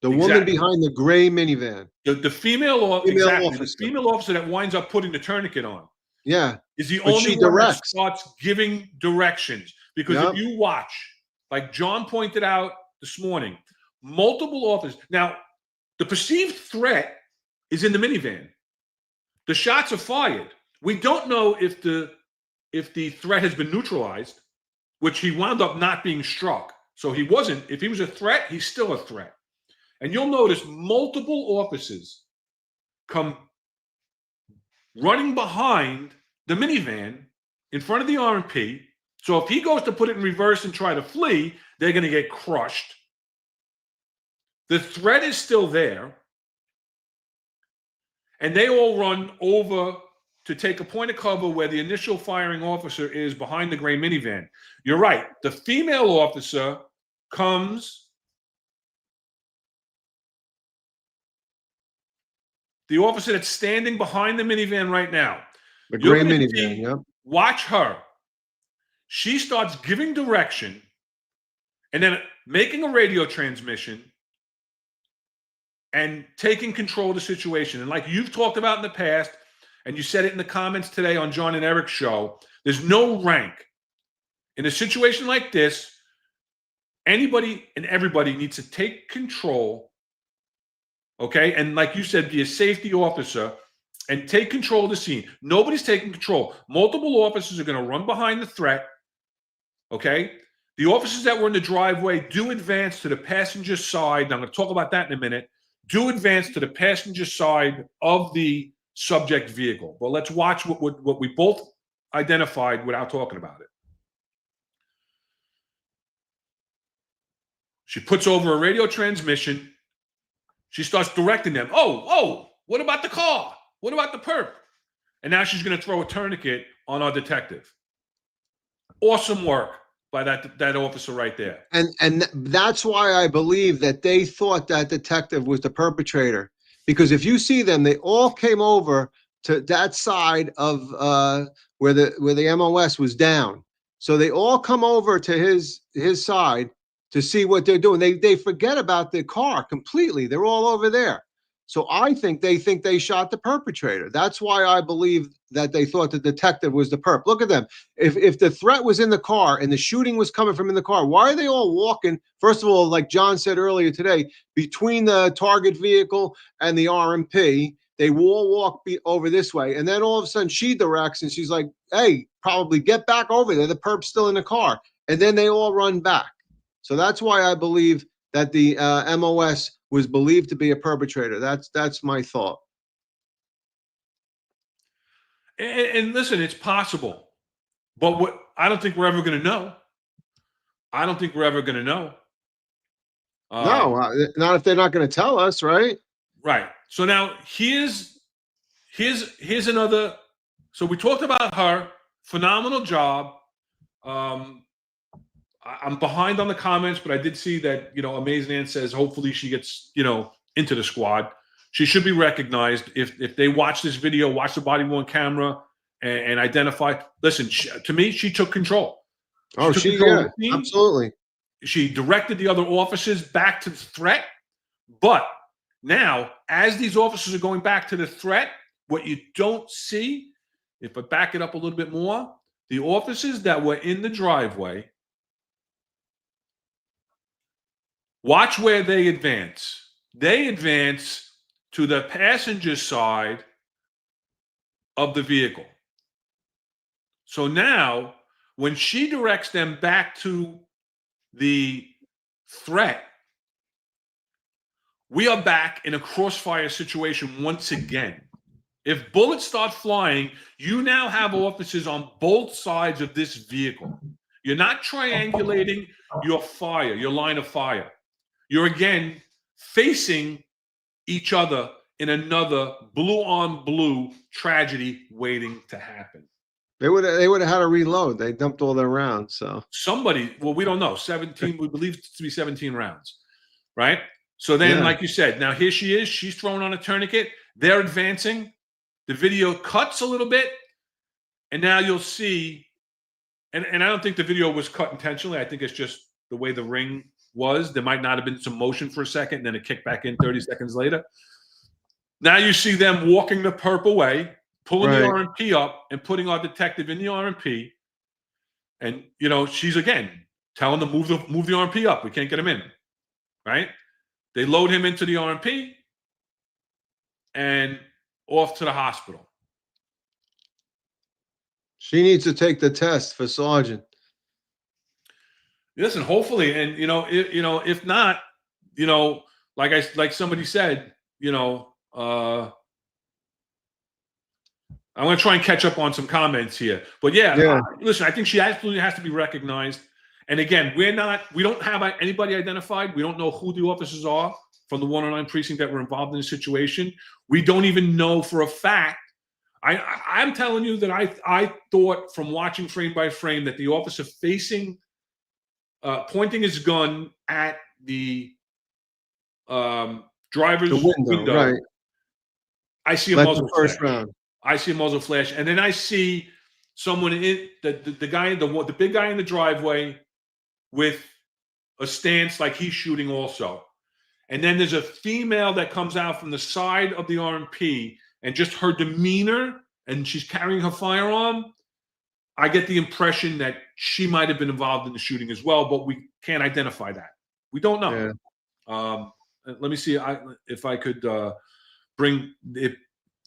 B: The woman behind the gray minivan.
A: The female officer. The female officer that winds up putting the tourniquet on.
B: Yeah.
A: Is the only one that starts giving directions. Because if you watch, like John pointed out this morning, multiple officers. Now, the perceived threat is in the minivan. The shots are fired. We don't know if the threat has been neutralized, which he wound up not being struck. So he wasn't. If he was a threat, he's still a threat. And you'll notice multiple officers come running behind the minivan in front of the RMP. So if he goes to put it in reverse and try to flee, they're going to get crushed. The threat is still there. And they all run over to take a point of cover where the initial firing officer is behind the gray minivan. You're right. The female officer comes. The officer that's standing behind the minivan right now.
B: The gray minivan, yeah.
A: Watch her. She starts giving direction and then making a radio transmission and taking control of the situation. And like you've talked about in the past, and you said it in the comments today on John and Eric's show, there's no rank. In a situation like this, anybody and everybody needs to take control, okay? And like you said, be a safety officer and take control of the scene. Nobody's taking control. Multiple officers are going to run behind the threat, okay? The officers that were in the driveway do advance to the passenger side. And I'm going to talk about that in a minute. Do advance to the passenger side of the subject vehicle. But let's watch what we both identified without talking about it. She puts over a radio transmission. She starts directing them. Oh, what about the car? What about the perp? And now she's going to throw a tourniquet on our detective. Awesome work by that officer right there.
B: And that's why I believe that they thought that detective was the perpetrator. Because if you see them, they all came over to that side of where the MOS was down. So they all come over to his side to see what they're doing. They forget about the car completely. They're all over there. So I think they shot the perpetrator. That's why I believe that they thought the detective was the perp. Look at them. If the threat was in the car and the shooting was coming from in the car, why are they all walking? First of all, like John said earlier today, between the target vehicle and the RMP, they all walk over this way. And then all of a sudden she directs and she's like, hey, probably get back over there. The perp's still in the car. And then they all run back. So that's why I believe that the MOS was believed to be a perpetrator. That's my thought.
A: And listen, it's possible, but I don't think we're ever going to know. I don't think we're ever going to know.
B: No, not if they're not going to tell us, right?
A: Right. So now here's another. So we talked about her. Phenomenal job. I'm behind on the comments, but I did see that, Amazing Ann says hopefully she gets, into the squad. She should be recognized. If they watch this video, watch the body worn camera and identify. Listen, to me, she took control.
B: Absolutely.
A: She directed the other officers back to the threat. But now, as these officers are going back to the threat, what you don't see, if I back it up a little bit more, the officers that were in the driveway, watch where they advance. They advance to the passenger side of the vehicle. So now, when she directs them back to the threat, we are back in a crossfire situation once again. If bullets start flying, you now have officers on both sides of this vehicle. You're not triangulating your fire, your line of fire. You're again facing each other in another blue on blue tragedy waiting to happen.
B: They would have had to reload. They dumped all their rounds. So
A: somebody, well, we don't know. 17, we believe it to be 17 rounds, right? So then, like you said, now here she is. She's thrown on a tourniquet. They're advancing. The video cuts a little bit, and now you'll see. And I don't think the video was cut intentionally. I think it's just the way the ring was. There might not have been some motion for a second, and then it kicked back in 30 seconds later. Now you see them walking the perp away, pulling the RMP up, and putting our detective in the RMP. And she's again telling them move the RMP up. We can't get him in, right? They load him into the RMP and off to the hospital.
B: She needs to take the test for sergeant.
A: Listen, hopefully, and if not, like somebody said, I'm going to try and catch up on some comments here. But listen, I think she absolutely has to be recognized. And again, we don't have anybody identified. We don't know who the officers are from the 109 precinct that were involved in the situation. We don't even know for a fact. I'm telling you that I thought from watching frame by frame that the officer pointing his gun at the driver's window.
B: Right.
A: I see a muzzle
B: first
A: flash.
B: round.
A: I see a muzzle flash, and then I see someone in the guy, the big guy in the driveway with a stance like he's shooting also. And then there's a female that comes out from the side of the RMP, and just her demeanor, and she's carrying her firearm. I get the impression that she might have been involved in the shooting as well, but we can't identify that. We don't know. Yeah. Let me see if I could bring it.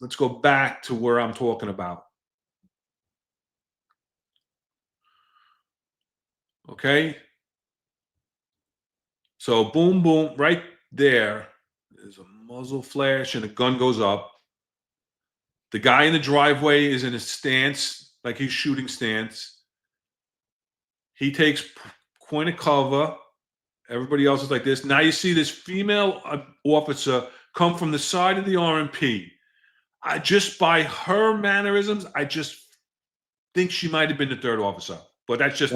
A: Let's go back to where I'm talking about. Okay. So boom, boom, right there. There's a muzzle flash and a gun goes up. The guy in the driveway is in a stance, like he's shooting stance. He takes point of cover. Everybody else is like this. Now you see this female officer come from the side of the RMP. Just by her mannerisms, I just think she might have been the third officer. But that's just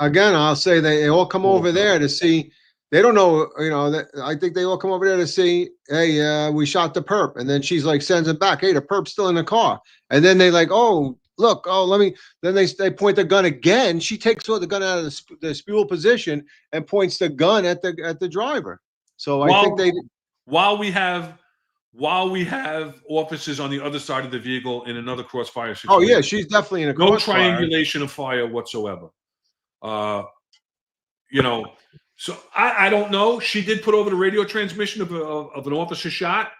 B: again. I'll say they all come over there to see. They don't know, I think they all come over there to see, hey, we shot the perp. And then she's like, sends him back. Hey, the perp's still in the car. And then they like, oh, look, oh, let me, then they point the gun again. She takes the gun out of the spewl position and points the gun at the driver. So I think
A: while we have officers on the other side of the vehicle in another crossfire situation.
B: Oh yeah, she's definitely in a
A: no
B: crossfire.
A: triangulation of fire whatsoever. You know, so I don't know. She did put over the radio transmission of an officer shot,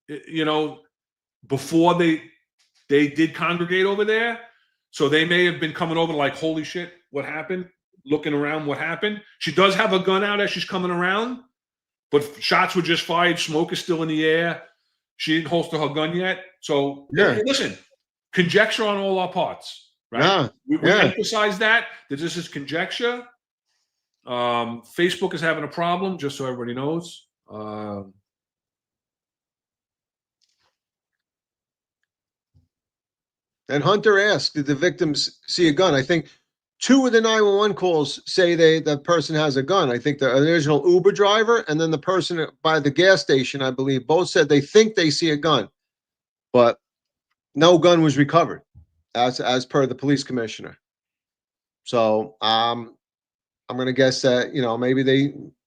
A: you know, before they did congregate over there. So they may have been coming over like, holy shit, what happened? Looking around, what happened? She does have a gun out as she's coming around, but shots were just fired. Smoke is still in the air. She didn't holster her gun yet. So
B: yeah,
A: listen, conjecture on all our parts, right?
B: Yeah.
A: We emphasize that this is conjecture. Facebook is having a problem, just so everybody knows.
B: And Hunter asked, did the victims see a gun? I think 2 of the 911 calls say the person has a gun. I think the original Uber driver and then the person by the gas station, I believe, both said they think they see a gun, but no gun was recovered as per the police commissioner. So I'm going to guess that, you know, maybe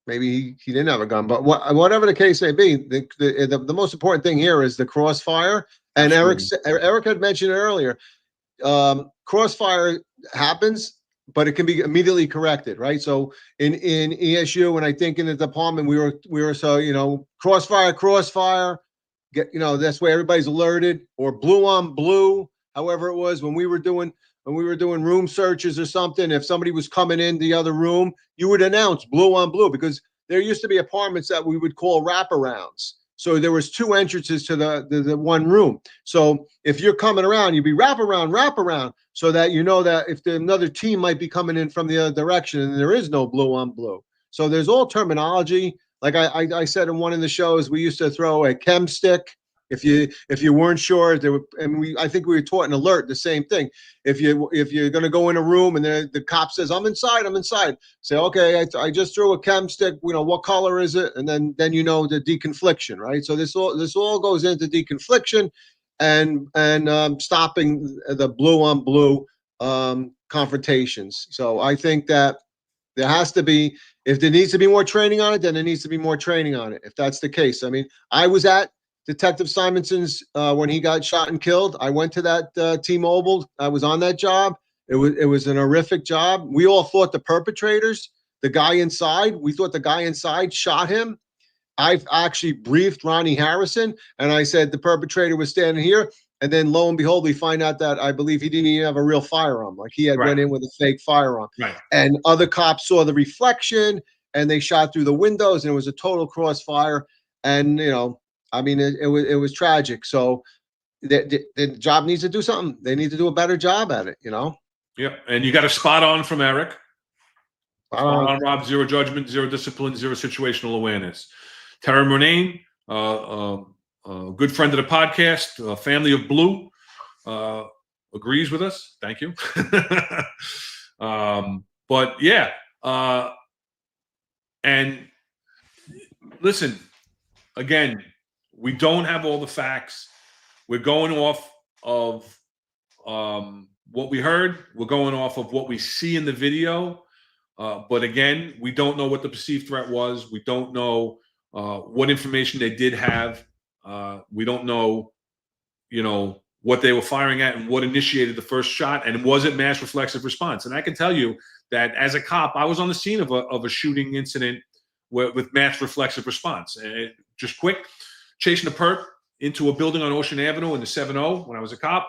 B: he didn't have a gun, but whatever the case may be, the most important thing here is the crossfire. And Eric had mentioned it earlier. Crossfire happens, but it can be immediately corrected, right? So in ESU, and I think in the department, we were so, you know, crossfire, get, you know, that's where everybody's alerted, or blue on blue, however it was when we were doing room searches or something. If somebody was coming in the other room, you would announce blue on blue, because there used to be apartments that we would call wraparounds. So there was 2 entrances to the one room. So if you're coming around, you'd be wrap around, so that you know that if another team might be coming in from the other direction, and there is no blue on blue. So there's all terminology. Like I said in one of the shows, we used to throw a chem stick. If you weren't sure, I think we were taught an alert, the same thing. If you're going to go in a room and the cop says, I'm inside, say, okay, I just threw a chem stick, you know, what color is it? And then you know the deconfliction, right? So this all goes into deconfliction and stopping the blue on blue confrontations. So I think that there has to be, if there needs to be more training on it, then there needs to be more training on it, if that's the case. I mean, I was at Detective Simonson's when he got shot and killed. I went to that T-Mobile. I was on that job. It was an horrific job. We all thought the perpetrators, the guy inside, we thought the guy inside shot him. I've actually briefed Ronnie Harrison, and I said the perpetrator was standing here. And then lo and behold, we find out that I believe he didn't even have a real firearm. Like he had went in with a fake firearm.
A: Right.
B: And other cops saw the reflection and they shot through the windows, and it was a total crossfire. And, you know, I mean, it was tragic. So the job needs to do something. They need to do a better job at it, you know?
A: Yeah. And you got a spot on from Eric. Spot on, Rob. 0 judgment, 0 discipline, 0 situational awareness. Tara Murnane, a good friend of the podcast, a family of blue, agrees with us. Thank you. But yeah. And listen, again, we don't have all the facts. We're going off of what we heard. We're going off of what we see in the video. But again, we don't know what the perceived threat was. We don't know what information they did have. We don't know, you know, what they were firing at and what initiated the first shot, and was it mass reflexive response? And I can tell you that as a cop, I was on the scene of a shooting incident with mass reflexive response. And just quick. Chasing a perp into a building on Ocean Avenue in the 7-0 when I was a cop.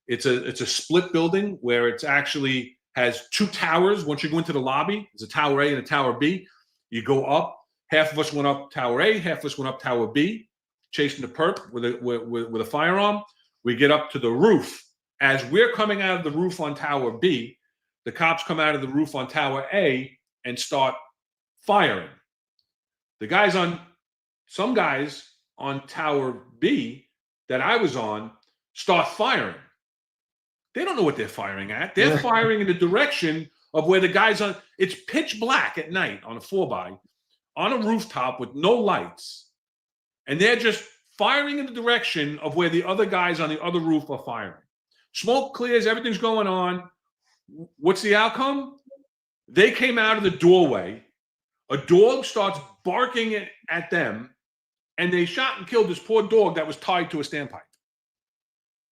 A: It's a split building where it's actually has 2 towers. Once you go into the lobby, there's a tower A and a tower B. You go up. Half of us went up tower A, half of us went up tower B, chasing the perp with a firearm. We get up to the roof. As we're coming out of the roof on tower B, the cops come out of the roof on tower A and start firing. Some guys on tower B that I was on start firing. They don't know what they're firing at. They're firing in the direction of where the guys on. It's pitch black at night on a 4x on a rooftop with no lights, and they're just firing in the direction of where the other guys on the other roof are firing. Smoke clears, everything's going on. What's the outcome? They came out of the doorway. A dog starts barking at them, and they shot and killed this poor dog that was tied to a standpipe.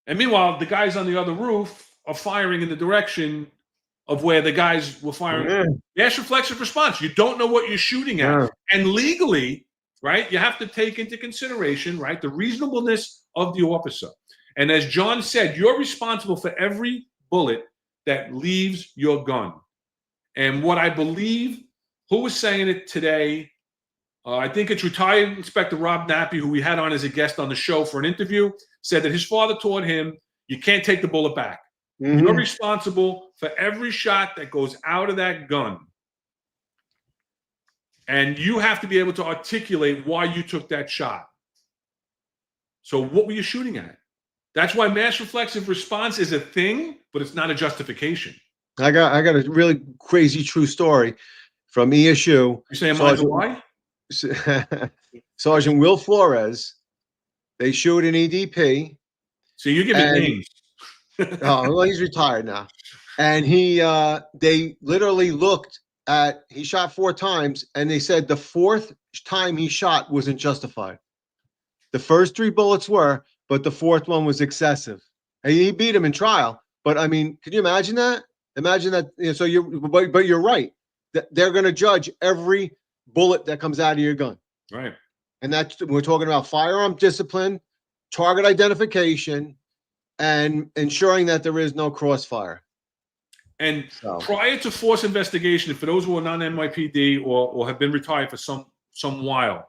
A: And meanwhile, the guys on the other roof are firing in the direction of where the guys were firing. Mass reflexive response. You don't know what you're shooting at.
B: Yeah.
A: And legally, right, you have to take into consideration, right, the reasonableness of the officer. And as John said, you're responsible for every bullet that leaves your gun. And what I believe, who was saying it today, I think it's retired Inspector Rob Nappy, who we had on as a guest on the show for an interview, said that his father taught him, you can't take the bullet back. You're responsible for every shot that goes out of that gun. And you have to be able to articulate why you took that shot. So what were you shooting at? That's why mass reflexive response is a thing, but it's not a justification.
B: I got a really crazy true story from ESU.
A: You saying Michael why?
B: Sergeant Will Flores. They showed an EDP.
A: So you're giving names.
B: Oh, well, he's retired now. And they literally looked at, he shot 4 times, and they said the 4th time he shot wasn't justified. The first 3 bullets were, but the 4th one was excessive. And he beat him in trial. But I mean, can you imagine that? Imagine that. You know, so but you're right. They're going to judge every bullet that comes out of your gun.
A: Right.
B: And that's, we're talking about firearm discipline, target identification, and ensuring that there is no crossfire.
A: And prior to force investigation, for those who are non-NYPD or have been retired for some while,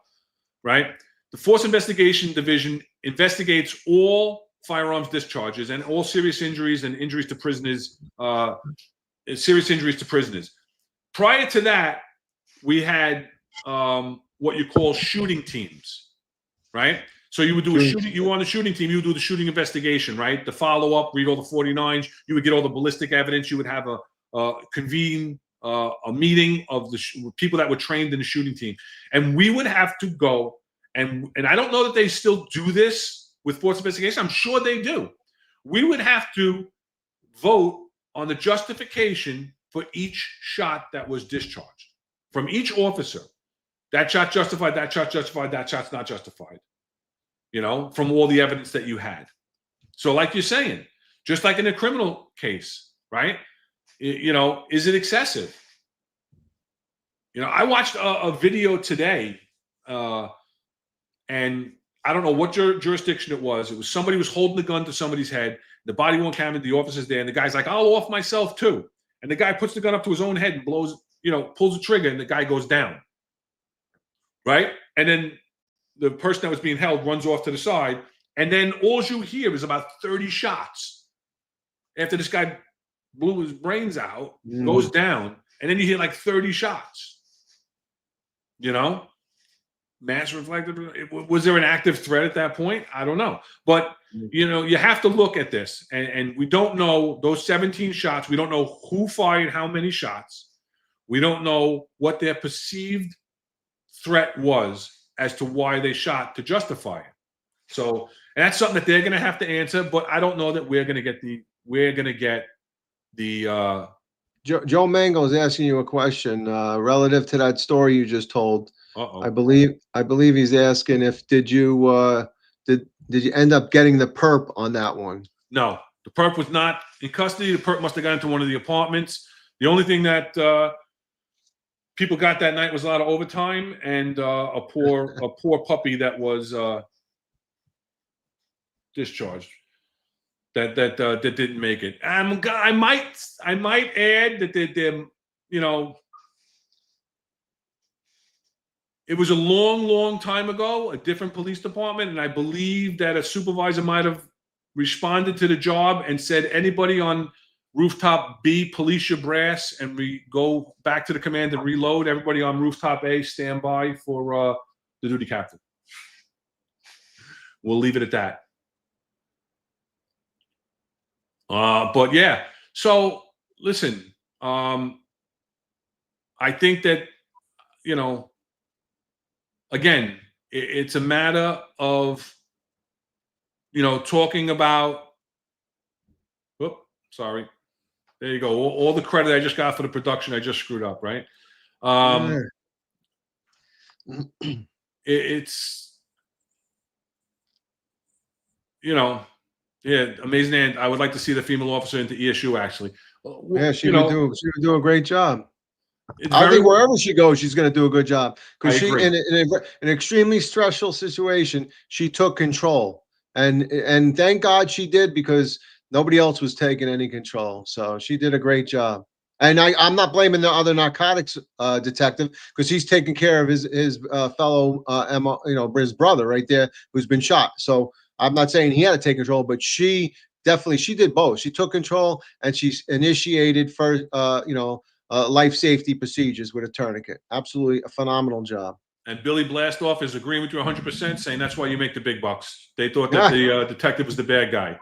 A: right? The Force Investigation Division investigates all firearms discharges and all serious injuries and injuries to prisoners, serious injuries to prisoners. Prior to that, we had what you call shooting teams, right? So you would do a shooting, you were on the shooting team, you would do the shooting investigation, right? The follow-up, read all the 49s, you would get all the ballistic evidence, you would have convene a meeting of the people that were trained in the shooting team. And we would have to go, and I don't know that they still do this with force investigation, I'm sure they do. We would have to vote on the justification for each shot that was discharged from each officer. That shot justified, that shot justified, that shot's not justified. You know, from all the evidence that you had. So like you're saying, just like in a criminal case, right? You know, is it excessive? You know, I watched a video today, and I don't know what jurisdiction it was. It was somebody was holding the gun to somebody's head. The body won't camera, the officer's there, and the guy's like, I'll off myself too. And the guy puts the gun up to his own head and blows, you know, pulls the trigger, and the guy goes down. Right? And then the person that was being held runs off to the side, and then all you hear is about 30 shots after this guy blew his brains out, goes down, and then you hear like 30 shots. You know, mass reflective. Was there an active threat at that point? I don't know, but you know, you have to look at this, and we don't know those 17 shots. We don't know who fired how many shots. We don't know what their perceived threat was as to why they shot to justify it. So, and that's something that they're going to have to answer, but I don't know that we're going to get the
B: Joe Mango is asking you a question relative to that story you just told. I believe he's asking if did you end up getting the perp on that one?
A: No, the perp was not in custody. The perp must have gone into one of the apartments. The only thing that people got that night was a lot of overtime and a poor puppy that was discharged that didn't make it. I might add that they you know, it was a long time ago, a different police department, and I believe that a supervisor might have responded to the job and said, anybody on rooftop B, police your brass, and we go back to the command and reload. Everybody on rooftop A, stand by for the duty captain. We'll leave it at that. But yeah, so listen, I think that, you know, again, it's a matter of, you know, talking about Sorry. There you go. All the credit I just got for the production, I just screwed up, right? It's, yeah, amazing. And I would like to see the female officer into ESU, actually.
B: Yeah, she would do a great job.
A: It's
B: I
A: very
B: think wherever she goes, she's going to do a good job because
A: I
B: she,
A: agree.
B: in an extremely stressful situation, she took control, and thank God she did because nobody else was taking any control. So she did a great job. And I'm not blaming the other narcotics detective because he's taking care of his fellow his brother right there who's been shot. So I'm not saying he had to take control, but she did both. She took control and she initiated first life safety procedures with a tourniquet. Absolutely a phenomenal job.
A: And Billy Blastoff is agreeing with you 100%, saying that's why you make the big bucks. They thought that the detective was the bad guy.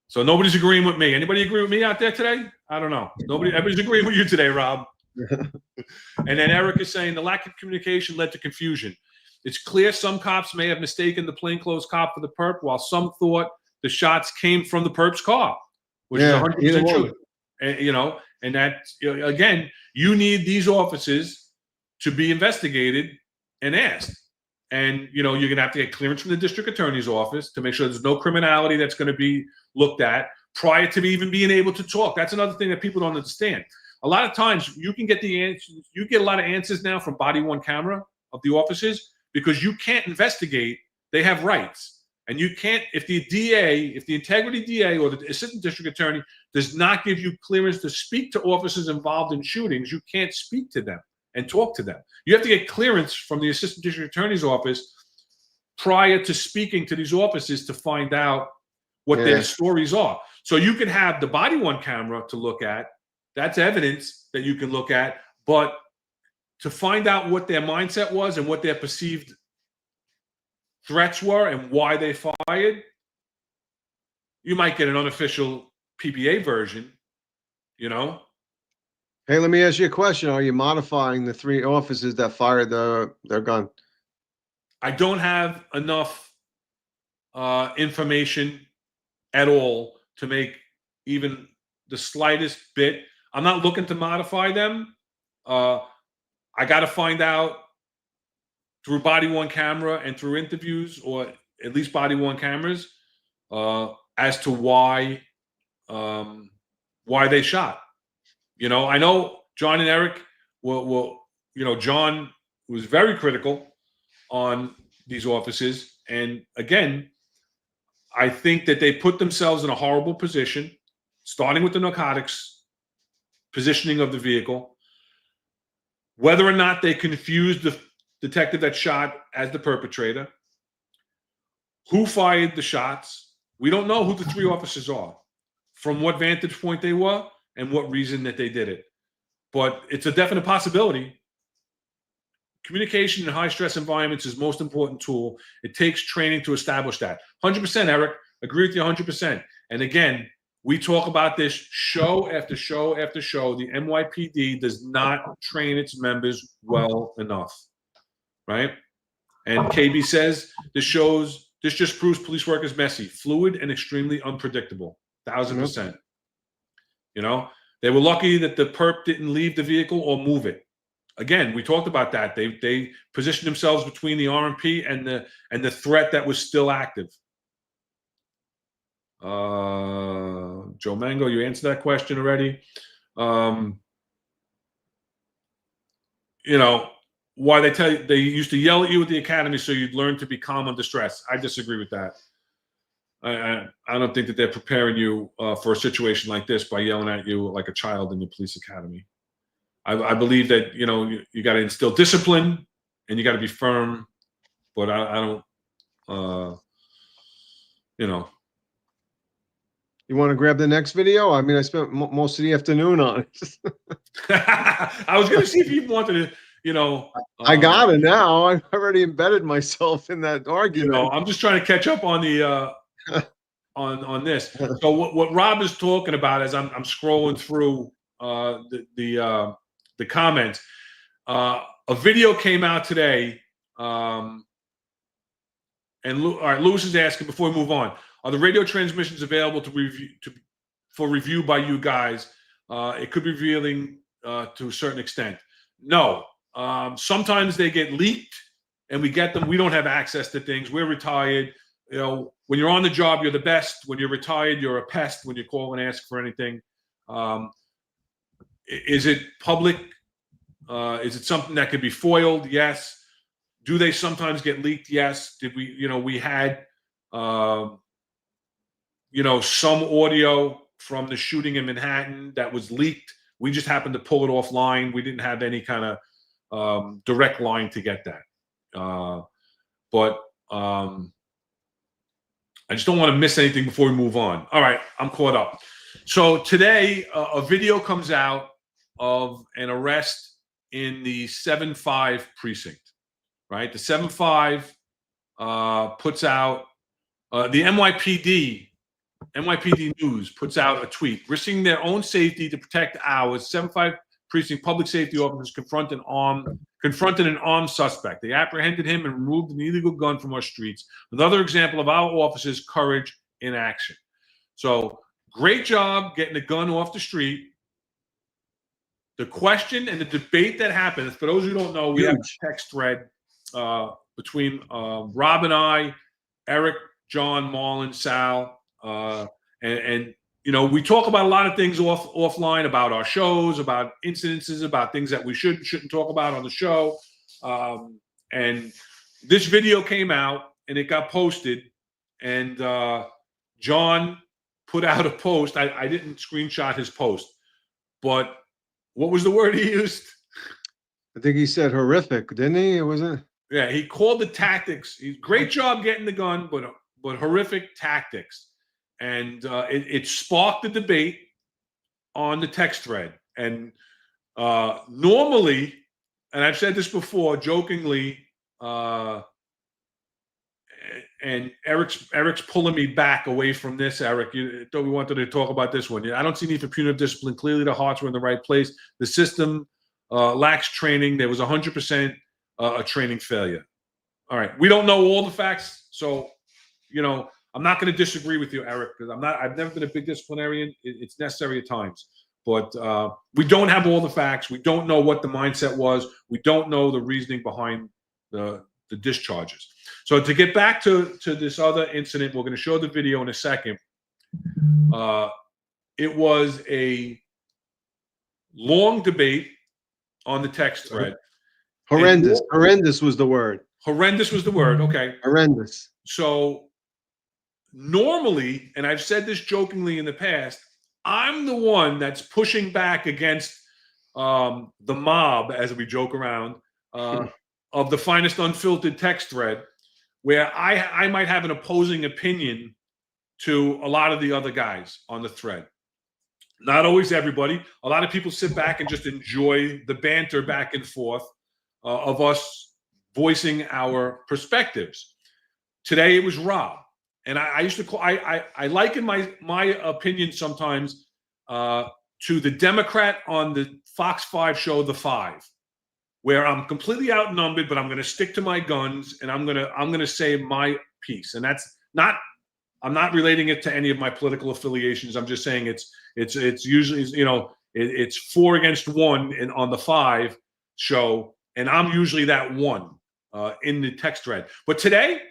A: So nobody's agreeing with me. Anybody agree with me out there today? I don't know. Everybody's agreeing with you today, Rob. And then Eric is saying the lack of communication led to confusion. It's clear some cops may have mistaken the plainclothes cop for the perp, while some thought the shots came from the perp's car, which is 100% true. And, and that, again, you need these officers to be investigated and asked. And, you're going to have to get clearance from the district attorney's office to make sure there's no criminality that's going to be looked at prior to even being able to talk. That's another thing that people don't understand. A lot of times you can get the answers. You get a lot of answers now from body-worn camera of the officers because you can't investigate. They have rights. And you can't, if the integrity DA or the assistant district attorney does not give you clearance to speak to officers involved in shootings, you can't speak to them and talk to them. You have to get clearance from the assistant district attorney's office prior to speaking to these officers to find out what their stories are. So you can have the body-worn camera to look at. That's evidence that you can look at. But to find out what their mindset was and what their perceived threats were and why they fired, you might get an unofficial PPA version,
B: Hey, let me ask you a question. Are you modifying the 3 officers that fired their gun?
A: I don't have enough information at all to make even the slightest bit. I'm not looking to modify them. I got to find out through body-worn camera and through interviews, or at least body-worn cameras, as to why they shot. I know John and Eric John was very critical on these officers. And again, I think that they put themselves in a horrible position, starting with the narcotics positioning of the vehicle. Whether or not they confused the detective that shot as the perpetrator, who fired the shots, we don't know who the 3 officers are, from what vantage point they were, and what reason that they did it. But it's a definite possibility. Communication in high-stress environments is the most important tool. It takes training to establish that. 100%, Eric. Agree with you 100%. And again, we talk about this show after show after show. The NYPD does not train its members well enough, right? And KB says this just proves police work is messy, fluid, and extremely unpredictable. 1,000%. They were lucky that the perp didn't leave the vehicle or move it. Again, we talked about that. They positioned themselves between the RMP and the threat that was still active. Joe Mango, you answered that question already. Why they used to yell at you at the academy so you'd learn to be calm under stress. I disagree with that. I don't think that they're preparing you for a situation like this by yelling at you like a child in the police academy. I believe that, you got to instill discipline and you got to be firm, but I don't,
B: You want to grab the next video? I mean, I spent most of the afternoon on it.
A: I was going to see if you wanted to,
B: I got it now. I've already embedded myself in that argument.
A: I'm just trying to catch up on the, on this. So what Rob is talking about as I'm scrolling through the comments, a video came out today, and all right, Lewis is asking before we move on, are the radio transmissions available to review for review by you guys. It could be revealing to a certain extent. No, sometimes they get leaked and we get them. We don't have access to things. We're retired. You know, when you're on the job, you're the best. When you're retired, you're a pest when you call and ask for anything. Is it public? Is it something that could be foiled? Yes. Do they sometimes get leaked? Yes. Did we, we had, some audio from the shooting in Manhattan that was leaked. We just happened to pull it offline. We didn't have any kind of direct line to get that. But I just don't want to miss anything before we move on. All right, I'm caught up. So today, a video comes out of an arrest in the 7-5 precinct, right? The 7-5 puts out, the NYPD News puts out a tweet, risking their own safety to protect ours. 7-5 precinct public safety officers confronted an armed suspect. They apprehended him and removed an illegal gun from our streets. Another example of our officers' courage in action. So great job getting the gun off the street. The question and the debate that happened, for those who don't know, we have a text thread between Rob and I, Eric, John, Marlon, Sal, and we talk about a lot of things offline about our shows, about incidences, about things that we shouldn't talk about on the show. And this video came out and it got posted, and John put out a post. I didn't screenshot his post, but what was the word he used?
B: I think he said horrific, didn't he? It wasn't.
A: Yeah, he called the tactics. Great job getting the gun, but horrific tactics. And it sparked a debate on the text thread. And normally, and I've said this before, jokingly, and Eric's pulling me back away from this. Eric, you thought we wanted to talk about this one. I don't see need for punitive discipline. Clearly, the hearts were in the right place. The system lacks training. There was 100% a training failure. All right, we don't know all the facts, so I'm not going to disagree with you, Eric, because I've never been a big disciplinarian. It's necessary at times, but we don't have all the facts. We don't know what the mindset was. We don't know the reasoning behind the discharges. So to get back to this other incident, we're going to show the video in a second. It was a long debate on the text thread.
B: Horrendous. Horrendous was the word.
A: Horrendous was the word. Okay.
B: Horrendous.
A: So normally, and I've said this jokingly in the past, I'm the one that's pushing back against the mob, as we joke around, of the finest unfiltered text thread, where I might have an opposing opinion to a lot of the other guys on the thread. Not always everybody. A lot of people sit back and just enjoy the banter back and forth of us voicing our perspectives. Today it was Rob. And I used to call, I liken my opinion sometimes to the Democrat on the Fox 5 show, The Five, where I'm completely outnumbered, but I'm going to stick to my guns and I'm going to say my piece. And that's not, I'm not relating it to any of my political affiliations. I'm just saying it's usually, it's 4 against 1 on the 5 show, and I'm usually that one in the text thread. But today,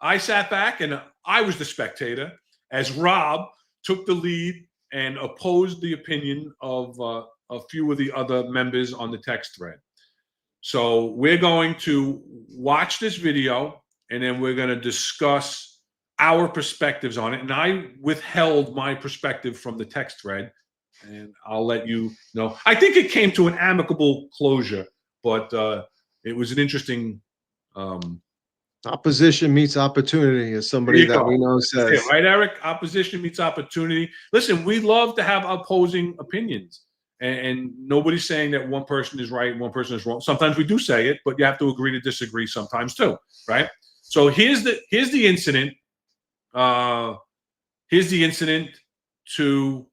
A: I sat back and I was the spectator as Rob took the lead and opposed the opinion of a few of the other members on the text thread. So we're going to watch this video and then we're going to discuss our perspectives on it. And I withheld my perspective from the text thread, and I'll let you know. I think it came to an amicable closure, but it was an interesting
B: opposition meets opportunity, as somebody that we know says.
A: Yeah, right, Eric? Opposition meets opportunity. Listen, we love to have opposing opinions, and nobody's saying that one person is right, one person is wrong. Sometimes we do say it, but you have to agree to disagree sometimes too, right? So here's the incident. Here's the incident to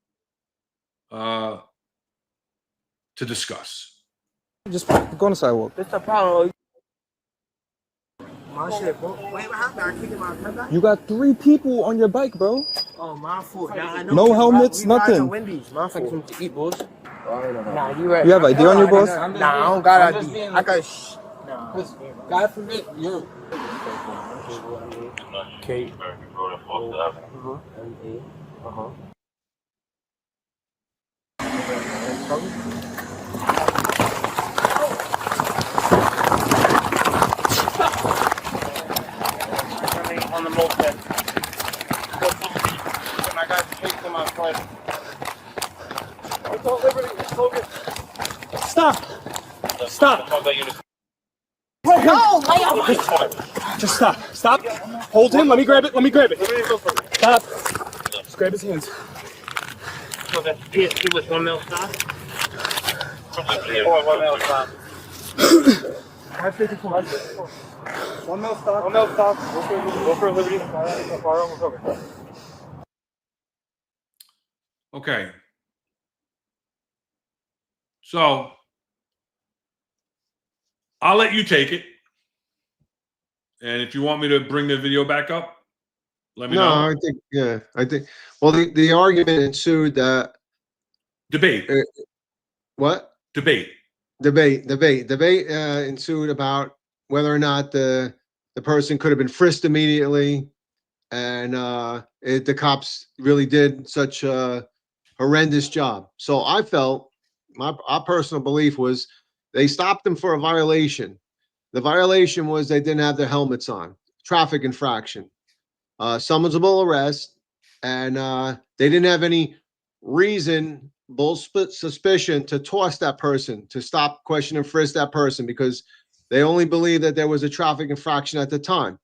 A: discuss.
K: Just go on the sidewalk.
J: What's the problem? My shit, bro. Wait, what happened? I kicked him out.
K: You got 3 people on your bike, bro.
J: Oh, my fault. Nah, I know.
K: No helmets,
J: We ride to
K: nothing.
J: Wendy's. My fault. Something to eat, boss.
L: Nah, you right.
K: You have ID on your boss?
J: Nah, I don't got ID. I got shh. Nah.
L: God forbid, you.
J: K. On the moped. And I got cake to my friend. It's all Liberty. It's all good. Stop. Stop.
L: Oh, my
J: Just stop. Stop. Hold him. Let me grab it. Let me grab it. Stop. Just grab his hands. He was 1 mil stop. 1 mil stop. 554. 1 mil stop. 1 mil stop. Go for Liberty. Firearm. Okay.
A: Okay. So I'll let you take it. And if you want me to bring the video back up, let me
B: No,
A: know.
B: I think, well, the argument ensued that,
A: Debate.
B: what?
A: Debate.
B: Debate ensued about whether or not the person could have been frisked immediately. And the cops really did such a horrendous job. So I felt, our personal belief was they stopped them for a violation. The violation was they didn't have their helmets on, traffic infraction, summonable arrest, and they didn't have any reasonable suspicion to toss that person, to stop, question, and frisk that person, because they only believed that there was a traffic infraction at the time.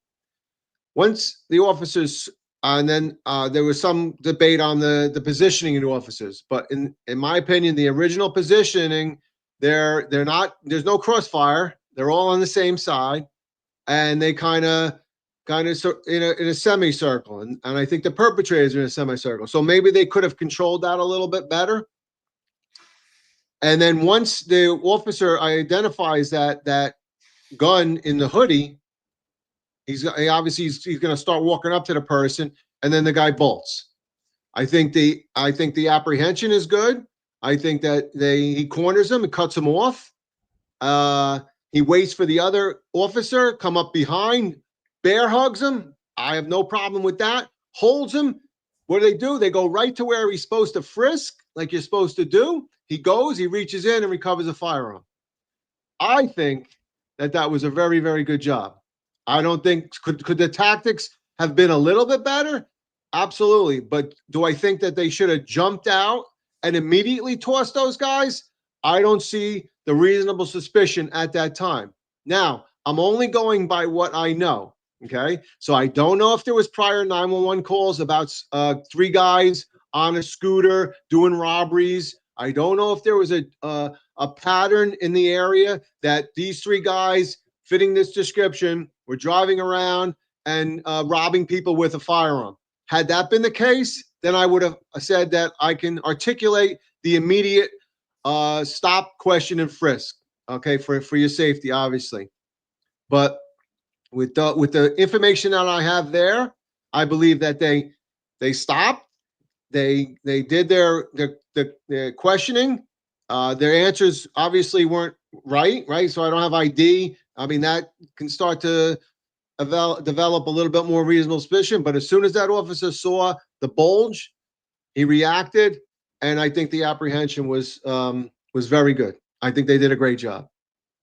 B: Once the officers, and then there was some debate on the positioning of the officers, but in my opinion, the original positioning, they're not, there's no crossfire. They're all on the same side, and they kind of in a semicircle, and I think the perpetrators are in a semicircle. So maybe they could have controlled that a little bit better. And then once the officer identifies that gun in the hoodie, he's going to start walking up to the person, and then the guy bolts. I think the apprehension is good. I think that he corners him and cuts him off. He waits for the other officer, come up behind, bear hugs him. I have no problem with that. Holds him. What do? They go right to where he's supposed to frisk, like you're supposed to do. He goes, he reaches in and recovers a firearm. I think that was a very, very good job. I don't think, could the tactics have been a little bit better? Absolutely. But do I think that they should have jumped out and immediately tossed those guys? I don't see the reasonable suspicion at that time. Now, I'm only going by what I know, okay? So I don't know if there was prior 911 calls about 3 guys on a scooter doing robberies. I don't know if there was a pattern in the area that these 3 guys fitting this description were driving around and robbing people with a firearm. Had that been the case, then I would have said that I can articulate the immediate stop, question, and frisk, okay, for your safety, obviously. But with the information that I have there, I believe that they stopped, they did their questioning. Their answers obviously weren't right? So I don't have ID. I mean, that can start to develop a little bit more reasonable suspicion. But as soon as that officer saw the bulge, he reacted, and I think the apprehension was very good. I think they did a great job.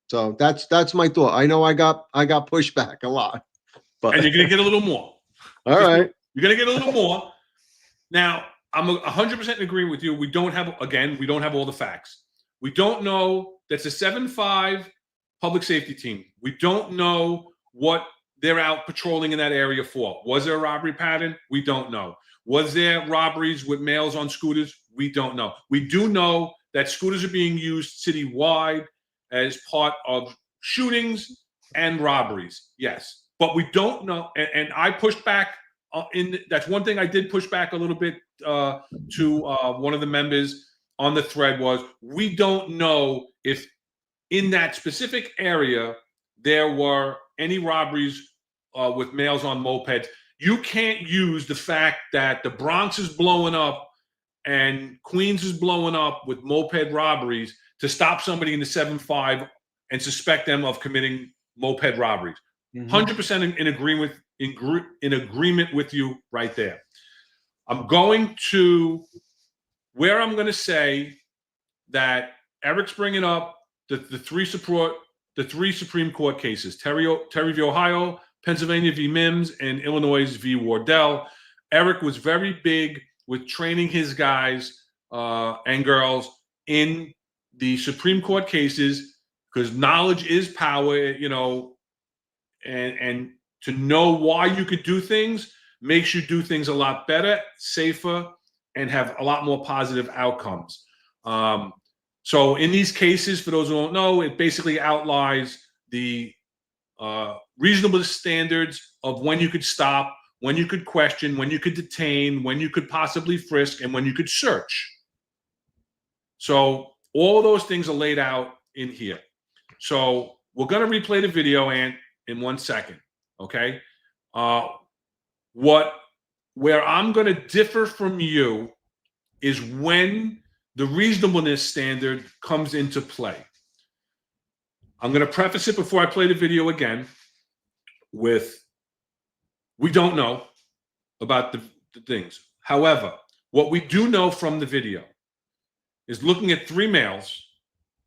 B: So that's my thought. I know I got pushback a lot, but
A: And you're going to get a little more.
B: all right.
A: You're going to get a little more. Now, I'm 100% in agreement with you. We don't have all the facts. We don't know that's a 7-5 public safety team. We don't know what they're out patrolling in that area for. Was there a robbery pattern? We don't know. Was there robberies with males on scooters? We don't know. We do know that scooters are being used citywide as part of shootings and robberies. Yes. But we don't know. And I pushed back that's one thing I did push back a little bit to one of the members on the thread was we don't know if in that specific area there were any robberies with males on mopeds. you can't use the fact that the Bronx is blowing up and Queens is blowing up with moped robberies to stop somebody in the 7-5 and suspect them of committing moped robberies. 100% in agreement with you right there. I'm going to say that Eric's bringing up the three Supreme Court cases: Terry v. Ohio, Pennsylvania v. Mims, and Illinois v. Wardell. Eric was very big with training his guys and girls in the Supreme Court cases, because knowledge is power, and to know why you could do things makes you do things a lot better, safer, and have a lot more positive outcomes. So in these cases, for those who don't know, it basically outlines the reasonable standards of when you could stop, when you could question, when you could detain, when you could possibly frisk, and when you could search. So all those things are laid out in here. So we're going to replay the video, Ant, in 1 second, okay? Where I'm going to differ from you is when the reasonableness standard comes into play. I'm going to preface it before I play the video again with, we don't know about the things. However, what we do know from the video is looking at 3 males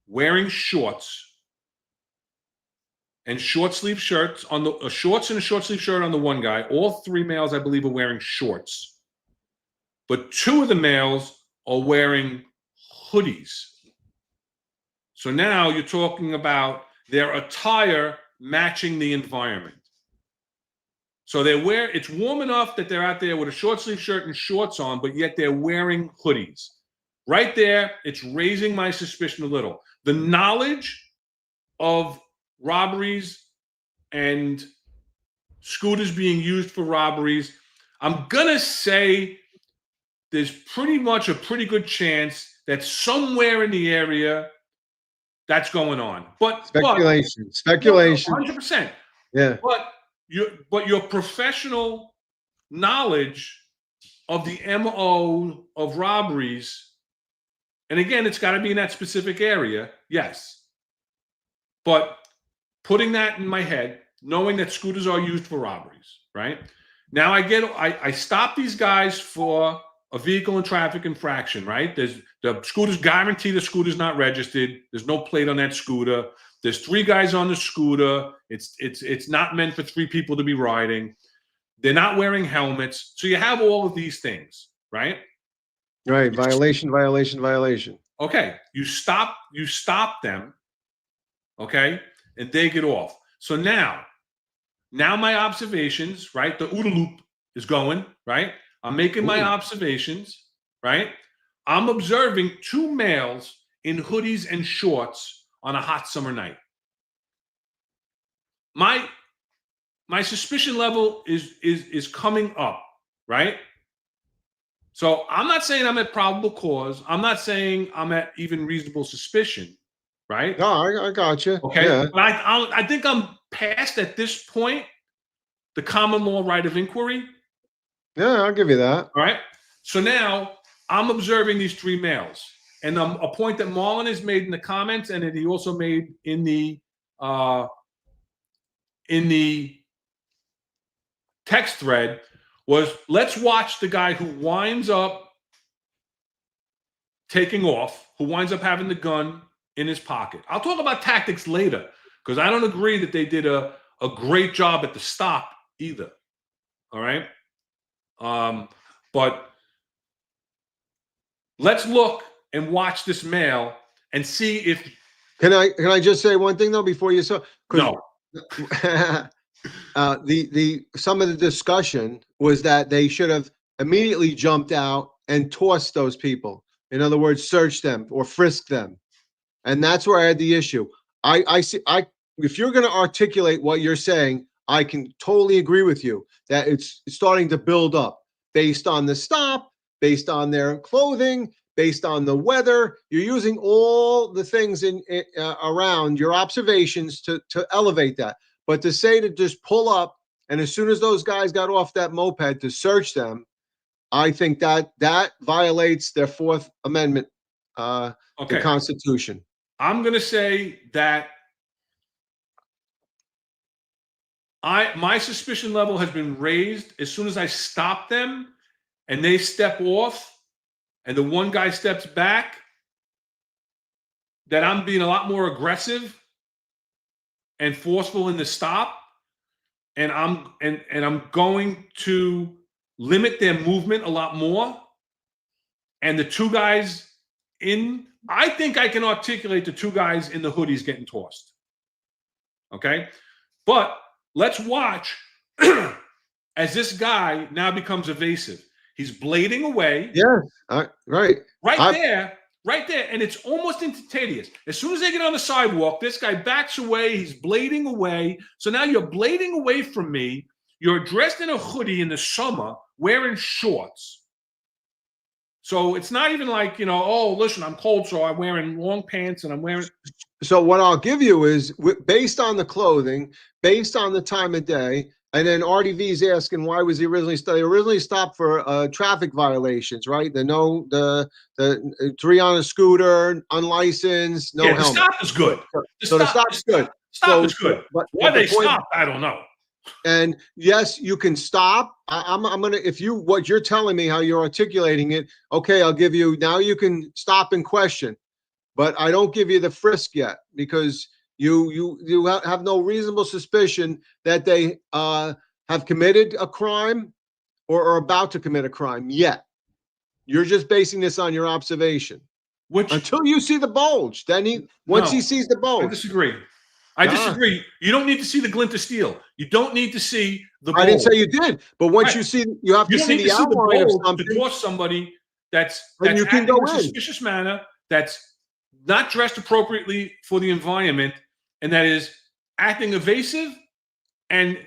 A: wearing shorts and short sleeve shirts on the shorts and a short sleeve shirt on the one guy. All 3 males, I believe, are wearing shorts, but 2 of the males are wearing hoodies. So now you're talking about their attire matching the environment. So it's warm enough that they're out there with a short sleeve shirt and shorts on, but yet they're wearing hoodies. Right there, it's raising my suspicion a little. The knowledge of robberies and scooters being used for robberies, I'm gonna say there's pretty much a pretty good chance that somewhere in the area that's going on. But
B: Speculation.
A: 100%.
B: Yeah.
A: But your professional knowledge of the MO of robberies, and again, it's got to be in that specific area, yes. But putting that in my head, knowing that scooters are used for robberies, right? Now I stop these guys for a vehicle and traffic infraction, right? The scooter's guaranteed the scooter's not registered. There's no plate on that scooter. There's 3 guys on the scooter. It's not meant for 3 people to be riding. They're not wearing helmets. So you have all of these things, right?
B: Right. Violation, violation, violation.
A: Okay. You stop them, okay? And they get off. So now my observations, right? The OODA loop is going, right? I'm making my observations, right? I'm observing 2 males in hoodies and shorts on a hot summer night. My suspicion level is coming up, right? So I'm not saying I'm at probable cause. I'm not saying I'm at even reasonable suspicion, right?
B: No, I got you.
A: Okay.
B: Yeah.
A: But I think I'm past at this point the common law right of inquiry.
B: Yeah, I'll give you that.
A: All right. So now I'm observing these 3 males, and a point that Marlon has made in the comments, and that he also made in the text thread was, let's watch the guy who winds up taking off, who winds up having the gun in his pocket. I'll talk about tactics later, because I don't agree that they did a great job at the stop either. All right. But let's look and watch this male and see if.
B: Can I just say one thing though before you saw?
A: No.
B: Some of the discussion was that they should have immediately jumped out and tossed those people. In other words, search them or frisk them, and that's where I had the issue. If you're going to articulate what you're saying, I can totally agree with you that it's starting to build up based on the stop, based on their clothing, based on the weather. You're using all the things around your observations to elevate that. But to say to just pull up And as soon as those guys got off that moped to search them, I think that violates their Fourth Amendment, the
A: Okay.
B: Constitution.
A: I'm going to say that my suspicion level has been raised as soon as I stop them and they step off and the one guy steps back, that I'm being a lot more aggressive and forceful in the stop. And I'm going to limit their movement a lot more. And the two guys I think I can articulate the two guys in the hoodies getting tossed. Okay. But let's watch as this guy now becomes evasive. He's blading away.
B: Yeah, right.
A: Right there. And it's almost instantaneous. As soon as they get on the sidewalk, this guy backs away. He's blading away. So now you're blading away from me. You're dressed in a hoodie in the summer, wearing shorts. So it's not even like, oh, listen, I'm cold, so I'm wearing long pants and I'm wearing.
B: So what I'll give you is based on the clothing, based on the time of day, and then RDV's asking why was he originally stopped? He originally stopped for traffic violations, right? The 3 on a scooter, unlicensed, no helmet.
A: The stop is good.
B: The stop is good.
A: Stop is good. Why they stop, I don't know.
B: And yes, you can stop. I'm gonna, what you're telling me, how you're articulating it, okay, I'll give you, now you can stop and question, but I don't give you the frisk yet, because you have no reasonable suspicion that they have committed a crime or are about to commit a crime yet. You're just basing this on your observation. Until you see the bulge, then once he sees the bulge.
A: I disagree. You don't need to see the glint of steel. You don't need to see the bulge.
B: I didn't say you did, but once you see, you have to see the outline of something.
A: To toss somebody that's
B: you can
A: acting
B: go
A: in a suspicious manner, that's not dressed appropriately for the environment, and that is acting evasive. And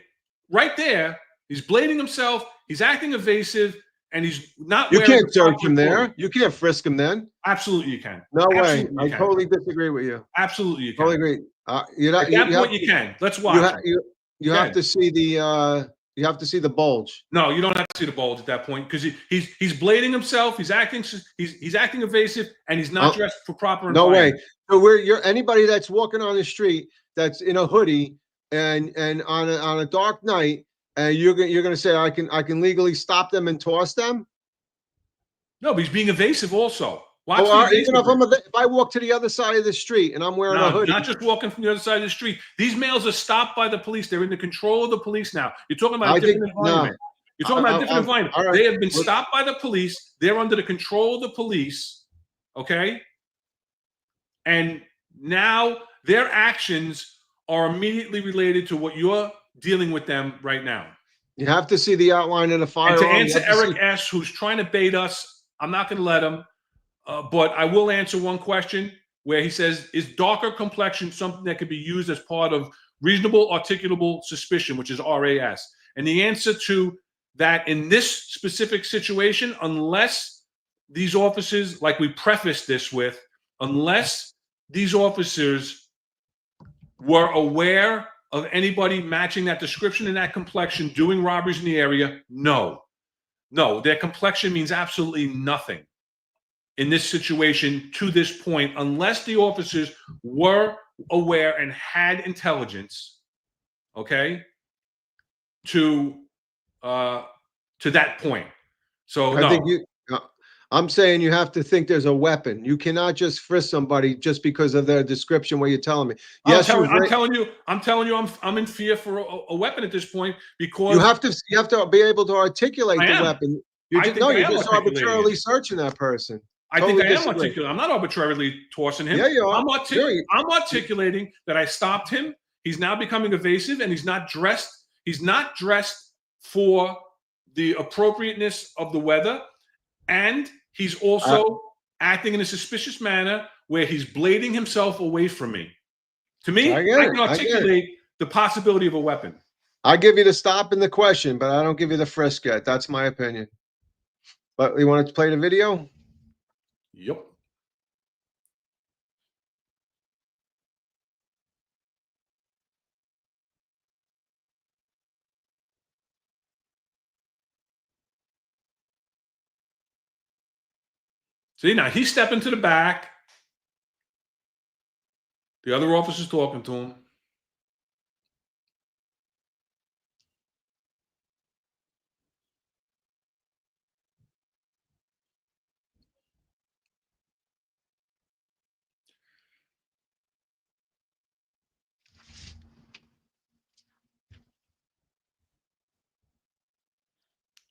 A: right there, he's blading himself. He's acting evasive, and he's not.
B: You can't search him there. You can't frisk him then.
A: Absolutely, you can.
B: No way. I totally disagree with you.
A: Absolutely, you can.
B: Totally agree.
A: At that point, you can. Let's watch.
B: You have to see the. You have to see the bulge.
A: No, you don't have to see the bulge at that point, because he's blading himself. He's acting evasive, and he's not dressed for proper.
B: No way. So you're anybody that's walking on the street that's in a hoodie and on a dark night, and you're gonna say I can legally stop them and toss them.
A: No, but he's being evasive also.
B: Even if I walk to the other side of the street and I'm wearing a hoodie.
A: Not just walking from the other side of the street. These males are stopped by the police. They're in the control of the police now. You're talking about a different environment. You're talking about a different environment. Right. They have been stopped by the police. They're under the control of the police. Okay? And now their actions are immediately related to what you're dealing with them right now.
B: You have to see the outline of the firearm.
A: And to answer Eric S., who's trying to bait us, I'm not going to let him. But I will answer one question where he says, is darker complexion something that could be used as part of reasonable articulable suspicion, which is RAS? And the answer to that in this specific situation, unless these officers, like we prefaced this with, unless these officers were aware of anybody matching that description and that complexion doing robberies in the area, no. No, their complexion means absolutely nothing in this situation to this point, unless the officers were aware and had intelligence, okay, to that point. So
B: I think I'm saying you have to think there's a weapon. You cannot just frisk somebody just because of their description. What you're telling me? Yes,
A: I'm telling you, I'm in fear for a weapon at this point, because
B: you have to be able to articulate the weapon. You're just arbitrarily searching that person.
A: I think I am articulating. I'm not arbitrarily tossing him.
B: Yeah, you are.
A: I'm articulating that I stopped him. He's now becoming evasive, and he's not dressed. He's not dressed for the appropriateness of the weather, and he's also acting in a suspicious manner where he's blading himself away from me. To me, I can articulate the possibility of a weapon.
B: I give you the stop and the question, but I don't give you the frisk yet. That's my opinion. But you want to play the video?
A: Yep. See, now he's stepping to the back. The other officer's talking to him.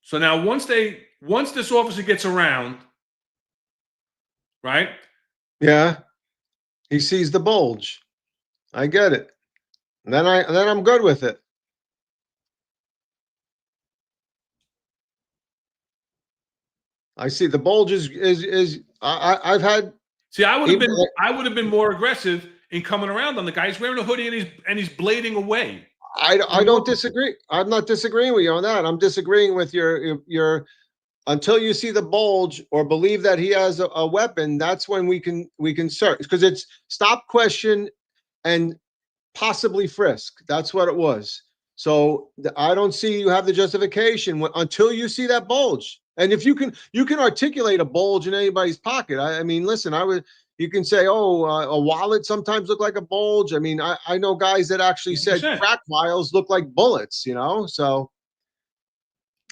A: So now once this officer gets around, right?
B: Yeah. He sees the bulge. I get it. And then I'm good with it. I see the bulge I've had.
A: See, I would have been more aggressive in coming around on the guy. He's wearing a hoodie and he's blading away.
B: I don't disagree. I'm not disagreeing with you on that. I'm disagreeing with your until you see the bulge or believe that he has a weapon. That's when we can search, because it's stop, question, and possibly frisk. That's what it was. So I don't see you have the justification until you see that bulge. And if you can articulate a bulge in anybody's pocket. I mean, listen, you can say, oh, a wallet sometimes look like a bulge. I mean, I know guys that actually said
A: 100%.
B: crack vials look like bullets, so.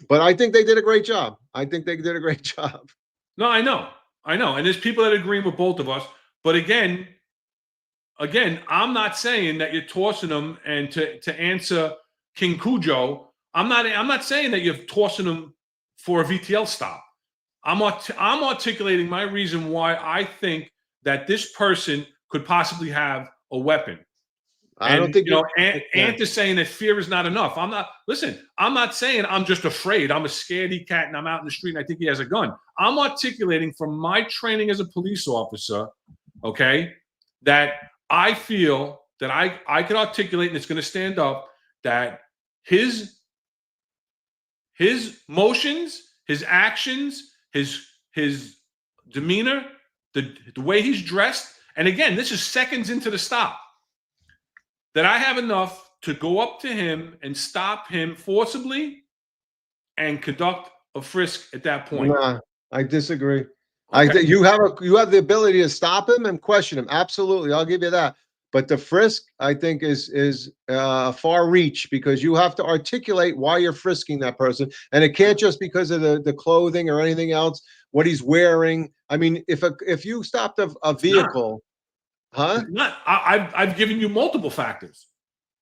B: But I think they did a great job.
A: No, I know. And there's people that agree with both of us. But again, I'm not saying that you're tossing them, and to answer King Cujo, I'm not saying that you're tossing them for a VTL stop. I'm articulating my reason why I think that this person could possibly have a weapon.
B: I don't think
A: Ant is saying that fear is not enough. I'm not saying I'm just afraid. I'm a scaredy cat and I'm out in the street and I think he has a gun. I'm articulating from my training as a police officer, okay, that I feel that I could articulate, and it's going to stand up, that his motions, his actions, his demeanor, the way he's dressed, and again, this is seconds into the stop, that I have enough to go up to him and stop him forcibly and conduct a frisk at that point.
B: Nah, I disagree.
A: Okay.
B: You have the ability to stop him and question him. Absolutely, I'll give you that. But the frisk, I think, is far reach, because you have to articulate why you're frisking that person, and it can't just because of the clothing or anything else, what he's wearing. I mean, if you stopped a vehicle, huh?
A: Not. I've given you multiple factors.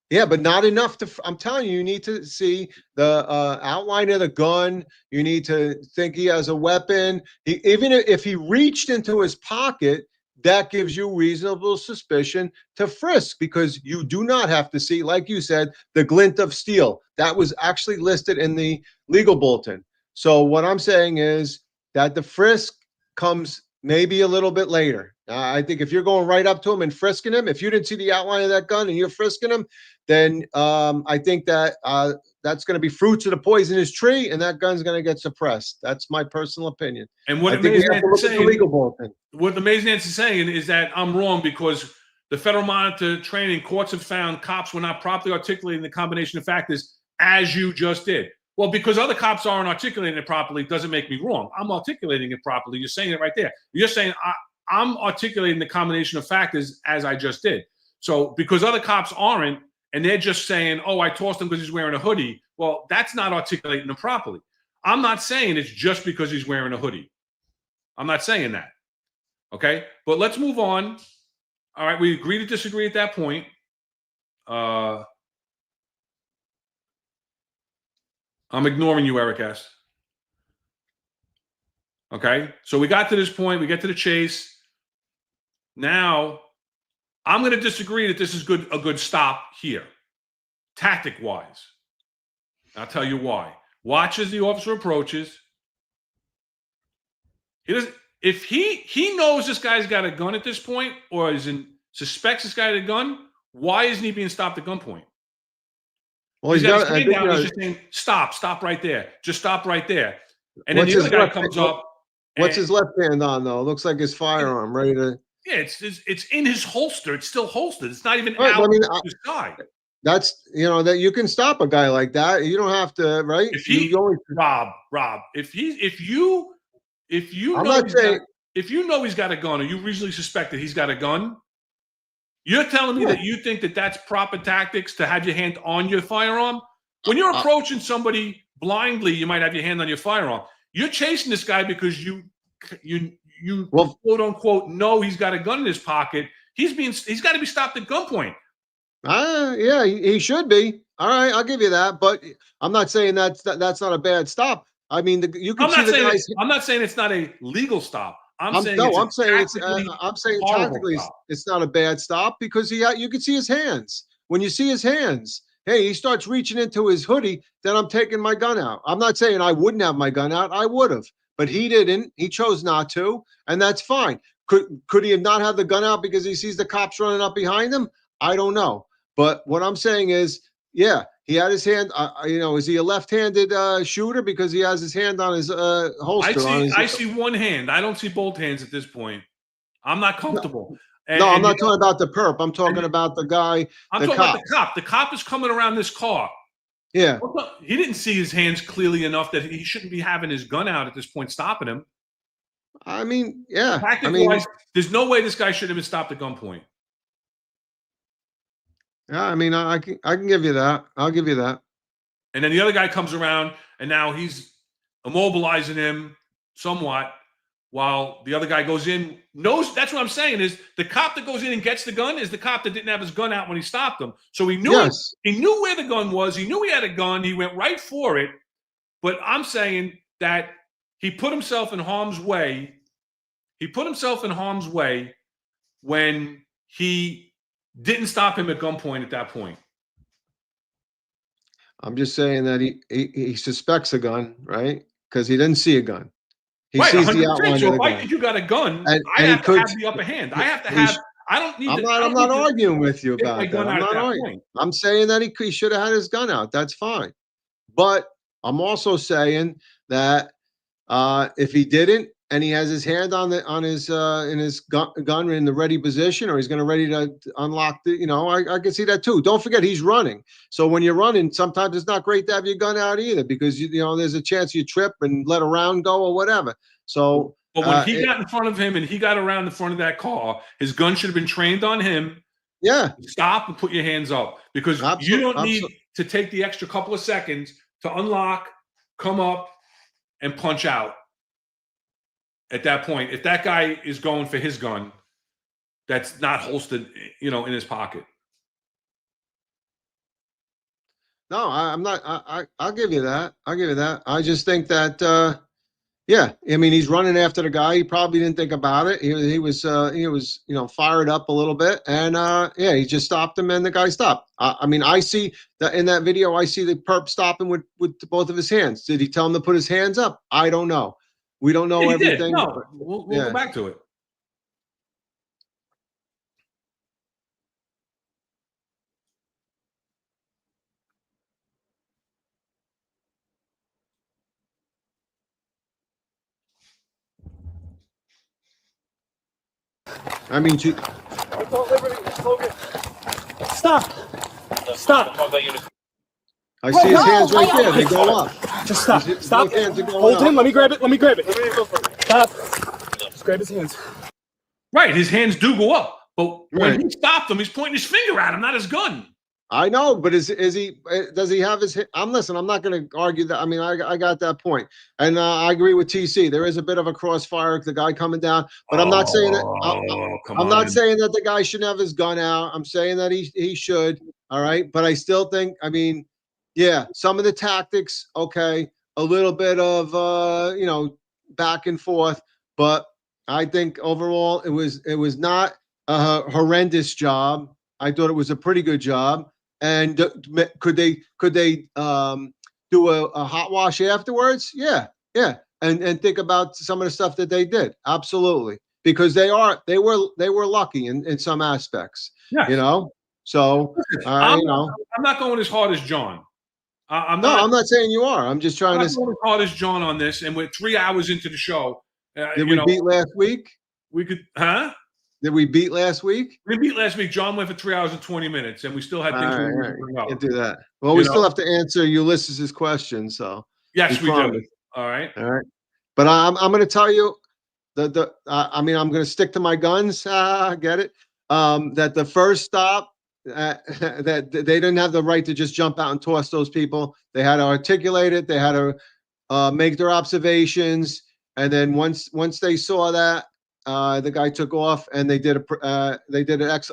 B: Yeah, but not enough I'm telling you, you need to see the outline of the gun. You need to think he has a weapon. Even if he reached into his pocket, that gives you reasonable suspicion to frisk, because you do not have to see, like you said, the glint of steel. That was actually listed in the legal bulletin. So what I'm saying is that the frisk comes maybe a little bit later. I think if you're going right up to him and frisking him, if you didn't see the outline of that gun and you're frisking him, then I think that that's going to be fruits of the poisonous tree, and that gun's going to get suppressed. That's my personal opinion.
A: And what the Amazing Nancy is saying is that I'm wrong, because the federal monitor training courts have found cops were not properly articulating the combination of factors as you just did. Well, because other cops aren't articulating it properly doesn't make me wrong. I'm articulating it properly. You're saying it right there. You're saying I'm articulating the combination of factors as I just did. So because other cops aren't, and they're just saying, oh, I tossed him because he's wearing a hoodie. Well, that's not articulating them properly. I'm not saying it's just because he's wearing a hoodie. I'm not saying that. Okay? But let's move on. All right, we agree to disagree at that point. I'm ignoring you, Eric S. Okay? So we got to this point. We get to the chase. Now, I'm going to disagree that this is a good stop here, tactic-wise. I'll tell you why. Watch as the officer approaches. He doesn't. If he knows this guy's got a gun at this point, or suspects this guy had a gun, why isn't he being stopped at gunpoint?
B: Well,
A: he's just saying, stop right there. Just stop right there. And then the other guy comes up.
B: What's his left hand on, though? It looks like his firearm, ready to.
A: Yeah, it's in his holster. It's still holstered. It's not even
B: right,
A: out
B: to
A: his side.
B: That's, that you can stop a guy like that. You don't have to, right?
A: If he, Rob, if you
B: I'm not saying
A: if you know he's got a gun or you reasonably suspect that he's got a gun, you're telling me that you think that that's proper tactics to have your hand on your firearm? When you're approaching somebody blindly, you might have your hand on your firearm. You're chasing this guy because you quote unquote know he's got a gun in his pocket. He's got to be stopped at gunpoint.
B: Yeah, he should be. All right, I'll give you that. But I'm not saying that's not a bad stop. I mean, you can see the guys.
A: I'm not saying it's not a legal stop. I'm saying
B: tactically it's not a bad stop because you can see his hands. When you see his hands, hey, he starts reaching into his hoodie, then I'm taking my gun out. I'm not saying I wouldn't have my gun out. I would have, but he didn't. He chose not to, and that's fine. Could he have not had the gun out because he sees the cops running up behind him? I don't know. But what I'm saying is, yeah, he had his hand. Is he a left-handed shooter because he has his hand on his holster?
A: I see one hand. I don't see both hands at this point. I'm not comfortable.
B: No, I'm not talking about the perp. I'm talking about the guy.
A: I'm talking about the cop. The cop is coming around this car.
B: Yeah.
A: He didn't see his hands clearly enough that he shouldn't be having his gun out at this point, stopping him.
B: I mean, yeah.
A: Tactic-wise, there's no way this guy should have been stopped at gunpoint.
B: Yeah, I mean, I can give you that. I'll give you that.
A: And then the other guy comes around, and now he's immobilizing him somewhat, while the other guy goes in. Knows that's what I'm saying is the cop that goes in and gets the gun is the cop that didn't have his gun out when he stopped him. So he knew he knew where the gun was. He knew he had a gun. He went right for it. But I'm saying that he put himself in harm's way. He put himself in harm's way when he didn't stop him at gunpoint at that point.
B: I'm just saying that he suspects a gun, right? Because he didn't see a gun. He
A: right,
B: sees
A: 100%.
B: the outline
A: So
B: of the
A: if I
B: gun.
A: think you got a gun,
B: And
A: I have to
B: could,
A: have the upper hand. I have to have. I don't need.
B: I'm not arguing with you about that. I'm not arguing.
A: Point.
B: I'm saying that he should have had his gun out. That's fine. But I'm also saying that if he didn't, and he has his hand on his gun in the ready position, or he's going to ready to unlock the, I can see that too. Don't forget he's running. So when you're running, sometimes it's not great to have your gun out either because there's a chance you trip and let a round go or whatever. So,
A: but when he got in front of him and he got around the front of that car, his gun should have been trained on him.
B: Yeah,
A: stop and put your hands up because you don't need to take the extra couple of seconds to unlock, come up, and punch out. At that point, if that guy is going for his gun, that's not holstered, in his pocket.
B: No, I'm not. I'll give you that. I'll give you that. I just think that, yeah. I mean, he's running after the guy. He probably didn't think about it. He was fired up a little bit, and yeah, he just stopped him, and the guy stopped. I mean, I see that in that video. I see the perp stopping with both of his hands. Did he tell him to put his hands up? I don't know. We don't know everything.
A: No, we'll go back to it.
B: I mean,
E: Stop.
B: I see his hands right there. They go up.
E: Just stop. Stop. Hold him. Let me grab it. Stop. Just grab his hands.
A: Right. His hands do go up. But when he stopped him, he's pointing his finger at him, not his gun.
B: I know, but does he have his? I'm not going to argue that. I mean, I got that point, and I agree with TC. There is a bit of a crossfire, the guy coming down, but I'm not saying that. I'm not saying that the guy shouldn't have his gun out. I'm saying that he should. All right, but I still think. I mean, yeah, some of the tactics, okay, a little bit of back and forth, but I think overall it was not a horrendous job. I thought it was a pretty good job. And could they do a hot wash afterwards? Yeah. And think about some of the stuff that they did. Absolutely, because they were lucky in some aspects.
A: Yes.
B: So
A: I'm not going as hard as John.
B: I'm not saying you are. I'm just trying to.
A: Going as hard as John on this, and we're 3 hours into the show.
B: Did we beat last week?
A: We could, huh?
B: Did we beat last week?
A: We beat last week. John went for 3 hours and 20 minutes, and we still had things we
B: to bring up. Can't do that. Well, we still have to answer Ulysses' question. So
A: yes, we do. All right.
B: But I'm going to tell you, I mean, I'm going to stick to my guns. Get it? That the first stop, that they didn't have the right to just jump out and toss those people. They had to articulate it. They had to make their observations, and then once they saw that, the guy took off, and they did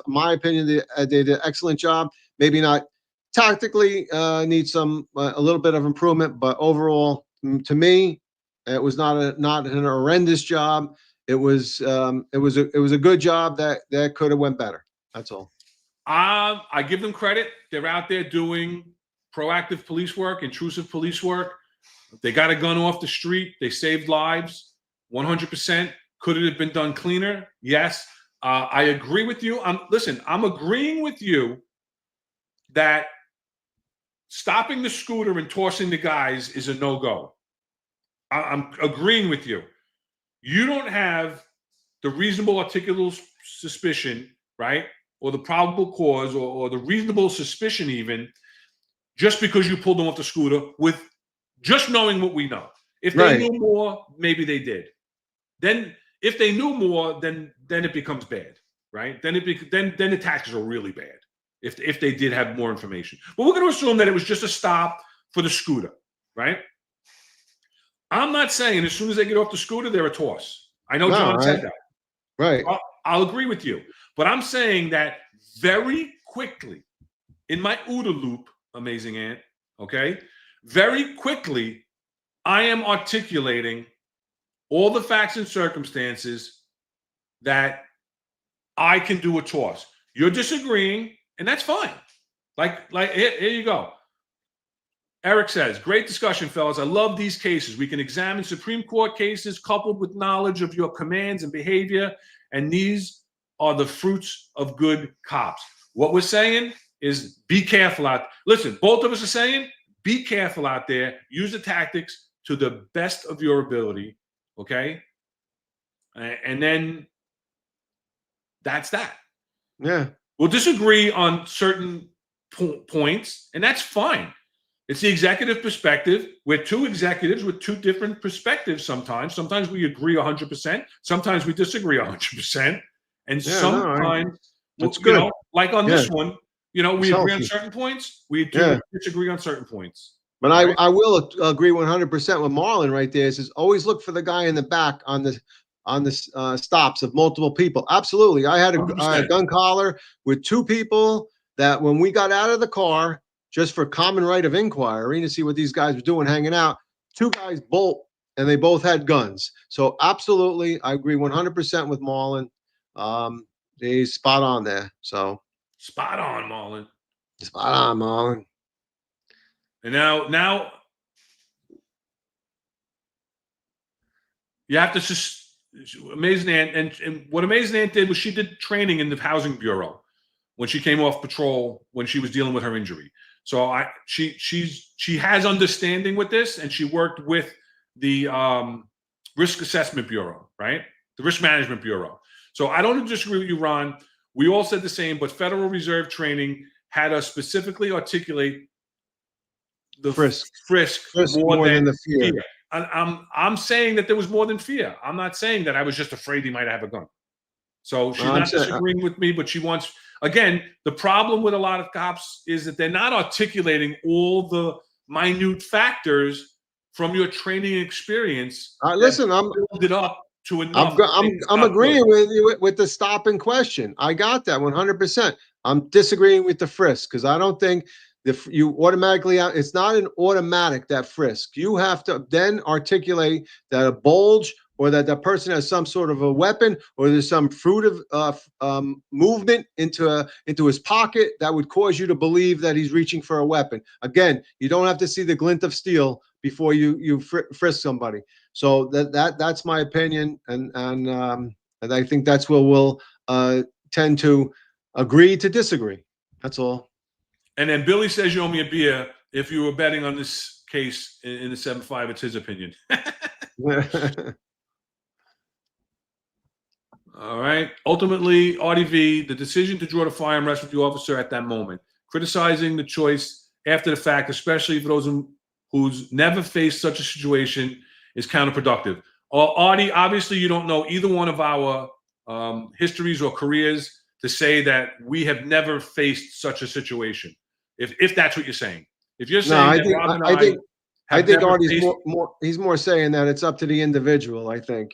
B: my opinion, they did an excellent job. Maybe not tactically, need some a little bit of improvement, but overall, to me, it was not an horrendous job. It was a good job that could have went better. That's all.
A: I give them credit. They're out there doing proactive police work, intrusive police work. They got a gun off the street. They saved lives, 100%. Could it have been done cleaner? Yes. I agree with you. I'm agreeing with you that stopping the scooter and tossing the guys is a no-go. I'm agreeing with you. You don't have the reasonable articulable suspicion, right? Or the probable cause or the reasonable suspicion even, just because you pulled them off the scooter with just knowing what we know. If they knew more, maybe they did. Then if they knew more, then it becomes bad, right? Then the taxes are really bad if they did have more information. But we're going to assume that it was just a stop for the scooter, right? I'm not saying as soon as they get off the scooter, they're a toss. I know John said that.
B: Right.
A: I'll agree with you. But I'm saying that very quickly, in my OODA loop, amazing Ant, okay? Very quickly, I am articulating all the facts and circumstances that I can do a toss. You're disagreeing, and that's fine. Like here you go. Eric says, great discussion, fellas. I love these cases. We can examine Supreme Court cases coupled with knowledge of your commands and behavior, and these are the fruits of good cops. What we're saying is be careful out. Listen, both of us are saying be careful out there. Use the tactics to the best of your ability, okay? And then that's that.
B: Yeah.
A: We'll disagree on certain points, and that's fine. It's the executive perspective. We're two executives with two different perspectives sometimes. Sometimes we agree 100%. Sometimes we disagree 100%. And sometimes,
B: that's good.
A: You know, like on this one, you know, we agree on
B: healthy.
A: certain points. We do disagree on certain points.
B: But I will agree 100% with Marlon right there. Is always look for the guy in the back on the stops of multiple people. Absolutely. I had a gun collar with two people that when we got out of the car, just for common right of inquiry to see what these guys were doing, hanging out, two guys bolt, and they both had guns. So absolutely, I agree 100% with Marlon. He's spot on there. So
A: spot on, Marlon.
B: Spot on, Marlon.
A: And now you have to just Amazing Ant, and what Amazing Ant did was she did training in the housing bureau when she came off patrol when she was dealing with her injury. So she has understanding with this, and she worked with the risk assessment bureau, right? The risk management bureau. So I don't disagree with you, Ron. We all said the same, but Federal Reserve training had us specifically articulate the frisk more than the fear. I'm saying that there was more than fear. I'm not saying that I was just afraid he might have a gun. So she's not disagreeing with me, but she wants. Again, the problem with a lot of cops is that they're not articulating all the minute factors from your training experience.
B: Listen, I'm
A: build it up to enough.
B: I'm agreeing with you with the stop in question. I got that 100%. I'm disagreeing with the frisk because I don't think you automatically. It's not an automatic that frisk. You have to then articulate that a bulge, or that person has some sort of a weapon, or there's some fruit of movement into his pocket that would cause you to believe that he's reaching for a weapon. Again, you don't have to see the glint of steel before you frisk somebody. So that's my opinion, and I think that's where we'll tend to agree to disagree. That's all.
A: And then Billy says you owe me a beer if you were betting on this case in the 7-5. It's his opinion. All right. Ultimately, RDV, the decision to draw the fire and rest with the officer at that moment. Criticizing the choice after the fact, especially for those who's never faced such a situation, is counterproductive. Artie, obviously you don't know either one of our histories or careers to say that we have never faced such a situation. If that's what you're saying. If you're
B: No,
A: saying
B: I
A: that
B: think
A: Rob and
B: I
A: have
B: think
A: never
B: Artie's
A: faced
B: he's more saying that it's up to the individual. I think,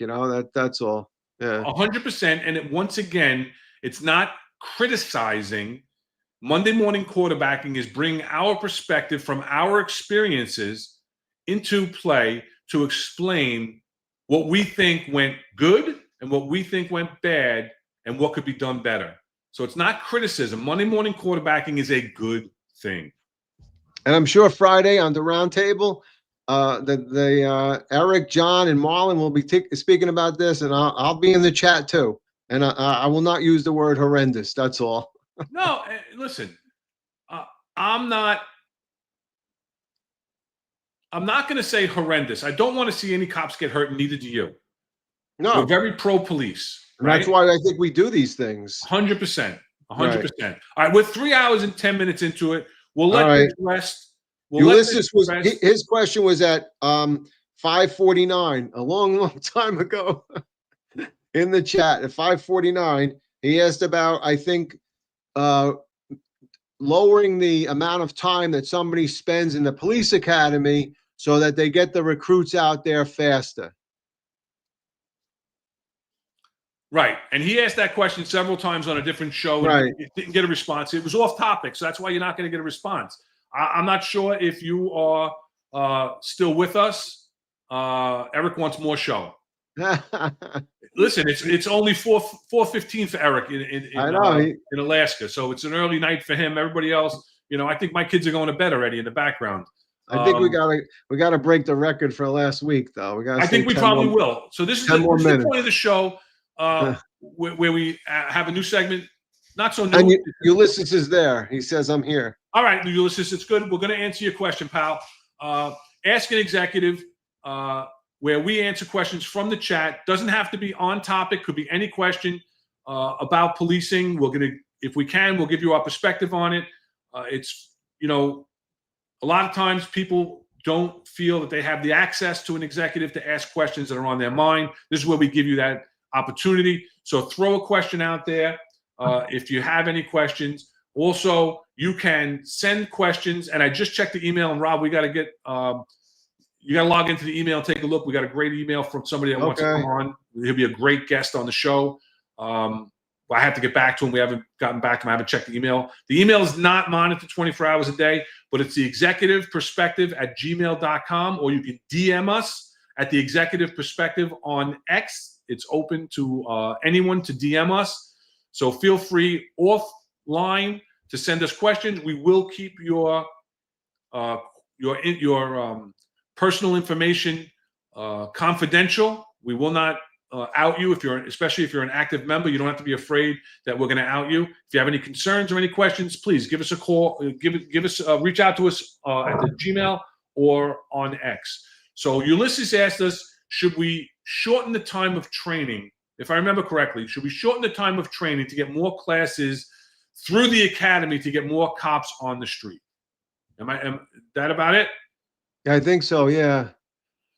B: that's all. Yeah.
A: 100%, and once again, it's not criticizing. Monday morning quarterbacking is bringing our perspective from our experiences into play to explain what we think went good and what we think went bad and what could be done better. So it's not criticism. Monday morning quarterbacking is a good thing.
B: And I'm sure Friday on the roundtable, Eric, John, and Marlon will be speaking about this, and I'll be in the chat too. And I will not use the word horrendous. That's all.
A: No, listen, I'm not going to say horrendous. I don't want to see any cops get hurt, and neither do you.
B: No,
A: we're very pro-police.
B: And
A: right?
B: that's why I think we do these things.
A: 100%. 100%. All right, we're 3 hours and 10 minutes into it. We'll let
B: right.
A: this rest.
B: Ulysses his question was at 5:49, a long time ago, in the chat at 5:49. He asked about, I think, lowering the amount of time that somebody spends in the police academy so that they get the recruits out there faster.
A: Right. And he asked that question several times on a different show.
B: Right.
A: And didn't get a response. It was off topic. So that's why you're not going to get a response. I'm not sure if you are still with us. Eric wants more show. Listen, it's only 4:15 for Eric in Alaska. So it's an early night for him. Everybody else, I think my kids are going to bed already in the background.
B: I think we gotta break the record for last week, though.
A: I think we probably will. So this is the point of the show where we have a new segment. Not so new.
B: And Ulysses is there. He says, "I'm here." All
A: right, Ulysses, it's good. We're going to answer your question, pal. Ask an Executive, where we answer questions from the chat. Doesn't have to be on topic. Could be any question about policing. If we can, we'll give you our perspective on it. It's, a lot of times people don't feel that they have the access to an executive to ask questions that are on their mind. This is where we give you that opportunity. So throw a question out there if you have any questions. Also, you can send questions, and I just checked the email. And Rob, we got to get you got to log into the email and take a look. We got a great email from somebody that wants to come on. He'll be a great guest on the show. I have to get back to him. We haven't gotten back to him. I haven't checked the email. The email is not monitored 24 hours a day, but it's the executive perspective at gmail.com, or you can DM us at the executive perspective on X. It's open to anyone to DM us. So feel free offline to send us questions. We will keep your personal information confidential. We will not out you especially if you're an active member. You don't have to be afraid that we're going to out you. If you have any concerns or any questions, please give us a call. Reach out to us at the Gmail or on X. So Ulysses asked us, should we shorten the time of training? If I remember correctly, should we shorten the time of training to get more classes through the academy to get more cops on the street? Am that about it?
B: Yeah, I think so. Yeah.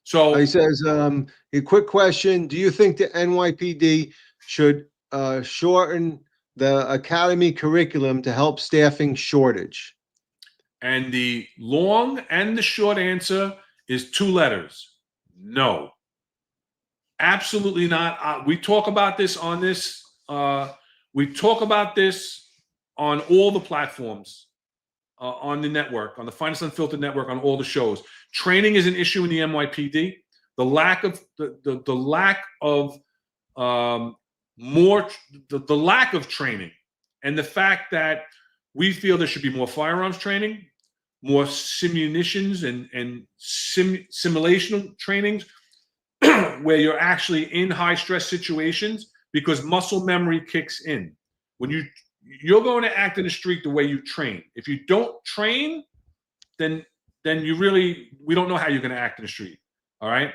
A: So
B: he says, a quick question. Do you think the NYPD should shorten the academy curriculum to help staffing shortage?
A: And the long and the short answer is 2 letters. No. Absolutely not. We talk about this on this. We talk about this on all the platforms, on the network, on the Finest Unfiltered network, on all the shows. Training is an issue in the NYPD. The lack of the lack of training, and the fact that we feel there should be more firearms training, more simunitions and simulation trainings, where you're actually in high stress situations, because muscle memory kicks in. When you're going to act in the street the way you train. If you don't train, then we don't know how you're going to act in the street. All right.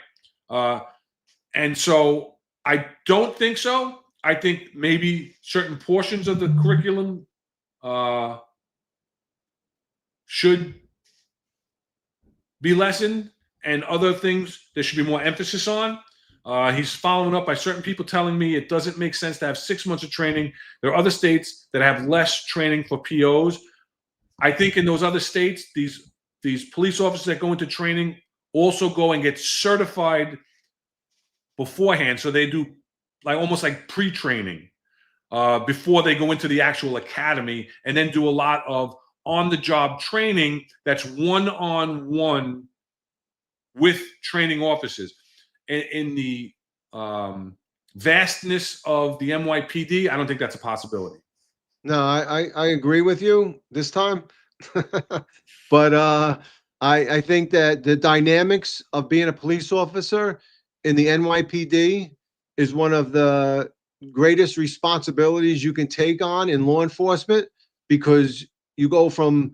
A: And so I don't think so. I think maybe certain portions of the curriculum should be lessened, and other things there should be more emphasis on. He's following up by certain people telling me it doesn't make sense to have 6 months of training. There are other states that have less training for POs. I think in those other states, these police officers that go into training also go and get certified beforehand. So they do almost like pre-training before they go into the actual academy, and then do a lot of on-the-job training that's one-on-one with training officers. In the vastness of the NYPD, I don't think that's a possibility.
B: No, I agree with you this time. But I think that the dynamics of being a police officer in the NYPD is one of the greatest responsibilities you can take on in law enforcement, because you go from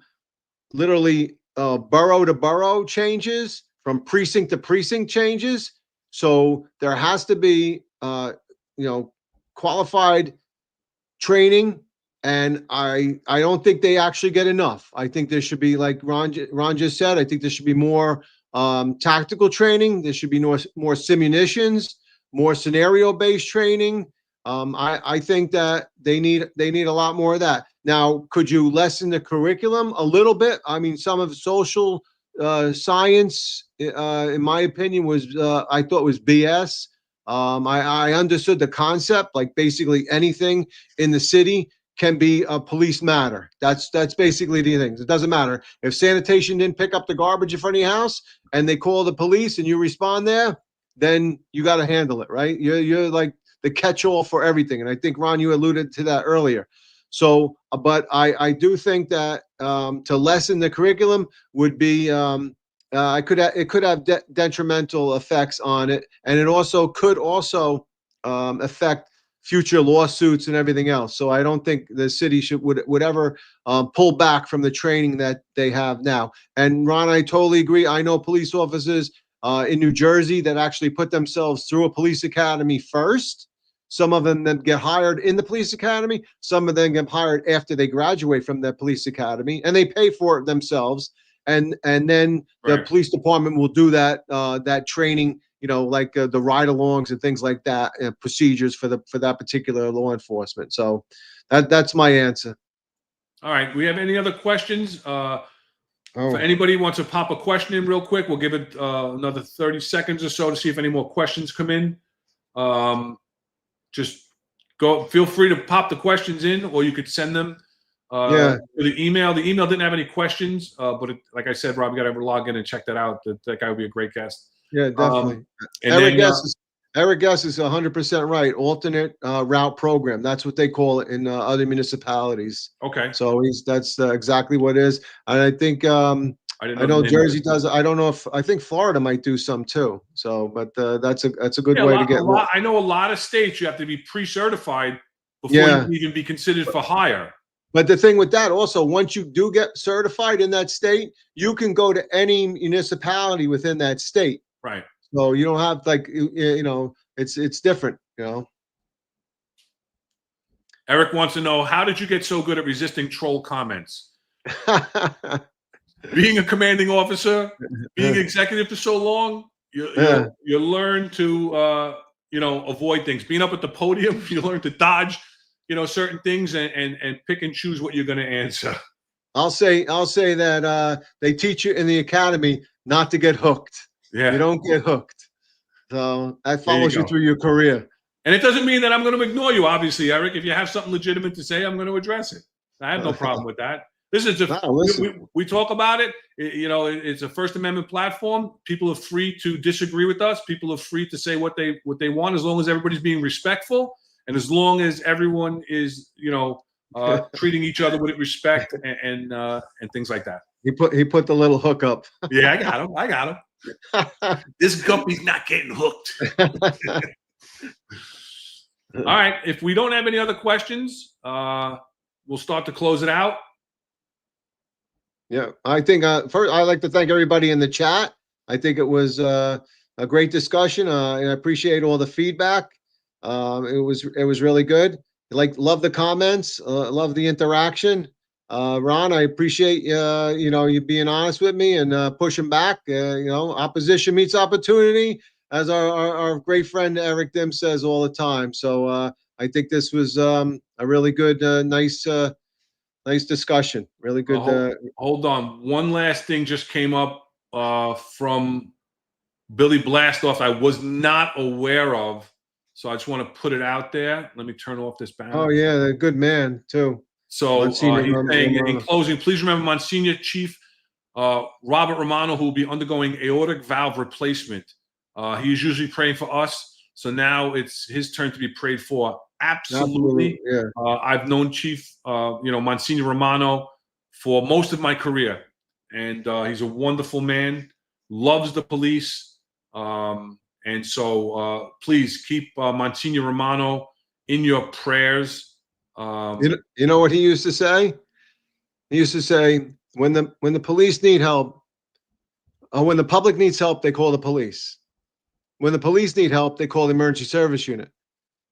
B: literally borough to borough changes, from precinct to precinct changes. So there has to be qualified training, and I don't think they actually get enough. I think there should be, like Ron just said, I think there should be more tactical training. There should be more simunitions, more scenario-based training. I think that they need a lot more of that. Now, could you lessen the curriculum a little bit? I mean, some of social science, in my opinion, I thought was BS. I understood the concept, like basically anything in the city can be a police matter. That's basically the thing. It doesn't matter if sanitation didn't pick up the garbage in front of your house and they call the police and you respond there, then you got to handle it, right? You're like the catch-all for everything. And I think, Ron, you alluded to that earlier. So, but I do think that to lessen the curriculum would be it could have detrimental effects on it, and it also could affect future lawsuits and everything else. So I don't think the city would ever pull back from the training that they have now. And Ron, I totally agree. I know police officers in New Jersey that actually put themselves through a police academy first. Some of them then get hired in the police academy. Some of them get hired after they graduate from the police academy, and they pay for it themselves. And then the police department will do that training, like the ride-alongs and things like that, procedures for that particular law enforcement. So that's my answer.
A: All right. We have any other questions? For anybody who wants to pop a question in real quick, we'll give it another 30 seconds or so to see if any more questions come in. Just feel free to pop the questions in, or you could send them to the email. The email didn't have any questions, but like I said, Rob, you got to log in and check that out. That guy would be a great guest.
B: Yeah, definitely. Eric Guess is 100% right. Alternate route program. That's what they call it in other municipalities.
A: Okay.
B: So that's exactly what it is. And I think I know Jersey does. I don't know I think Florida might do some too. So, but that's a good way to get.
A: I know a lot of states you have to be pre-certified before you can even be considered for hire.
B: But the thing with that also, once you do get certified in that state, you can go to any municipality within that state.
A: Right.
B: So you don't have it's different,
A: Eric wants to know, how did you get so good at resisting troll comments? Being a commanding officer, being executive for so long, you learn to avoid things. Being up at the podium, you learn to dodge certain things and pick and choose what you're going to answer.
B: I'll say that they teach you in the academy not to get hooked.
A: Yeah.
B: You don't get hooked. So that follows you through your career.
A: And it doesn't mean that I'm going to ignore you, obviously, Eric. If you have something legitimate to say, I'm going to address it. I have no problem with that. This is we talk about it. It's a First Amendment platform. People are free to disagree with us. People are free to say what they want, as long as everybody's being respectful, and as long as everyone is treating each other with respect and things like that.
B: He put the little hook up.
A: Yeah, I got him. This guppy's not getting hooked. All right. If we don't have any other questions, we'll start to close it out.
B: Yeah, I think first I'd like to thank everybody in the chat. I think it was a great discussion. And I appreciate all the feedback. It was really good. Love the comments. Love the interaction. Ron, I appreciate you being honest with me and pushing back. Opposition meets opportunity. as our great friend Eric Dim says all the time. So I think this was a really good, nice discussion. Really good.
A: Hold on. One last thing just came up from Billy Blastoff I was not aware of. So I just want to put it out there. Let me turn off this banner.
B: Oh, yeah, the good man, too.
A: So he's
B: Monsignor
A: saying in
B: Romano.
A: closing, please remember Monsignor Chief Robert Romano, who will be undergoing aortic valve replacement. He is usually praying for us. So now it's his turn to be prayed for. Absolutely.
B: Yeah.
A: I've known Chief, Monsignor Romano for most of my career. And he's a wonderful man, loves the police. And so please keep Monsignor Romano in your prayers.
B: You know what he used to say? He used to say, when the police need help, when the public needs help, they call the police. When the police need help, they call the emergency service unit.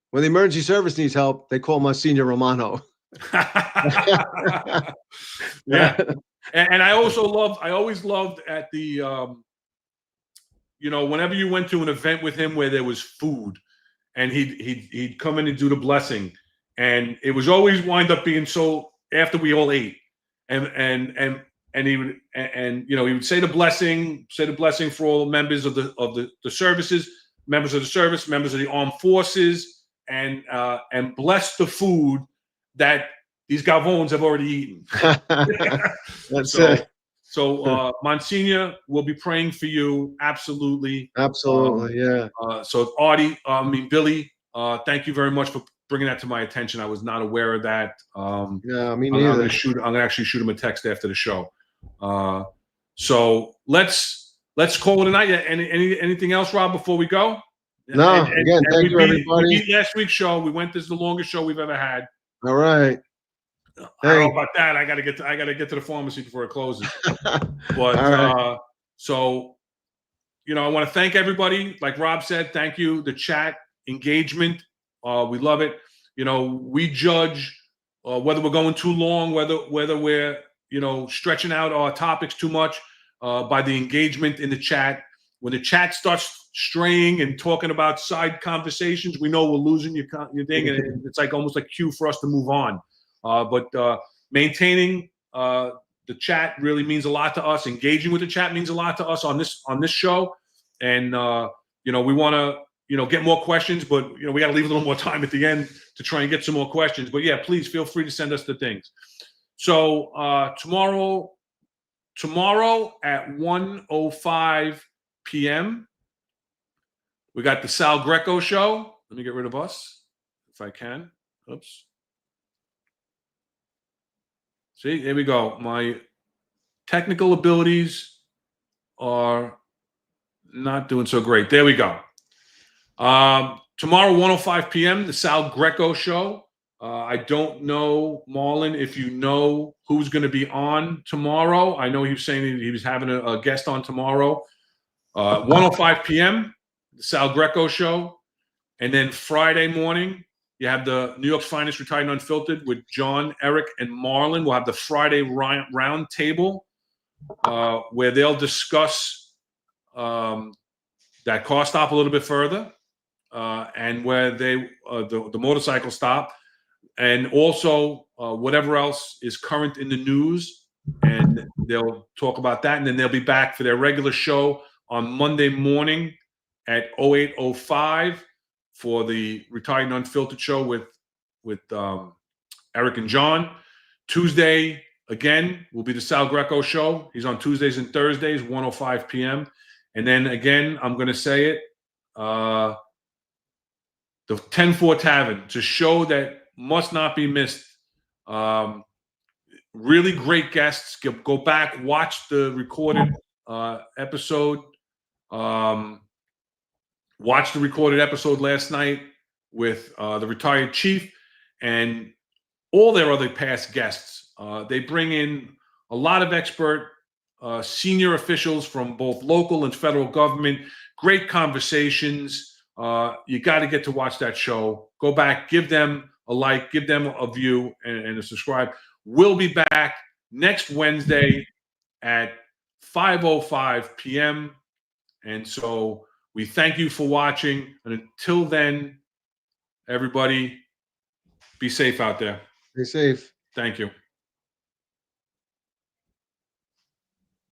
B: When the emergency service needs help, they call Monsignor Romano.
A: Yeah. And I always loved at the, whenever you went to an event with him where there was food and he'd come in and do the blessing, and it was always wind up being so after we all ate and he would say the blessing for all members of the services, members of the service, members of the armed forces, and bless the food that these Gavones have already eaten.
B: That's it.
A: So Monsignor will be praying for you. Absolutely.
B: Absolutely. Yeah.
A: So Billy, thank you very much for bringing that to my attention. I was not aware of that.
B: Yeah, me
A: I'm
B: neither.
A: gonna actually shoot him a text after the show. So let's call it a night. Anything else, Rob, before we go?
B: No. Again, thank you, everybody.
A: We beat last week's show. We went. This is the longest show we've ever had.
B: All right.
A: I don't know about that. I gotta get to the pharmacy before it closes. But
B: right.
A: So I want to thank everybody. Like Rob said, thank you. The chat engagement, we love it. We judge whether we're going too long, whether we're stretching out our topics too much by the engagement in the chat. When the chat starts straying and talking about side conversations, we know we're losing your thing, and it's like almost like cue for us to move on. But maintaining the chat really means a lot to us. Engaging with the chat means a lot to us on this show, and we want to get more questions, but we got to leave a little more time at the end to try and get some more questions. But yeah, please feel free to send us the things. So tomorrow at 1:05 p.m. we got the Sal Greco show. Let me get rid of us if I can. Oops. See, there we go. My technical abilities are not doing so great. There we go. Tomorrow, 1:05 p.m., the Sal Greco show. I don't know, Marlon, if you know who's going to be on tomorrow. I know he was saying he was having a guest on tomorrow. 1:05 p.m., the Sal Greco show. And then Friday morning, you have the New York's Finest Retired and Unfiltered with John, Eric, and Marlon. We'll have the Friday round table where they'll discuss that car stop a little bit further and where the motorcycle stop, and also whatever else is current in the news. And they'll talk about that. And then they'll be back for their regular show on Monday morning at 08:05 for the Retired and Unfiltered show with Eric and John. Tuesday, again, will be the Sal Greco show. He's on Tuesdays and Thursdays, 1:05 p.m. And then again, I'm going to say it, the 10-4 Tavern. It's a show that must not be missed. Really great guests. Go back, watch the recorded episode. Watched the recorded episode last night with the retired chief and all their other past guests. They bring in a lot of expert senior officials from both local and federal government. Great conversations. You got to get to watch that show. Go back, give them a like, give them a view, and a subscribe. We'll be back next Wednesday at 5:05 p.m. And so We thank you for watching. And until then, everybody, be safe out there.
B: Be safe.
A: Thank you.